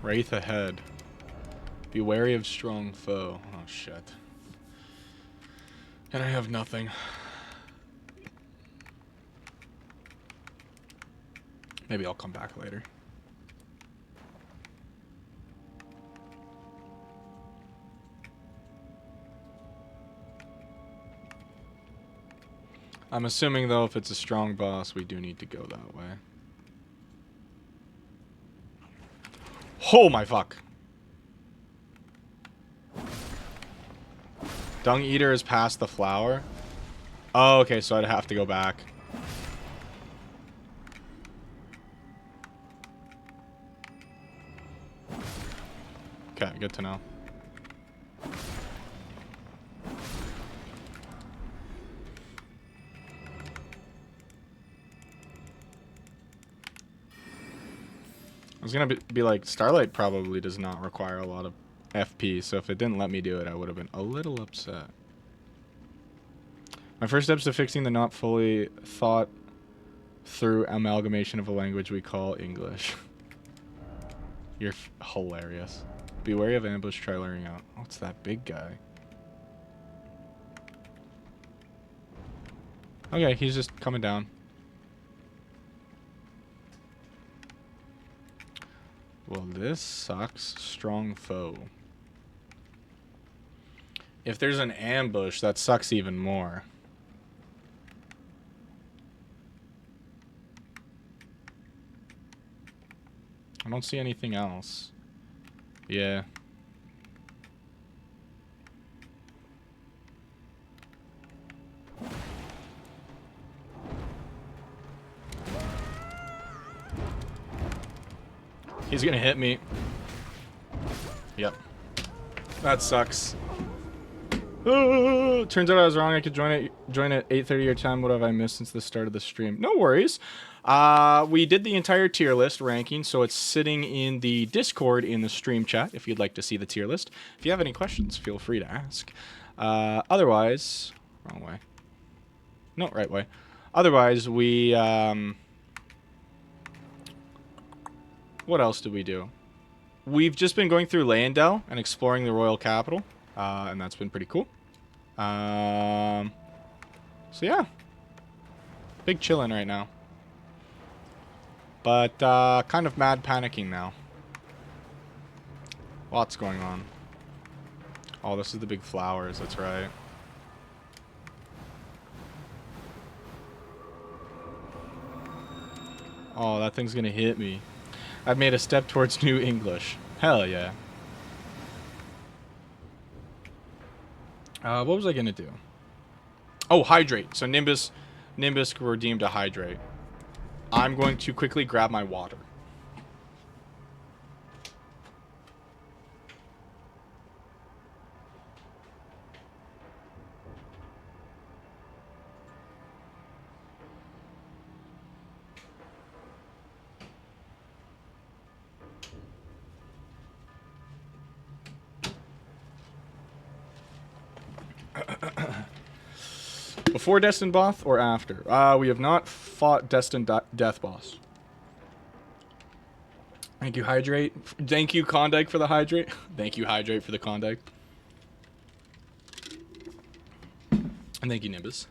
Wraith ahead. Be wary of strong foe. Oh, shit. And I have nothing. Maybe I'll come back later. I'm assuming, though, if it's a strong boss, we do need to go that way. Oh, my fuck. Dung Eater is past the flower. Oh, okay, so I'd have to go back. Okay, good to know. I was gonna be like, Starlight probably does not require a lot of FP, so if it didn't let me do it, I would have been a little upset. My first steps to fixing the not fully thought through amalgamation of a language we call English. You're hilarious. Be wary of ambush, try luring out. What's that big guy? Okay, he's just coming down. Well, this sucks. Strong foe. If there's an ambush, that sucks even more. I don't see anything else. Yeah. He's gonna hit me. Yep. That sucks. Turns out I was wrong. I could join at 8:30 your time. What have I missed since the start of the stream? No worries. We did the entire tier list ranking, so it's sitting in the Discord in the stream chat if you'd like to see the tier list. If you have any questions, feel free to ask. Otherwise, wrong way. No, right way. Otherwise, we what else did we do? We've just been going through Leyendell and exploring the royal capital, and that's been pretty cool. So yeah, big chillin' right now, but kind of mad panicking now. Lots going on. Oh, this is the big flowers, that's right. Oh, that thing's gonna hit me. I've made a step towards New English. Hell yeah. What was I gonna do? Oh, hydrate. So Nimbus redeemed a hydrate. I'm going to quickly grab my water. Before Destined Boss or after? We have not fought Destined Death Boss. Thank you, Hydrate. Thank you, Klondike, for the Hydrate. Thank you, Hydrate, for the Klondike. And thank you, Nimbus.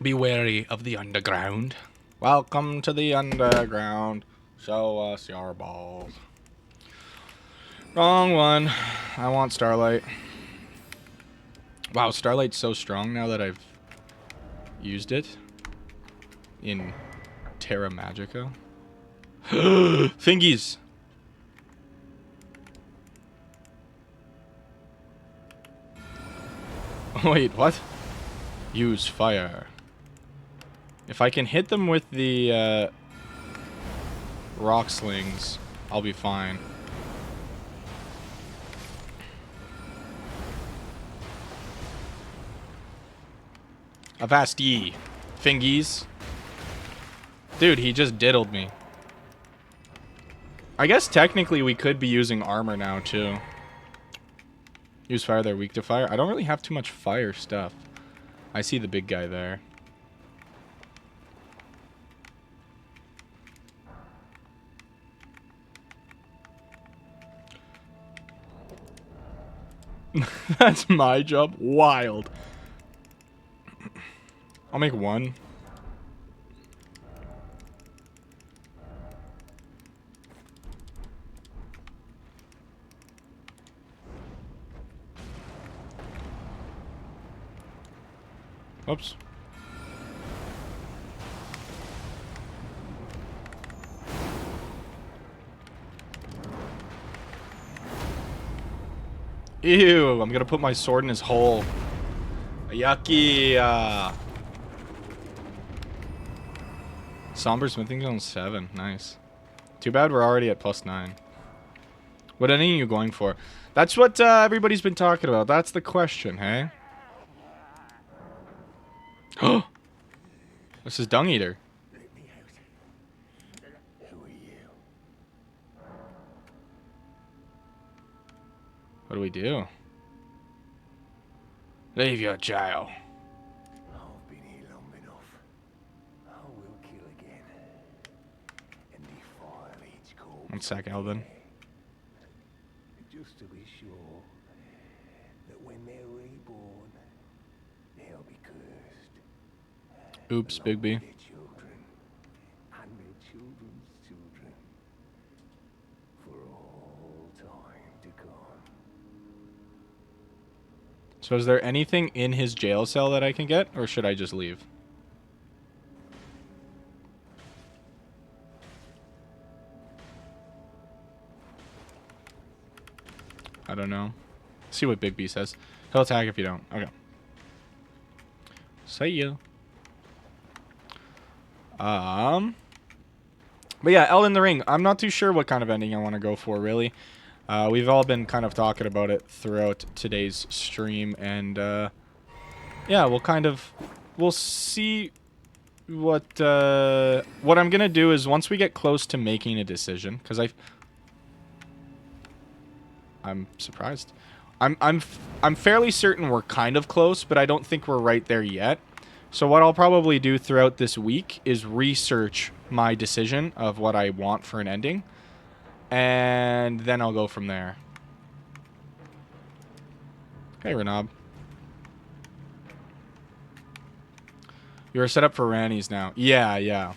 Be wary of the underground. Welcome to the underground. Show us your balls. Wrong one. I want Starlight. Wow, Starlight's so strong now that I've used it in Terra Magica. Fingies! Wait, what? Use fire. If I can hit them with the rock slings, I'll be fine. Avast ye, Fingies. Dude, he just diddled me. I guess technically we could be using armor now, too. Use fire, they're weak to fire. I don't really have too much fire stuff. I see the big guy there. That's my job? Wild. I'll make one. Oops. Ew, I'm gonna put my sword in his hole. Yucky. Somber Smithing Zone 7. Nice. Too bad we're already at +9. What ending are you going for? That's what everybody's been talking about. That's the question, hey? Oh! This is Dung Eater. Let me out. Who are you? What do we do? Leave your jail. I've been here long enough. I will kill again. And defile each corpse. One sec, Elden. Just to be sure that when they're reborn, they'll be cursed. Oops, Big B. Their children and their children's children for all time to come. So is there anything in his jail cell that I can get, or should I just leave? don't know. See what Big B says. He'll attack if you don't. Okay. See ya. But yeah, Elden Ring. I'm not too sure what kind of ending I want to go for, really. We've all been kind of talking about it throughout today's stream, and yeah, we'll see what I'm gonna do is once we get close to making a decision, because I'm surprised. I'm fairly certain we're kind of close, but I don't think we're right there yet. So what I'll probably do throughout this week is research my decision of what I want for an ending, and then I'll go from there. Hey, Renab. You're set up for Rannies now. Yeah, yeah.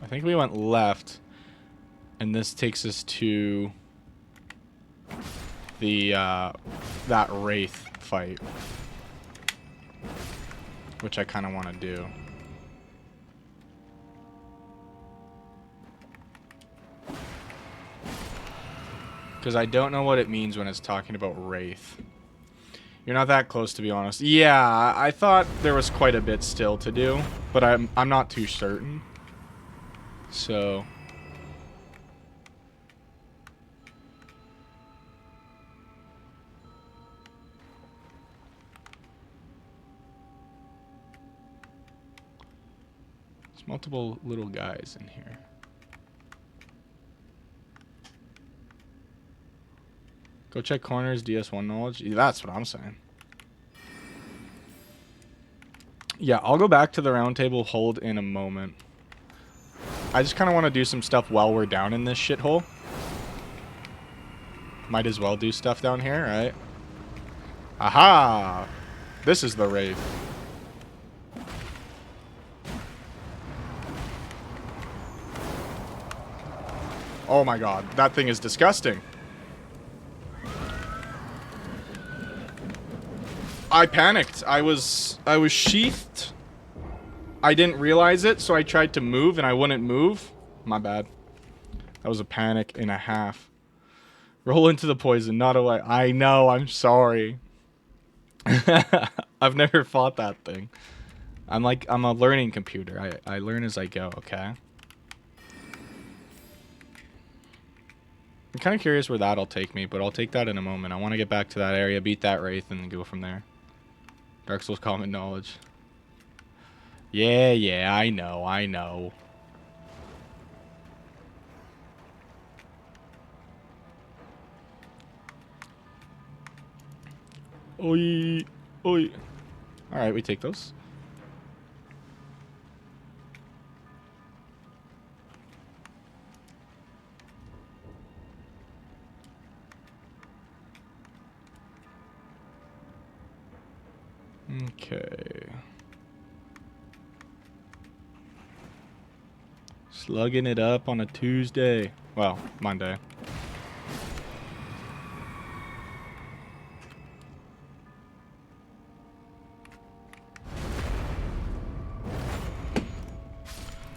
I think we went left, and this takes us to the that Wraith fight, which I kind of want to do. Because I don't know what it means when it's talking about Wraith. You're not that close, to be honest. Yeah, I thought there was quite a bit still to do, but I'm not too certain. So there's multiple little guys in here. Go check corners, DS1 knowledge. Yeah, that's what I'm saying. Yeah, I'll go back to the round table hold in a moment. I just kind of want to do some stuff while we're down in this shithole. Might as well do stuff down here, right? Aha! This is the Wraith. Oh my god, that thing is disgusting. I panicked. I was sheathed. I didn't realize it, so I tried to move and I wouldn't move. My bad. That was a panic and a half. Roll into the poison, not away. I know, I'm sorry. I've never fought that thing. I'm a learning computer. I learn as I go, okay? I'm kind of curious where that'll take me, but I'll take that in a moment. I want to get back to that area, beat that Wraith, and then go from there. Dark Souls common knowledge. Yeah, I know. Oi. Alright, we take those. Okay. Slugging it up on a Tuesday. Well, Monday.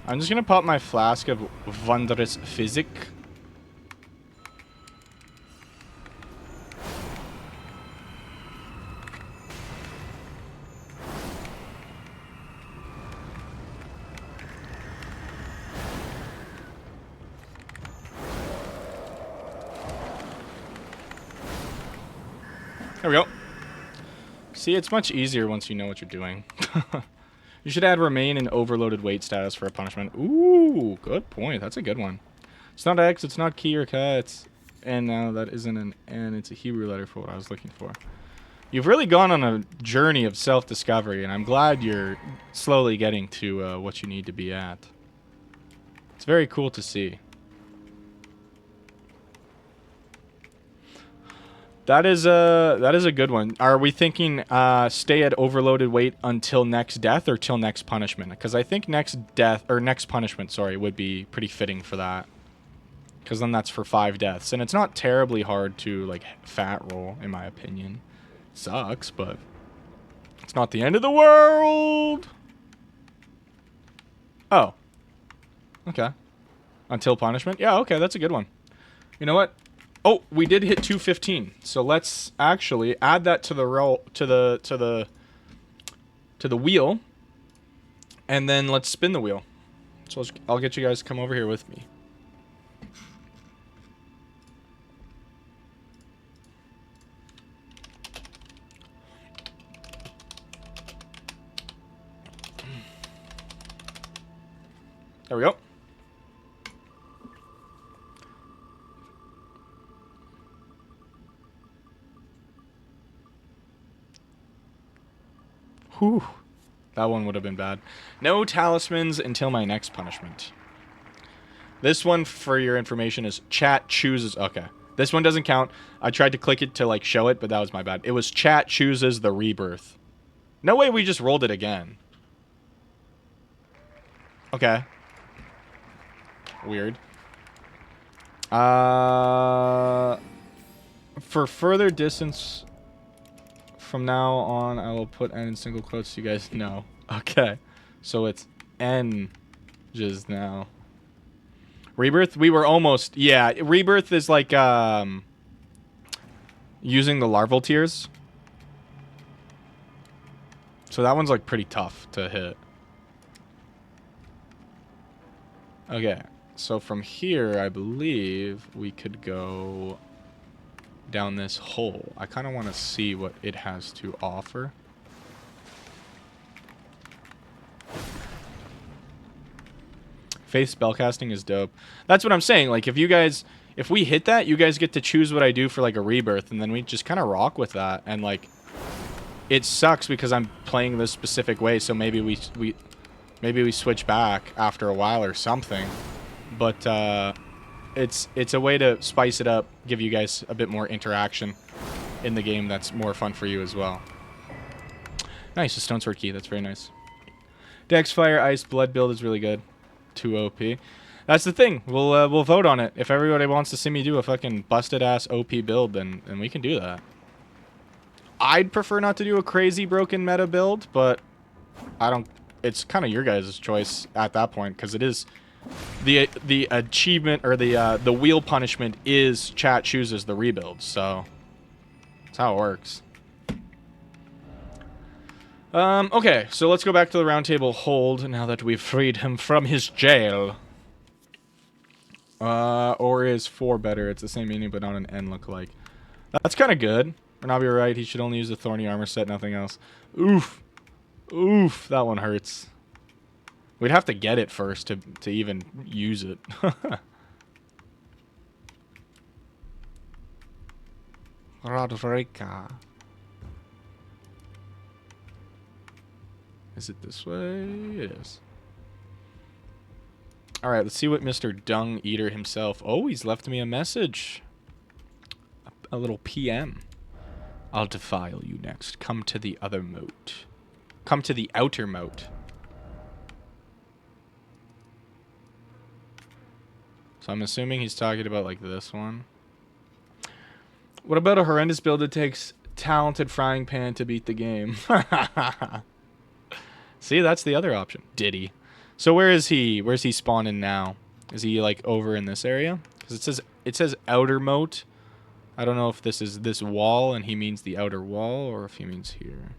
I'm just gonna pop my flask of Wondrous Physic. There we go. See, it's much easier once you know what you're doing. You should add remain and overloaded weight status for a punishment. Ooh, good point. That's a good one. It's not X, it's not key or K, it's N now. That isn't an N, it's a Hebrew letter for what I was looking for. You've really gone on a journey of self-discovery, and I'm glad you're slowly getting to what you need to be at. It's very cool to see. That is a good one. Are we thinking stay at overloaded weight until next death or till next punishment? Because I think next punishment, sorry, would be pretty fitting for that. Because then that's for 5 deaths, and it's not terribly hard to like fat roll, in my opinion. Sucks, but it's not the end of the world. Oh. Okay. Until punishment? Yeah, okay, that's a good one. You know what? Oh, we did hit 215. So let's actually add that to the roll to the wheel. And then let's spin the wheel. So I'll get you guys to come over here with me. There we go. Whew. That one would have been bad. No talismans until my next punishment. This one, for your information, is chat chooses... Okay. This one doesn't count. I tried to click it to, like, show it, but that was my bad. It was chat chooses the rebirth. No way we just rolled it again. Okay. Weird. For further distance from now on, I will put N in single quotes so you guys know. Okay. So it's N just now. Rebirth? We were almost... Yeah, Rebirth is like, using the larval tears. So that one's, like, pretty tough to hit. Okay. So from here, I believe we could go down this hole. I kind of want to see what it has to offer. Faith spellcasting is dope. That's what I'm saying. Like, if we hit that, you guys get to choose what I do for, like, a rebirth, and then we just kind of rock with that. And, like, it sucks because I'm playing this specific way, so maybe we switch back after a while or something. But it's a way to spice it up, give you guys a bit more interaction in the game that's more fun for you as well. Nice, a stone sword key. That's very nice. Dex, fire, ice, blood build is really good. 2 OP. That's the thing. We'll vote on it. If everybody wants to see me do a fucking busted ass OP build, then we can do that. I'd prefer not to do a crazy broken meta build, but I don't. It's kind of your guys' choice at that point, because it is the achievement, or the wheel punishment is chat chooses the rebuild. So that's how it works. Okay, so let's go back to the round table hold now that we've freed him from his jail. Or is 4 better? It's the same meaning, but not an N look-alike. That's kind of good. Renabi, you're right. He should only use the thorny armor set, nothing else. Oof. Oof, that one hurts. We'd have to get it first to even use it. Rodrika. Is it this way? It is. Alright, let's see what Mr. Dung Eater himself... Oh, he's left me a message. A little PM. I'll defile you next. Come to the other moat. Come to the outer moat. So I'm assuming he's talking about, like, this one. What about a horrendous build that takes talented frying pan to beat the game? See, that's the other option. Diddy. So where is he? Where's he spawning now? Is he, like, over in this area? Because it says outer moat. I don't know if this is this wall and he means the outer wall, or if he means here.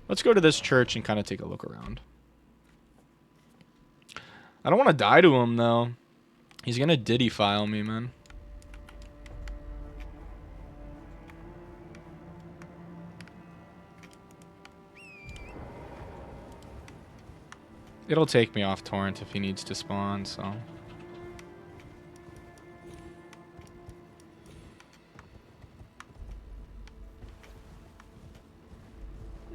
Let's go to this church and kind of take a look around. I don't want to die to him, though. He's going to Diddy file me, man. It'll take me off torrent if he needs to spawn, so...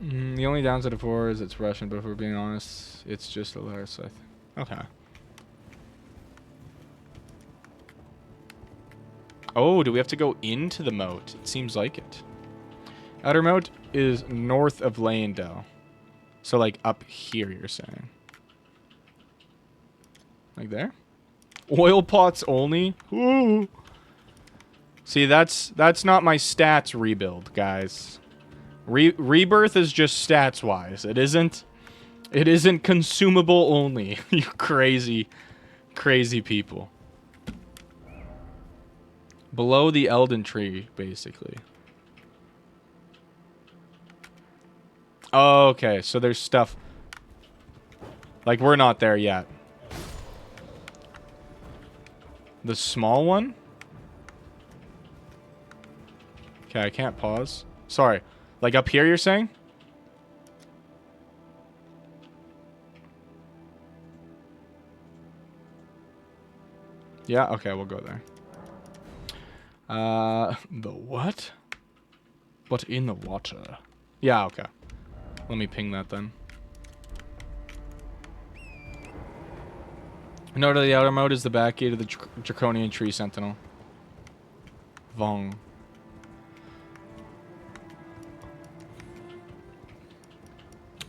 The only downside of 4 is it's Russian, but if we're being honest, it's just a letter, so okay. Oh, do we have to go into the moat? It seems like it. Outer moat is north of Leyendell. So, like, up here, you're saying. Like there? Oil pots only? Ooh. See, that's not my stats rebuild, guys. Rebirth is just stats-wise. It isn't It isn't consumable only. You crazy, crazy people. Below the Elden tree, basically. Oh, okay, so there's stuff. Like, we're not there yet. The small one? Okay, I can't pause. Sorry. Like, up here, you're saying? Yeah, okay, we'll go there. The what? But in the water. Yeah, okay. Let me ping that then. Note of the outer mode is the back gate of the Draconian Tree Sentinel. Vong.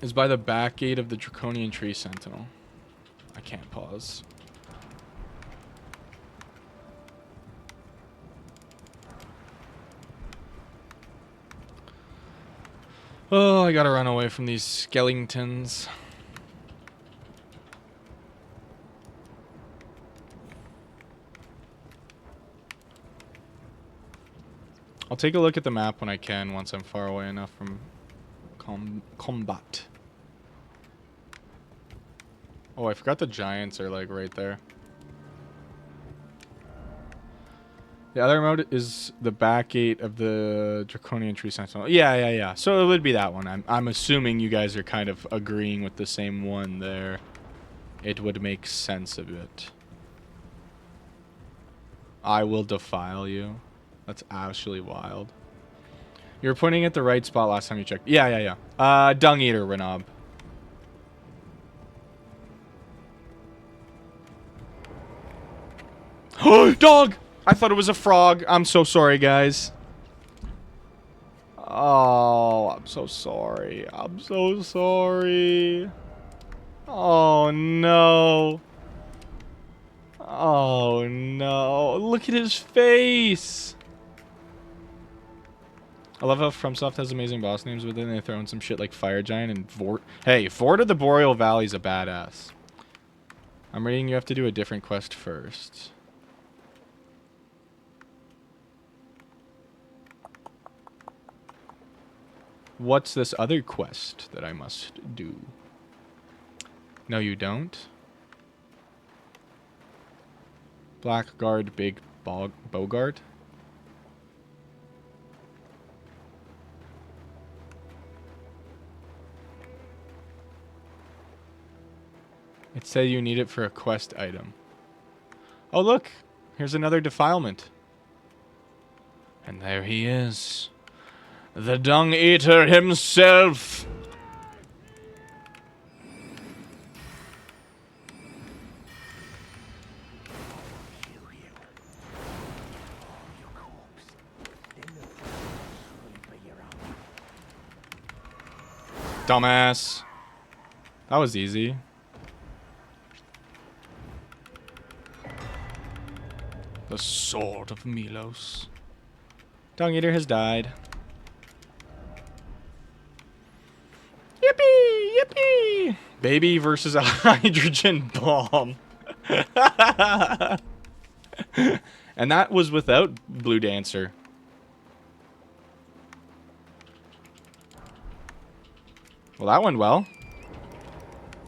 Is by the back gate of the Draconian Tree Sentinel. I can't pause. Oh, I gotta run away from these skeletons. I'll take a look at the map when I can, once I'm far away enough from combat. Oh, I forgot the giants are like right there. The other mode is the back gate of the Draconian Tree Sentinel. Yeah. So it would be that one. I'm assuming you guys are kind of agreeing with the same one there. It would make sense a bit. I will defile you. That's actually wild. You were pointing at the right spot last time you checked. Yeah. Dung Eater, Renob. Dog! I thought it was a frog. I'm so sorry, guys. Oh, I'm so sorry. I'm so sorry. Oh, no. Oh, no. Look at his face. I love how FromSoft has amazing boss names, but then they throw in some shit like Fire Giant and Vort. Hey, Vort of the Boreal Valley's a badass. I'm reading you have to do a different quest first. What's this other quest that I must do? No, you don't. Blackguard, Big Bogart. It said you need it for a quest item. Oh, look. Here's another defilement. And there he is. The Dung Eater himself. Dumbass. That was easy. The sword of Milos. Dung Eater has died. Yippee! Yippee! Baby versus a hydrogen bomb. And that was without Blue Dancer. Well, that went well.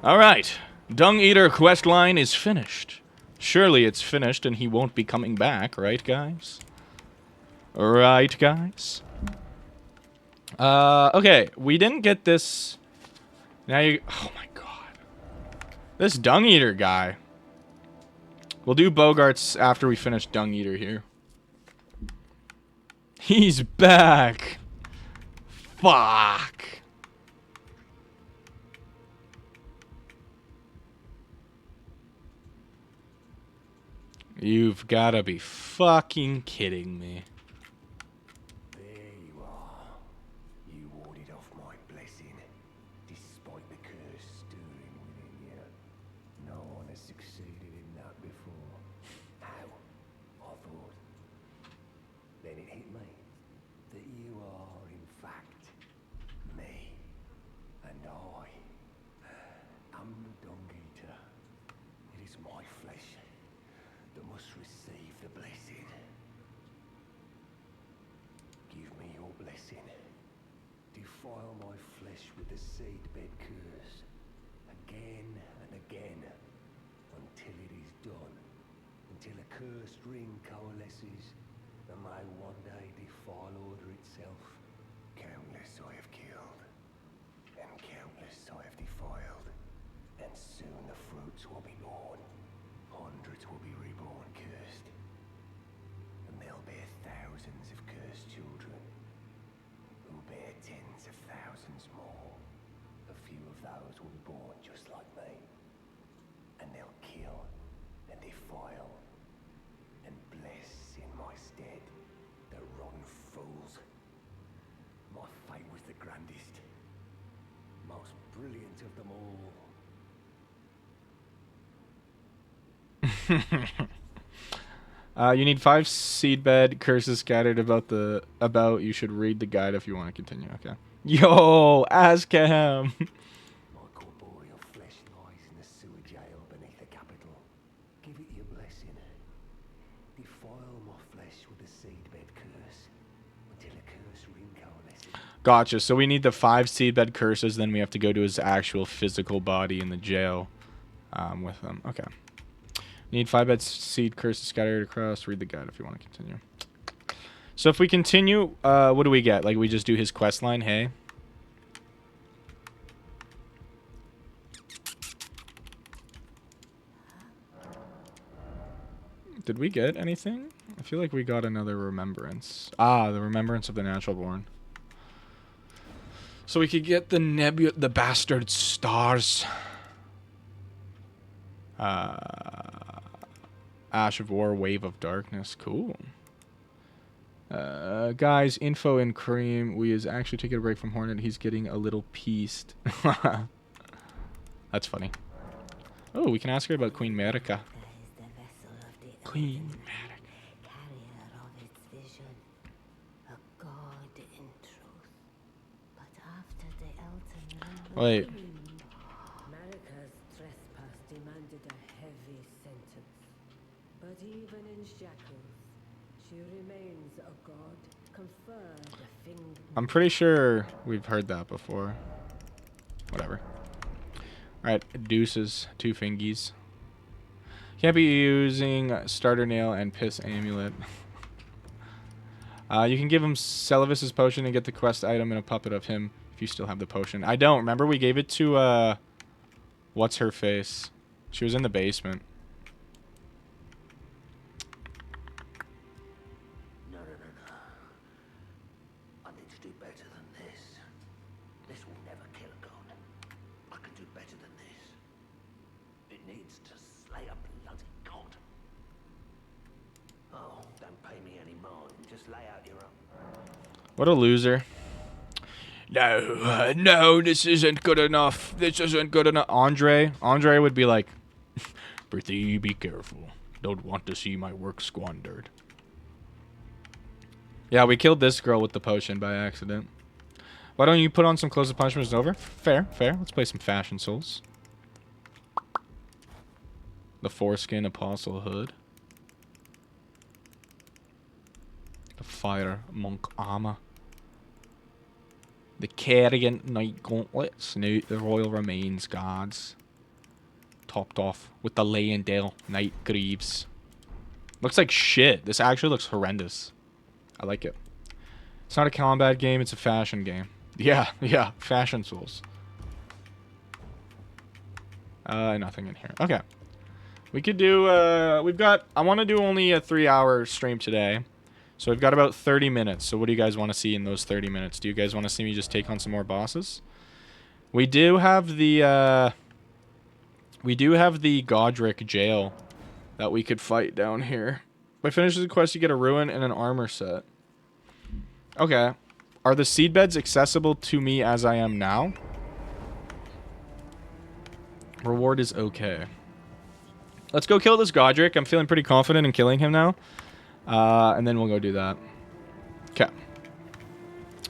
Alright. Dung Eater questline is finished. Surely it's finished and he won't be coming back, right, guys? Right, guys? Okay. We didn't get this... Now you... Oh, my God. This Dung Eater guy. We'll do Bogarts after we finish Dung Eater here. He's back. Fuck. You've gotta be fucking kidding me. There you are. You warded off my blessing, despite the curse stirring within you. No one has succeeded in that before. How? I thought. Then it hit me that you are, in fact, me. And I blessing. Give me your blessing. Defile my flesh with the seedbed curse, again and again, until it is done. Until a cursed ring coalesces, and may one day defile order itself. Countless I have killed, and countless I have defiled, and soon the fruits will be born. Hundreds will be reborn cursed, and they'll bear thousands of cursed children, who bear tens of thousands more. A few of those will be born just like me, and they'll kill and defile and bless in my stead the rotten fools. My fate was the grandest, most brilliant of them all. You need 5 seedbed curses scattered about. You should read the guide if you want to continue. Okay. Yo, ask him. My corporeal flesh lies in the sewer jail beneath the capital. Give it your blessing. Defile my flesh with the seedbed curse until a curse ring coalesces. Gotcha. So we need the 5 seedbed curses, then we have to go to his actual physical body in the jail with them. Okay. You need 5 bed seed curses scattered across. Read the guide if you want to continue. So if we continue, what do we get? Like, we just do his quest line, hey? Did we get anything? I feel like we got another remembrance. Ah, the remembrance of the natural born. So we could get the bastard stars. Ash of War, Wave of Darkness. Cool. Guys, info in cream. We is actually taking a break from Hornet. He's getting a little pieced. That's funny. Oh, we can ask her about Queen Marika. Queen Marika. Carrier of its vision, a god in truth. But after the Elden Ring, Wait. Marika's trespass demanded a heavy sentence. But even in shackles, she remains a god, conferred a thing. I'm pretty sure we've heard that before. Whatever. Alright, deuces. 2 fingies. Can't be using starter nail and piss amulet. You can give him Celivis's potion and get the quest item and a puppet of him if you still have the potion. I don't. Remember we gave it to, what's her face? She was in the basement. No. I need to do better than this. This will never kill a god. I can do better than this. It needs to slay a bloody god. Oh, don't pay me any mind. Just lay out your own. What a loser. No, this isn't good enough. This isn't good enough. Andre would be like, Berthie, be careful. Don't want to see my work squandered. Yeah, we killed this girl with the potion by accident. Why don't you put on some clothes of punishment over? Fair. Let's play some Fashion Souls. The foreskin apostle hood. The fire monk armor. The Carrion Knight Gauntlets. Now the Royal Remains Guards. Topped off with the Leyendale Knight Greaves. Looks like shit. This actually looks horrendous. I like it. It's not a combat game, it's a fashion game. Yeah, Fashion Souls. Nothing in here. Okay. We could do, I want to do only a 3-hour stream today. So we've got about 30 minutes. So what do you guys want to see in those 30 minutes? Do you guys want to see me just take on some more bosses? We do have the Godric jail that we could fight down here. By finishing the quest, you get a ruin and an armor set. Okay. Are the seedbeds accessible to me as I am now? Reward is okay. Let's go kill this Godric. I'm feeling pretty confident in killing him now. And then we'll go do that. Okay.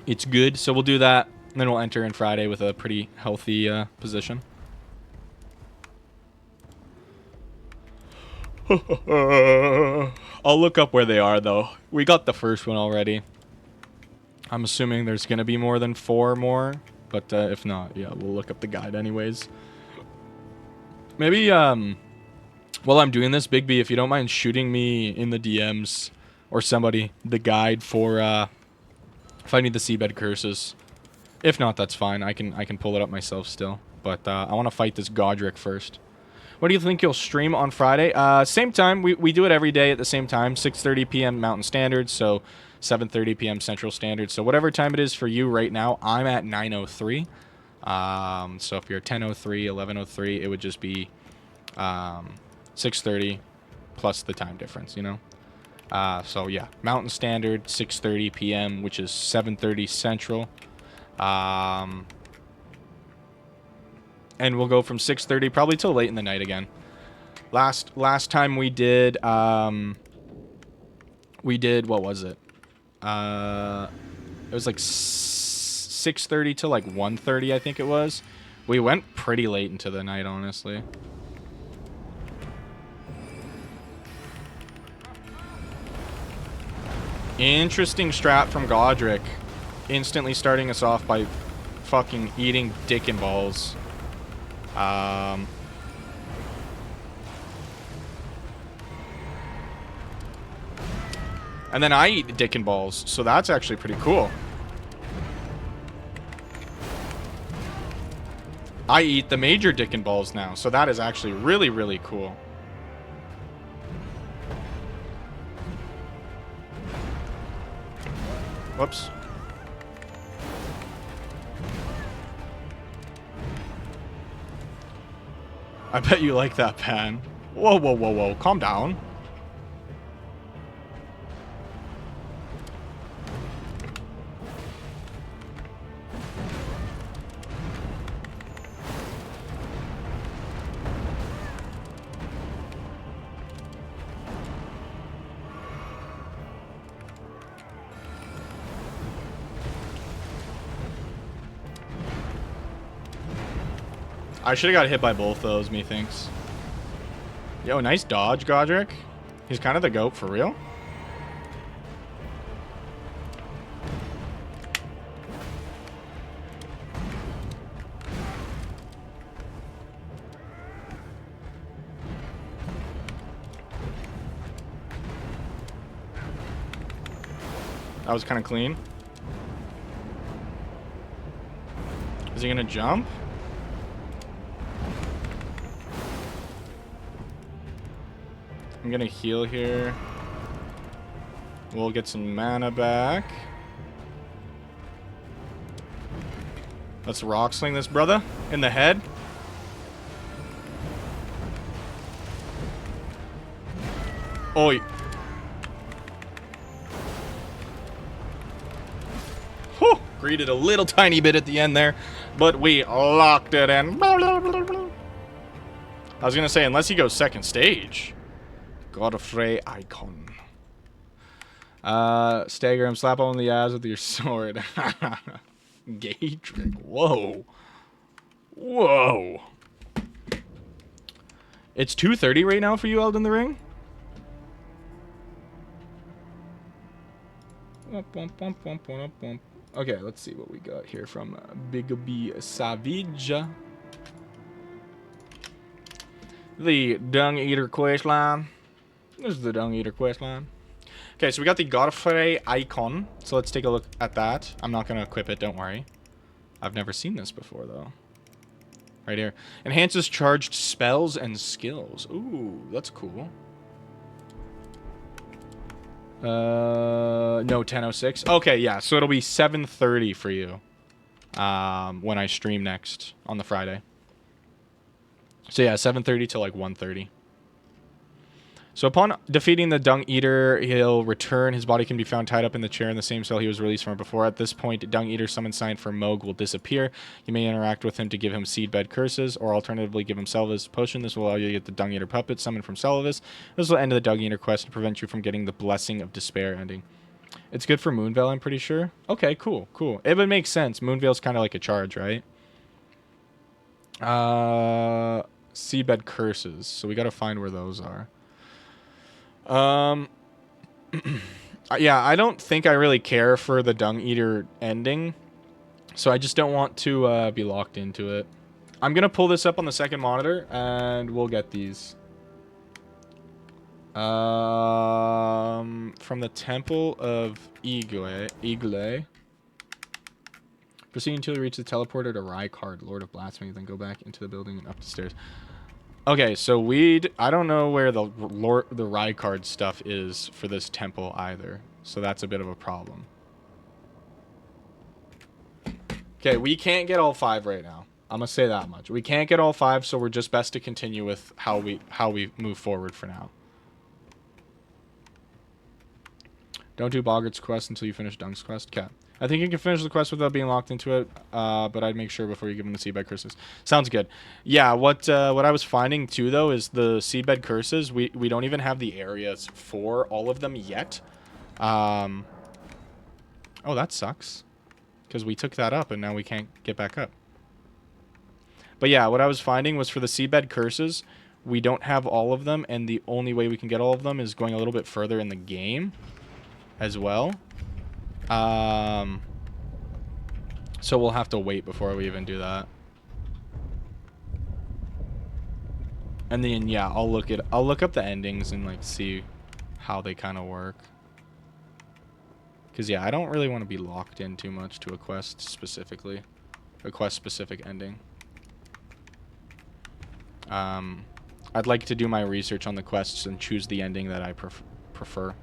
It's good. So we'll do that. And then we'll enter in Friday with a pretty healthy position. I'll look up where they are, though. We got the first one already. I'm assuming there's going to be more than 4 more. But if not, yeah, we'll look up the guide anyways. Maybe, while I'm doing this, Big B, if you don't mind shooting me in the DMs or somebody the guide for, if I need the seabed curses. If not, that's fine. I can pull it up myself still. But I want to fight this Godric first. What do you think you'll stream on Friday? Same time. We do it every day at the same time. 6:30 p.m. Mountain Standard, so 7:30 p.m. Central Standard. So whatever time it is for you right now, I'm at 9:03. So if you're 10:03, 11:03, it would just be 6:30 plus the time difference, you know? So yeah, Mountain Standard, 6:30 p.m., which is 7:30 Central. And we'll go from 6:30 probably till late in the night again. Last time we did what was it? It was like 6:30 to like 1:30, I think it was. We went pretty late into the night, honestly. Interesting strat from Godric. Instantly starting us off by fucking eating dick and balls. And then I eat dick and balls, so that's actually pretty cool. I eat the major dick and balls now, so that is actually really, really cool. Whoops. I bet you like that, Pan. Whoa, whoa, whoa, whoa. Calm down. I should have got hit by both those, methinks. Yo, nice dodge, Godric. He's kind of the GOAT for real. That was kind of clean. Is he gonna jump? I'm gonna heal here. We'll get some mana back. Let's rock sling this brother in the head. Oi. Whew, greeted a little tiny bit at the end there, but we locked it in. I was gonna say, unless he goes second stage. Godfrey icon. Stagger him, slap him on the ass with your sword. Gay trick. Whoa. Whoa. It's 2:30 right now for you, Elden Ring? Okay, let's see what we got here from Big B Savage. The Dung Eater questline. This is the Dung Eater questline. Okay, so we got the Godfrey icon. So let's take a look at that. I'm not going to equip it, don't worry. I've never seen this before, though. Right here. Enhances charged spells and skills. Ooh, that's cool. No, 10:06. Okay, yeah, so it'll be 7:30 for you when I stream next on the Friday. So yeah, 7:30 to like 1:30. So upon defeating the Dung Eater, he'll return. His body can be found tied up in the chair in the same cell he was released from before. At this point, Dung Eater summon sign for Moog will disappear. You may interact with him to give him seedbed curses, or alternatively give him Selva's potion. This will allow you to get the Dung Eater puppet summoned from Selva's. This will end the Dung Eater quest and prevent you from getting the Blessing of Despair ending. It's good for Moonveil, I'm pretty sure. Okay, cool, cool. It would make sense. Moonveil's kind of like a charge, right? Seedbed curses. So we got to find where those are. Yeah, I don't think I really care for the Dung Eater ending, so I just don't want to be locked into it. I'm gonna pull this up on the second monitor, and we'll get these. From the Temple of Igle. Proceed until you reach the teleporter to Rykard, Lord of Blasphemy, then go back into the building and up the stairs. Okay, so I don't know where the Rykard stuff is for this temple either, so that's a bit of a problem. Okay, we can't get all 5 right now. I'm gonna say that much. We can't get all 5, so we're just best to continue with how we move forward for now. Don't do Boggart's quest until you finish Dung's quest. Okay. I think you can finish the quest without being locked into it, but I'd make sure before you give him the seedbed curses. Sounds good. Yeah, what I was finding too, though, is the seedbed curses, we don't even have the areas for all of them yet. Oh, that sucks. Because we took that up, and now we can't get back up. But yeah, what I was finding was for the seedbed curses, we don't have all of them, and the only way we can get all of them is going a little bit further in the game as well. So we'll have to wait before we even do that. And then yeah, I'll look up the endings and like see how they kind of work. Cause yeah, I don't really want to be locked in too much to a quest specifically, a quest specific ending. I'd like to do my research on the quests and choose the ending that I prefer.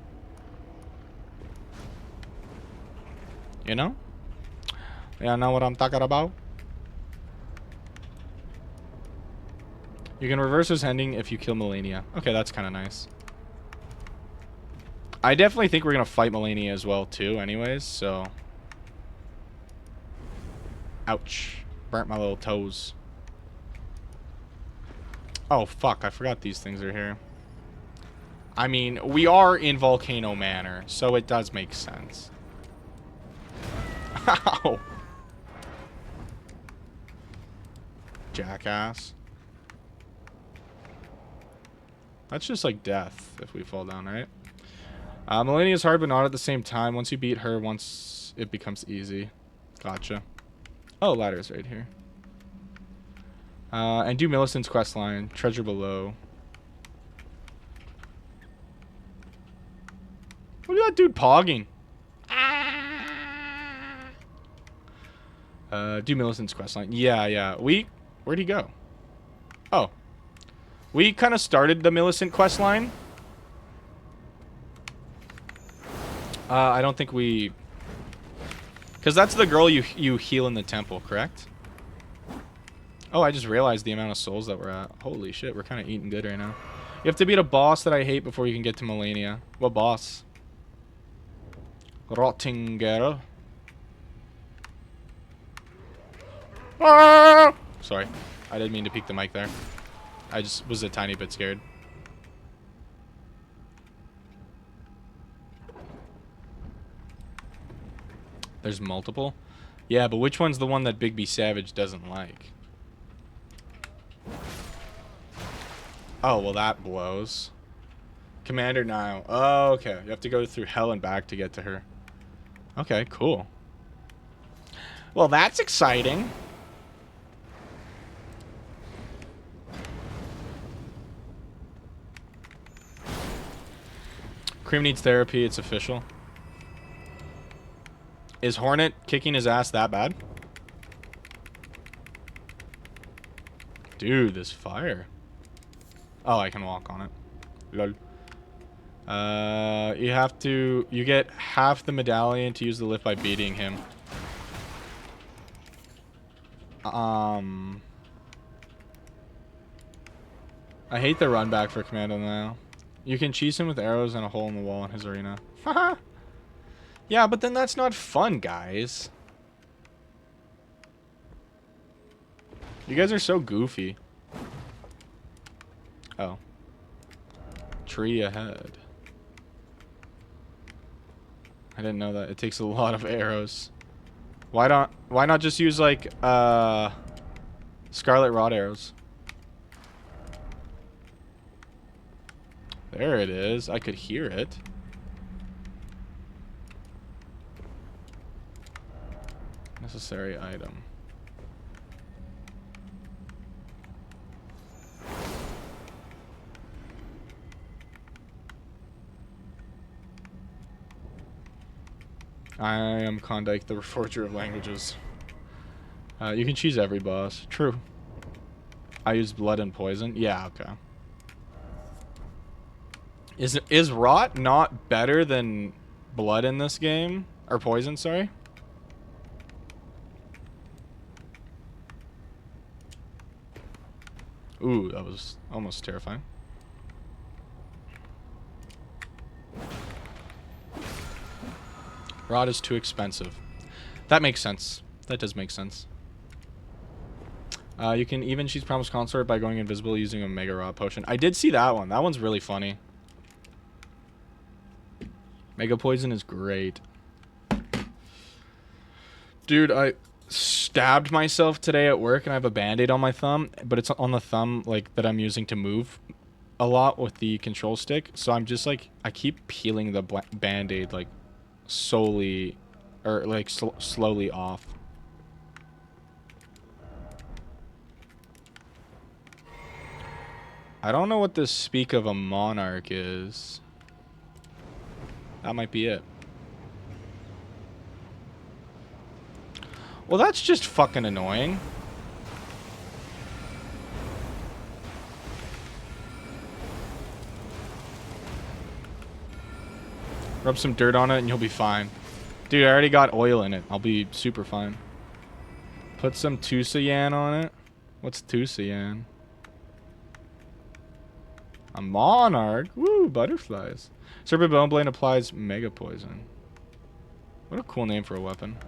You know? Yeah, know what I'm talking about? You can reverse his ending if you kill Melania. Okay, that's kind of nice. I definitely think we're going to fight Melania as well, too, anyways, so... Ouch. Burnt my little toes. Oh, fuck. I forgot these things are here. I mean, we are in Volcano Manor, so it does make sense. Ow. Jackass. That's just like death if we fall down, right? Melania is hard, but not at the same time. Once you beat her, once it becomes easy. Gotcha. Oh, ladder's right here. And do Millicent's questline. Treasure below. Look at that dude pogging. Do Millicent's questline. Yeah. Where'd he go? Oh. We kind of started the Millicent questline. I don't think we... Because that's the girl you heal in the temple, correct? Oh, I just realized the amount of souls that we're at. Holy shit, we're kind of eating good right now. You have to beat a boss that I hate before you can get to Melania. What boss? Rottinger. Ah! Sorry. I didn't mean to peek the mic there. I just was a tiny bit scared. There's multiple? Yeah, but which one's the one that Big B Savage doesn't like? Oh, well that blows. Commander Nile. Oh, okay. You have to go through hell and back to get to her. Okay, cool. Well, that's exciting. Cream needs therapy. It's official. Is Hornet kicking his ass that bad? Dude, this fire. Oh, I can walk on it. Lol. You get half the medallion to use the lift by beating him. I hate the run back for Commando now. You can cheese him with arrows and a hole in the wall in his arena. Haha. Yeah, but then that's not fun, guys. You guys are so goofy. Oh. Tree ahead. I didn't know that. It takes a lot of arrows. Why not just use like Scarlet Rod arrows? There it is. I could hear it. Necessary item. I am Klondike, the Reforger of Languages. You can choose every boss. True. I use blood and poison. Yeah, okay. Is rot not better than blood in this game? Or poison, sorry? Ooh, that was almost terrifying. Rot is too expensive. That makes sense. That does make sense. You can even choose Promise Consort by going invisible using a Mega Rot Potion. I did see that one. That one's really funny. Mega Poison is great. Dude, I stabbed myself today at work and I have a band-aid on my thumb, but it's on the thumb like that I'm using to move a lot with the control stick. So I'm just like, I keep peeling the band-aid like slowly off. I don't know what this Speak of a Monarch is. That might be it. Well, that's just fucking annoying. Rub some dirt on it and you'll be fine. Dude, I already got oil in it. I'll be super fine. Put some Tusayan on it. What's Tusayan? A Monarch? Woo, butterflies. Serpent Bone Blade applies Mega Poison. What a cool name for a weapon.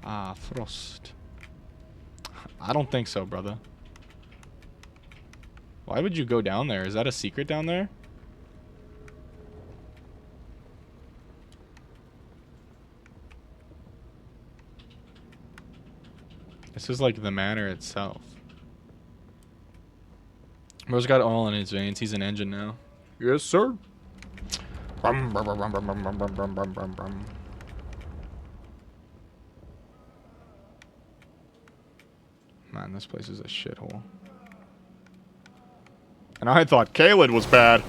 Ah, Frost. I don't think so, brother. Why would you go down there? Is that a secret down there? This is like the manor itself. Bro's got oil in his veins. He's an engine now. Yes, sir. Brum, brum, brum, brum, brum, brum, brum, brum, brum, brum. Man, this place is a shithole. And I thought Caelid was bad.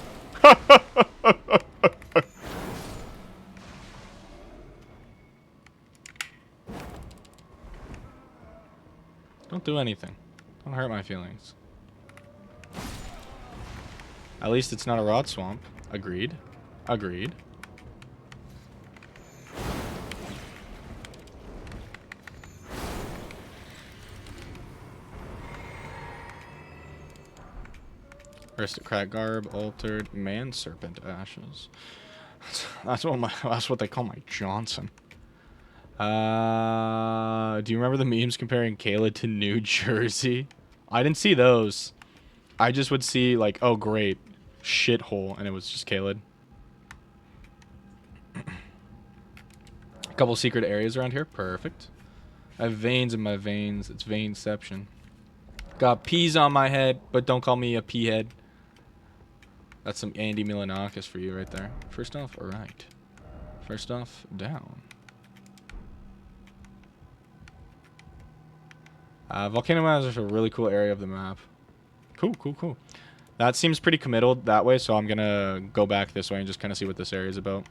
Don't do anything. Don't hurt my feelings. At least it's not a rot swamp. Agreed. Agreed. Aristocrat garb, altered, man serpent ashes. That's what they call my Johnson. Do you remember the memes comparing Caelid to New Jersey? I didn't see those. I just would see like, oh great, shithole, and it was just Caelid. A couple secret areas around here. Perfect. I have veins in my veins. It's veinception. Got peas on my head, but don't call me a pea head. That's some Andy Milanakis for you right there. First off, right. First off, down. Volcano Manor is a really cool area of the map. Cool, cool, cool. That seems pretty committal that way, so I'm gonna go back this way and just kind of see what this area is about.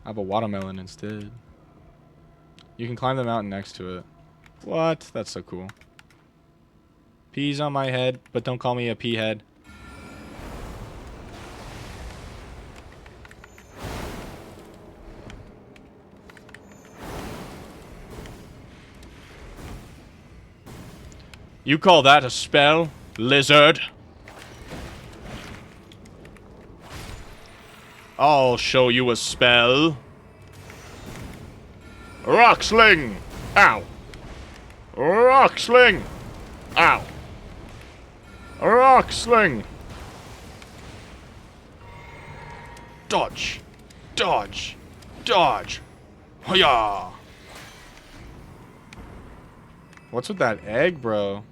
I have a watermelon instead. You can climb the mountain next to it. What? That's so cool. Peas on my head, but don't call me a pea head. You call that a spell, lizard? I'll show you a spell. Rock sling! Ow! Rock sling! Ow! Rock sling! Dodge! Dodge! Dodge! Hoya! What's with that egg, bro?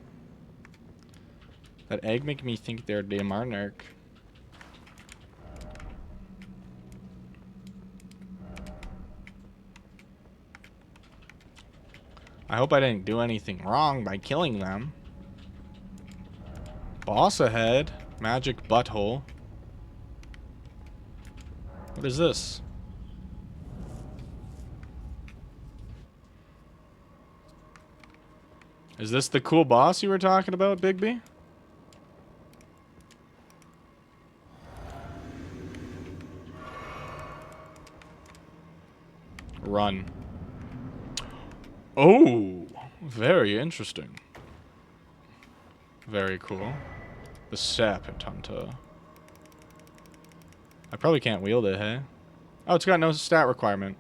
That egg make me think they're the monarch. I hope I didn't do anything wrong by killing them. Boss ahead. Magic butthole. What is this? Is this the cool boss you were talking about, Bigby? Run. Oh, very interesting. Very cool. The Serpent Hunter. I probably can't wield it, hey? Oh, it's got no stat requirement.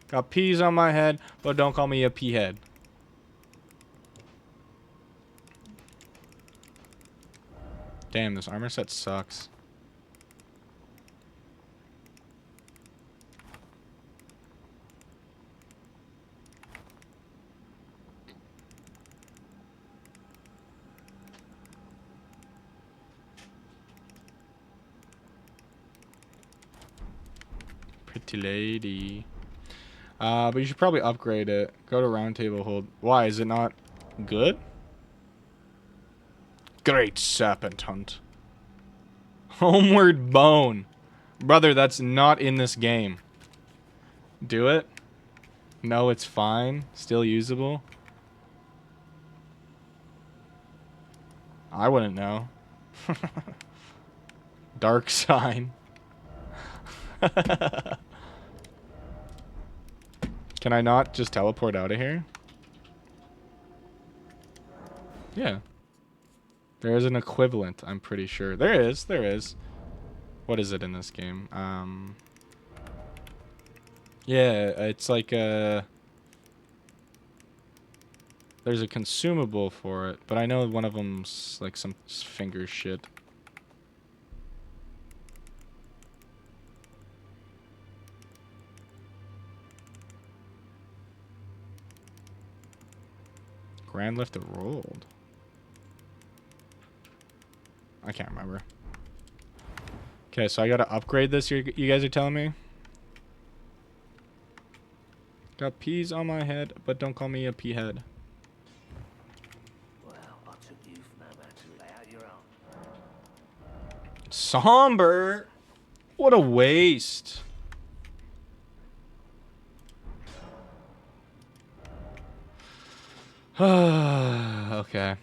Got peas on my head, but don't call me a pea head. Damn, this armor set sucks. Pretty lady. But you should probably upgrade it. Go to round table hold. Why, is it not good? Great serpent hunt. Homeward bone. Brother, that's not in this game. Do it? No, it's fine. Still usable. I wouldn't know. Dark sign. Can I not just teleport out of here? Yeah. There is an equivalent, I'm pretty sure. There is. What is it in this game? Yeah, it's like a... There's a consumable for it, but I know one of them's like some finger shit. Grand lift rolled. I can't remember. Okay, so I gotta upgrade this. You guys are telling me? Got peas on my head, but don't call me a pea head. Well, I took you from that man to lay out your own. Somber. What a waste. Okay.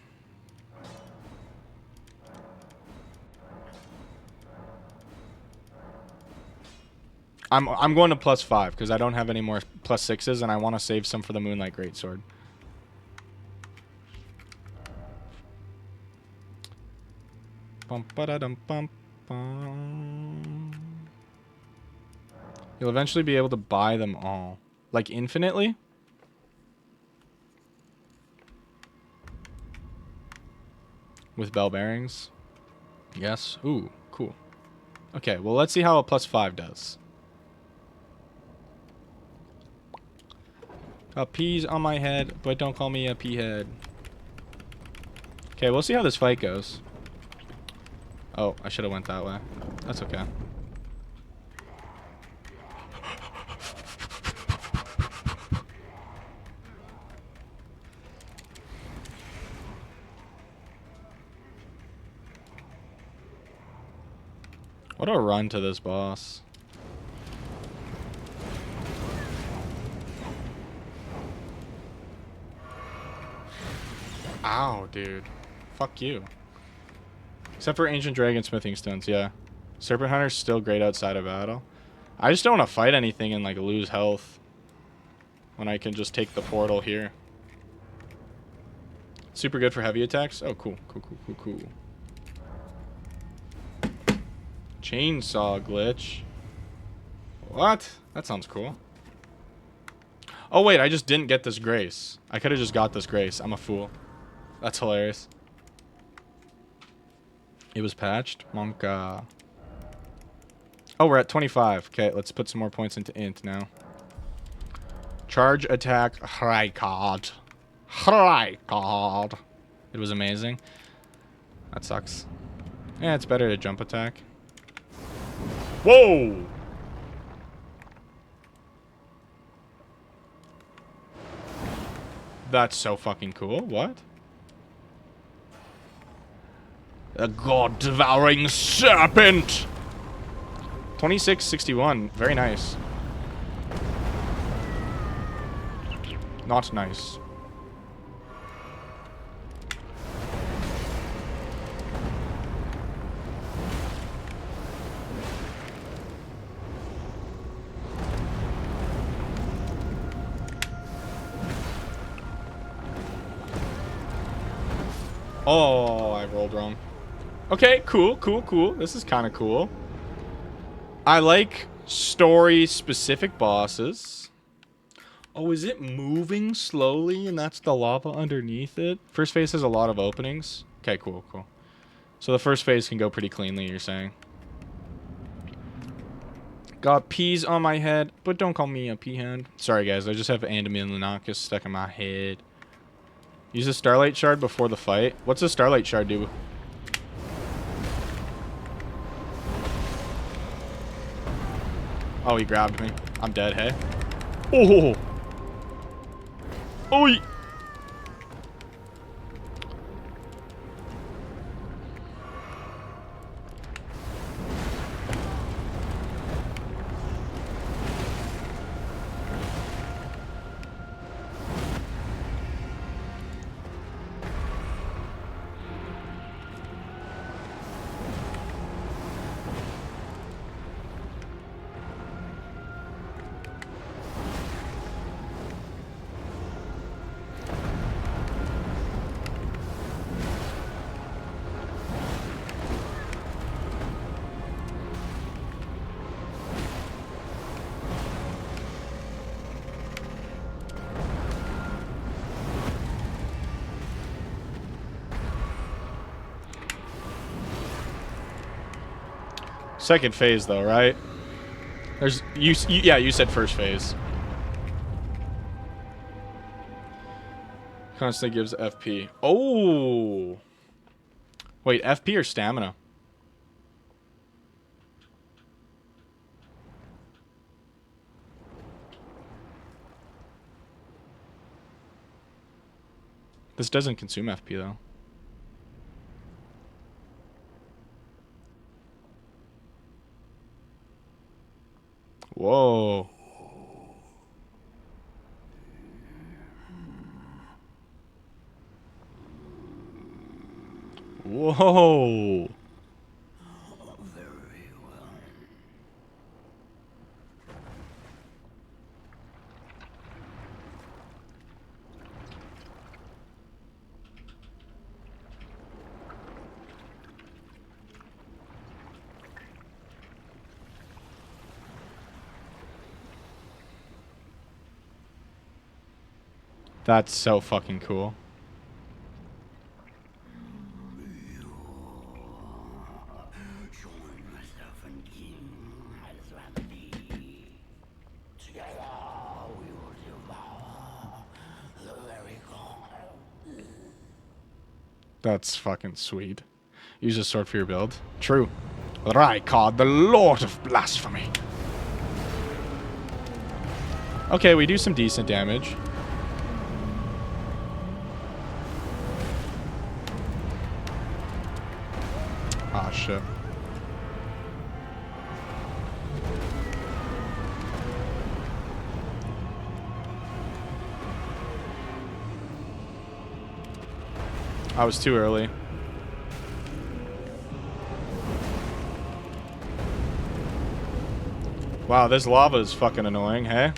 I'm going to +5 because I don't have any more +6s and I want to save some for the Moonlight Greatsword. Bum ba da dum bum bum. You'll eventually be able to buy them all, like infinitely. With bell bearings. Yes. Ooh, cool. Okay, well, let's see how a +5 does. Got peas on my head, but don't call me a pea head. Okay, we'll see how this fight goes. Oh, I should have went that way. That's okay. What a run to this boss. Ow, dude. Fuck you. Except for Ancient Dragon Smithing Stones, yeah. Serpent Hunter's still great outside of battle. I just don't want to fight anything and, like, lose health. When I can just take the portal here. Super good for heavy attacks? Oh, cool. Cool. Chainsaw glitch. What? That sounds cool. Oh, wait, I just didn't get this grace. I could have just got this grace. I'm a fool. That's hilarious. It was patched. Monka. Oh, we're at 25. Okay, let's put some more points into int now. Charge attack. Rykard. It was amazing. That sucks. Yeah, it's better to jump attack. Whoa! That's so fucking cool. What? A god-devouring serpent! 2661. Very nice. Not nice. Oh, I rolled wrong. Okay, cool, cool, cool. This is kind of cool. I like story-specific bosses. Oh, is it moving slowly and that's the lava underneath it? First phase has a lot of openings. Okay, cool, cool. So the first phase can go pretty cleanly, you're saying. Got peas on my head, but don't call me a peahead. Sorry, guys, I just have Andamilonakis stuck in my head. Use a Starlight Shard before the fight. What's a Starlight Shard do? Oh, he grabbed me. I'm dead, hey? Oh! Oh! Second phase, though, right? There's yeah, you said first phase. Constantly gives FP. Oh, wait, FP or stamina? This doesn't consume FP though. Whoa. Whoa. Very well. That's so fucking cool. That's fucking sweet. Use a sword for your build. True. Rykard, the Lord of Blasphemy. Okay, we do some decent damage. Ah, shit. I was too early. Wow, this lava is fucking annoying, hey?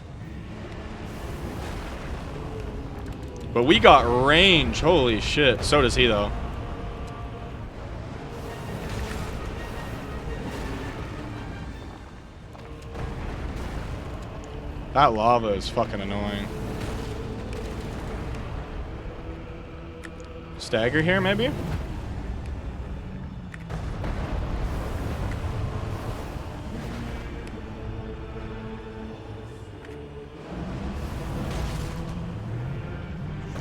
But we got range. Holy shit. So does he, though. That lava is fucking annoying. Stagger here, maybe?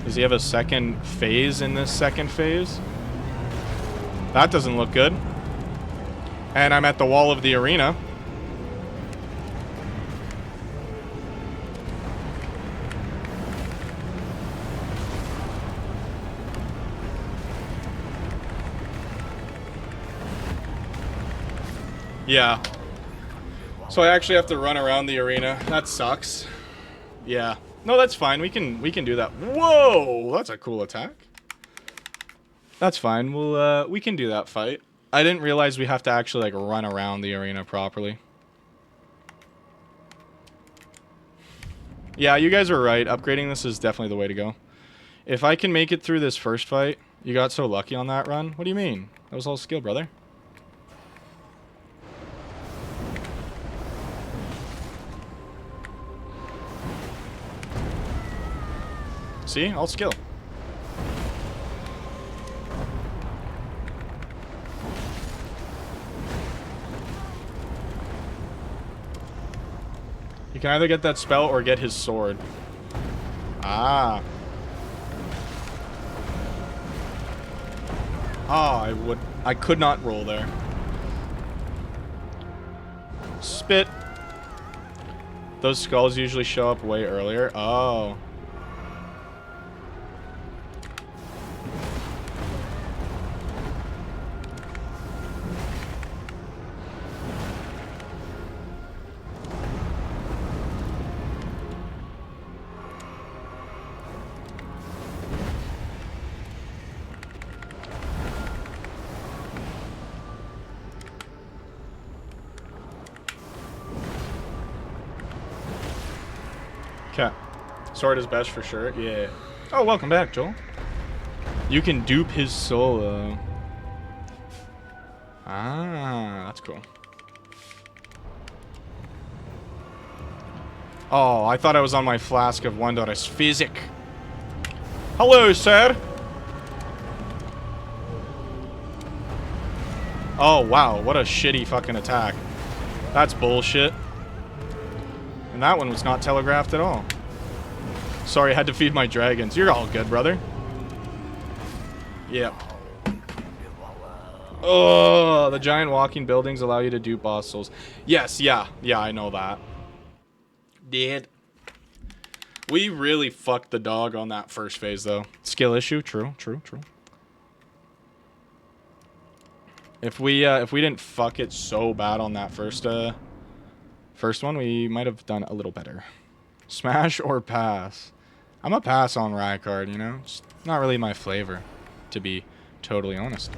Does he have a second phase in this second phase? That doesn't look good. And I'm at the wall of the arena. Yeah. So I actually have to run around the arena. That sucks. Yeah. No, that's fine. We can do that. Whoa! That's a cool attack. That's fine. We can do that fight. I didn't realize we have to actually like run around the arena properly. Yeah, you guys were right. Upgrading this is definitely the way to go. If I can make it through this first fight, you got so lucky on that run. What do you mean? That was all skill, brother. See? All skill. You can either get that spell or get his sword. Ah. Oh, I could not roll there. Spit. Those skulls usually show up way earlier. Oh. Okay. Sword is best for sure. Yeah. Oh, welcome back, Joel. You can dupe his solo. Ah, that's cool. Oh, I thought I was on my flask of Wondrous Physic. Hello, sir. Oh, wow. What a shitty fucking attack. That's bullshit. And that one was not telegraphed at all. Sorry, I had to feed my dragons. You're all good, brother. Yep. Oh, the giant walking buildings allow you to dupe boss souls. Yes, yeah. Yeah, I know that. Did. We really fucked the dog on that first phase, though. Skill issue. True, true, true. If we didn't fuck it so bad on that first one, we might have done a little better. Smash or pass? I'm a pass on Rykard, you know? It's not really my flavor, to be totally honest.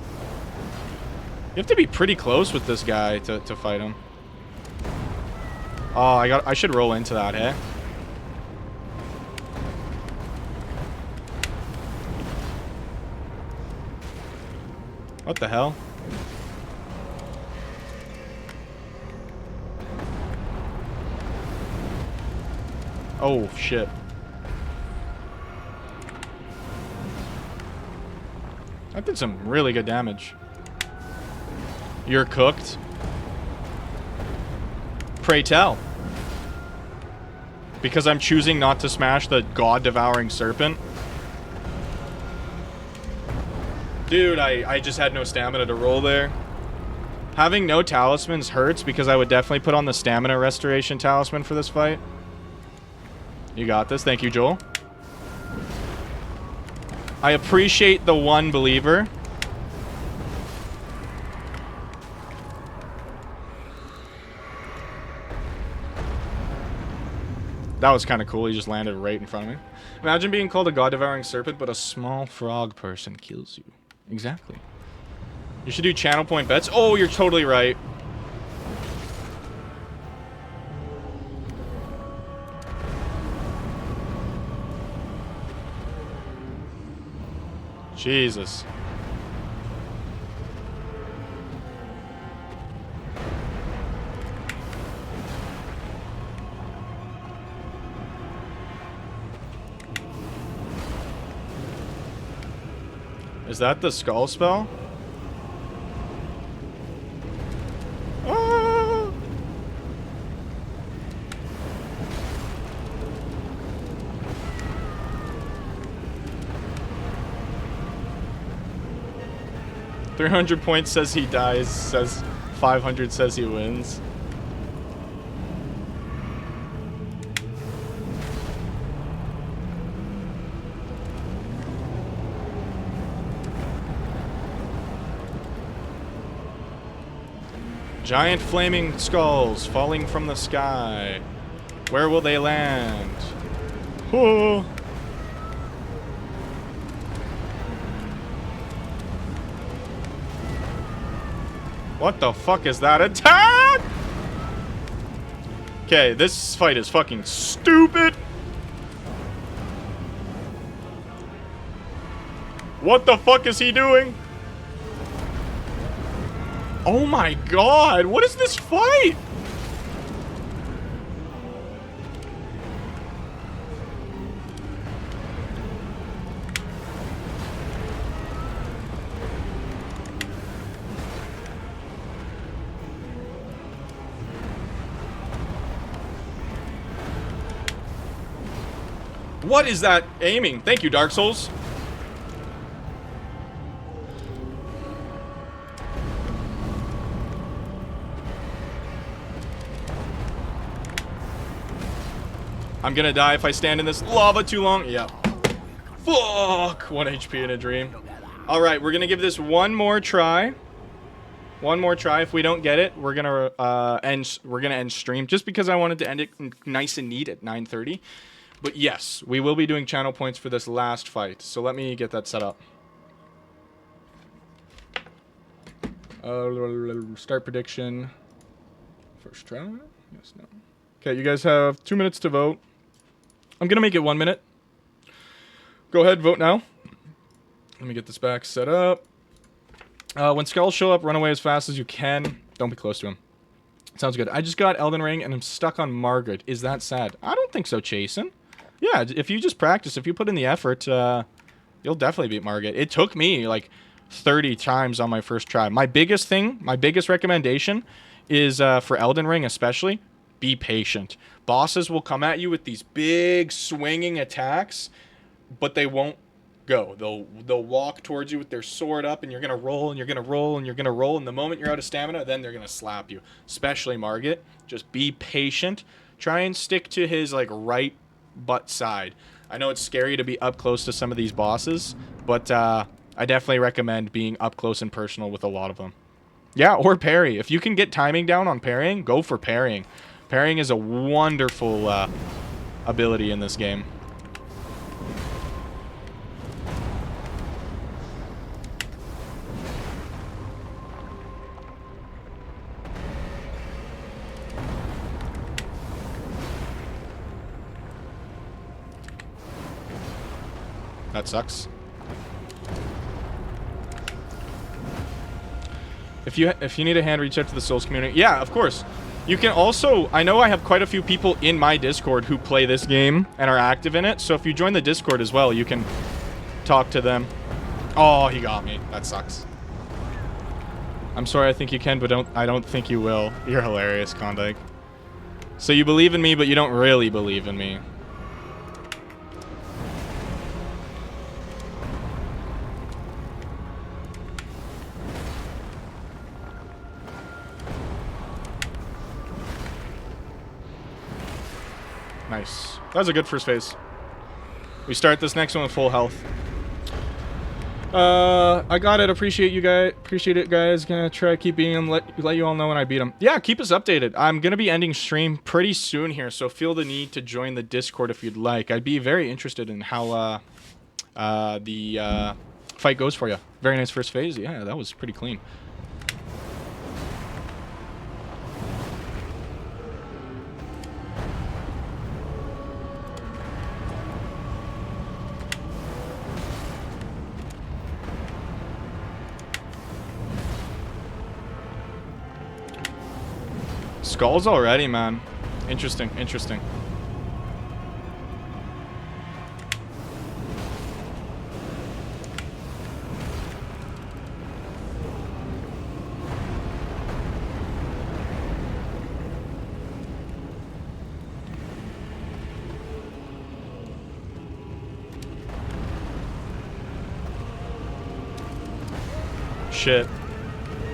You have to be pretty close with this guy to fight him. Oh, I should roll into that, eh? What the hell? Oh, shit. That did some really good damage. You're cooked? Pray tell. Because I'm choosing not to smash the god-devouring serpent? Dude, I just had no stamina to roll there. Having no talismans hurts because I would definitely put on the stamina restoration talisman for this fight. You got this. Thank you, Joel. I appreciate the one believer. That was kind of cool. He just landed right in front of me. Imagine being called a god-devouring serpent, but a small frog person kills you. Exactly. You should do channel point bets. Oh, you're totally right. Jesus. Is that the skull spell? Ah! $300 points says he dies, says 500 says he wins. Giant flaming skulls falling from the sky. Where will they land? Oh. What the fuck is that attack? Okay, this fight is fucking stupid. What the fuck is he doing? Oh my god, what is this fight? What is that aiming? Thank you, Dark Souls. I'm gonna die if I stand in this lava too long. Yep. Fuck! 1 HP in a dream. Alright, we're gonna give this one more try. One more try. If we don't get it, we're gonna end stream. Just because I wanted to end it nice and neat at 9:30. But yes, we will be doing channel points for this last fight. So let me get that set up. Start prediction. First try? Yes, no. Okay, you guys have 2 minutes to vote. I'm going to make it 1 minute. Go ahead, vote now. Let me get this back set up. When skulls show up, run away as fast as you can. Don't be close to him. Sounds good. I just got Elden Ring and I'm stuck on Margaret. Is that sad? I don't think so, Chasen. Yeah, if you just practice, if you put in the effort, you'll definitely beat Margaret. It took me like 30 times on my first try. My biggest thing, my biggest recommendation is for Elden Ring especially, be patient. Bosses will come at you with these big swinging attacks, but they won't go. They'll walk towards you with their sword up, and you're gonna roll, and you're gonna roll, and you're gonna roll, and the moment you're out of stamina, then they're gonna slap you. Especially Margit. Just be patient. Try and stick to his like right butt side. I know it's scary to be up close to some of these bosses, but I definitely recommend being up close and personal with a lot of them. Yeah, or parry. If you can get timing down on parrying, go for parrying. Parrying is a wonderful ability in this game. That sucks. If you need a hand, reach out to the Souls community. Yeah, of course. You can also, I know I have quite a few people in my Discord who play this game and are active in it. So if you join the Discord as well, you can talk to them. Oh, he got me. That sucks. I'm sorry, I think you can, but I don't think you will. You're hilarious, Klondike. So you believe in me, but you don't really believe in me. Nice. That was a good first phase. We start this next one with full health. I got it. Appreciate you guys. Appreciate it, guys. Gonna try keep beating him. Let you all know when I beat him. Yeah, keep us updated. I'm gonna be ending stream pretty soon here, so feel the need to join the Discord if you'd like. I'd be very interested in how the fight goes for you. Very nice first phase. Yeah, that was pretty clean. Skulls already, man. Interesting, interesting. Shit.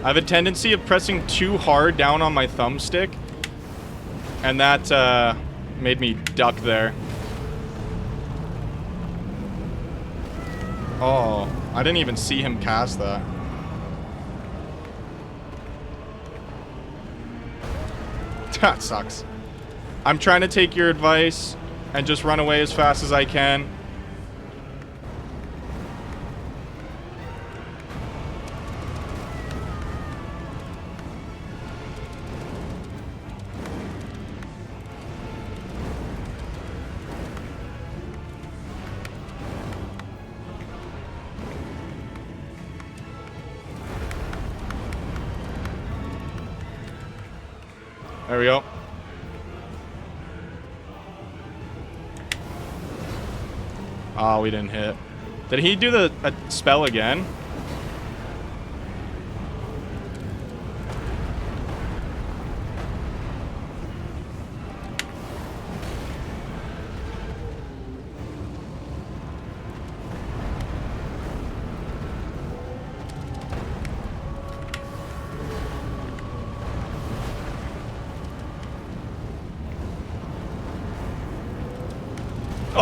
I have a tendency of pressing too hard down on my thumbstick, and that made me duck there. Oh, I didn't even see him cast that. That sucks. I'm trying to take your advice and just run away as fast as I can. There we go. Oh, we didn't hit. Did he do the spell again?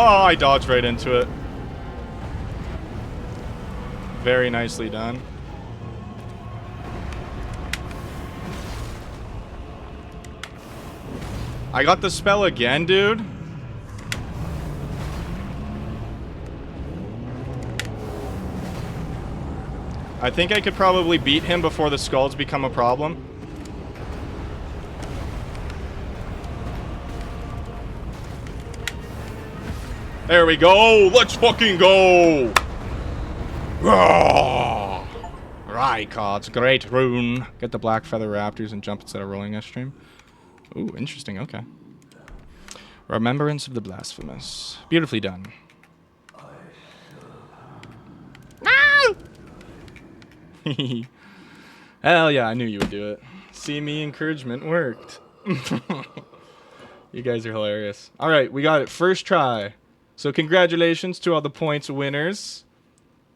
Oh, I dodged right into it. Very nicely done. I got the spell again, dude. I think I could probably beat him before the skulls become a problem. There we go. Let's fucking go. Rykards, great rune. Get the black feather raptors and jump instead of rolling a stream. Ooh, interesting. Okay. Remembrance of the blasphemous. Beautifully done. No! Hell yeah, I knew you would do it. See me encouragement worked. You guys are hilarious. All right, we got it. First try. So congratulations to all the points winners.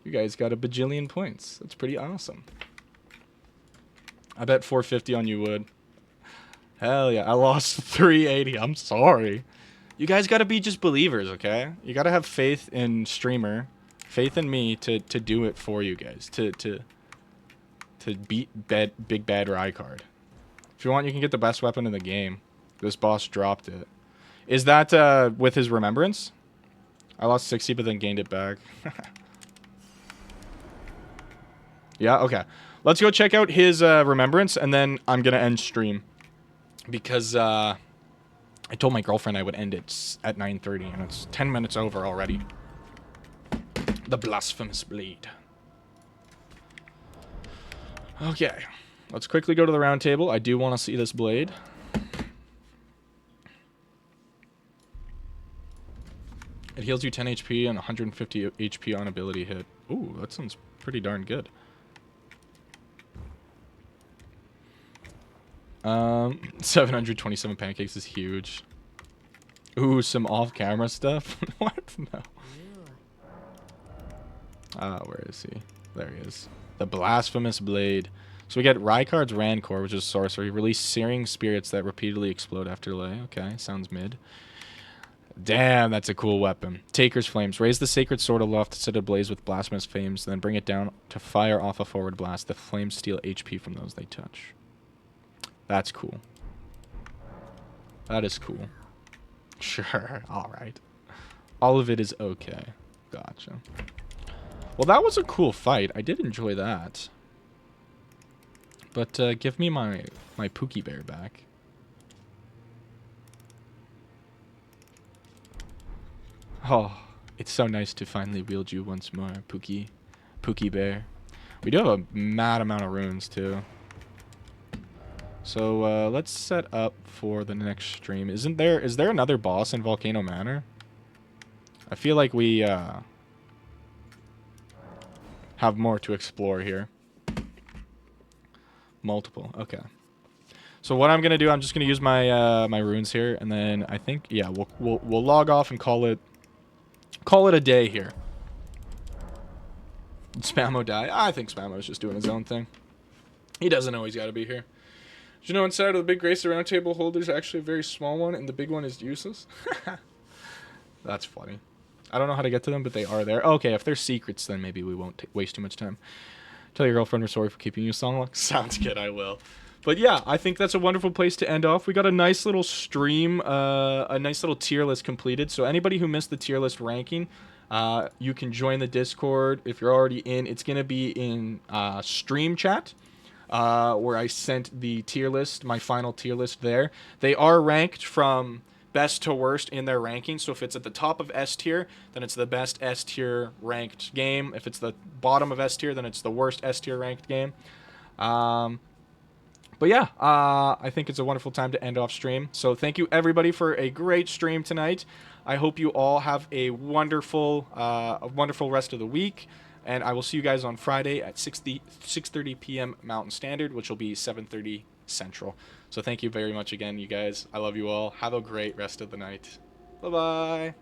You guys got a bajillion points. That's pretty awesome. I bet 450 on you would. Hell yeah, I lost 380. I'm sorry. You guys got to be just believers, okay? You got to have faith in streamer, faith in me to do it for you guys, to beat big bad Rykard. If you want, you can get the best weapon in the game. This boss dropped it. Is that with his remembrance? I lost 60, but then gained it back. Yeah, okay. Let's go check out his remembrance, and then I'm going to end stream. Because I told my girlfriend I would end it at 9:30, and it's 10 minutes over already. The blasphemous blade. Okay. Let's quickly go to the round table. I do want to see this blade. It heals you 10 HP and 150 HP on ability hit. Ooh, that sounds pretty darn good. 727 pancakes is huge. Ooh, some off-camera stuff? What? No. Where is he? There he is. The Blasphemous Blade. So we get Rykards Rancor, which is sorcery. Release searing spirits that repeatedly explode after delay. Okay, sounds mid. Damn, that's a cool weapon. Taker's Flames. Raise the sacred sword aloft to set it ablaze with blasphemous flames, then bring it down to fire off a forward blast. The flames steal HP from those they touch. That's cool. That is cool. Sure, alright. All of it is okay. Gotcha. Well, that was a cool fight. I did enjoy that. But give me my Pookie Bear back. Oh, it's so nice to finally wield you once more, Pookie Bear. We do have a mad amount of runes, too. So, let's set up for the next stream. Is there another boss in Volcano Manor? I feel like we, have more to explore here. Multiple, okay. So what I'm gonna do, I'm just gonna use my my runes here, and then I think, yeah, we'll log off and call it a day here. Did Spammo die? I think Spammo's just doing his own thing. He doesn't know he's got to be here. Did you know inside of the big Grace the Round Table holder is actually a very small one, and the big one is useless? That's funny. I don't know how to get to them, but they are there. Okay, if they're secrets, then maybe we won't waste too much time. Tell your girlfriend we're sorry for keeping you so long. Sounds good, I will. But yeah, I think that's a wonderful place to end off. We got a nice little stream, a nice little tier list completed. So anybody who missed the tier list ranking, you can join the Discord. If you're already in, it's going to be in stream chat, where I sent the tier list, my final tier list there. They are ranked from best to worst in their ranking. So if it's at the top of S tier, then it's the best S tier ranked game. If it's the bottom of S tier, then it's the worst S tier ranked game. But yeah, I think it's a wonderful time to end off stream. So thank you everybody for a great stream tonight. I hope you all have a wonderful rest of the week. And I will see you guys on Friday at 6:30 p.m. Mountain Standard, which will be 7:30 Central. So thank you very much again, you guys. I love you all. Have a great rest of the night. Bye-bye.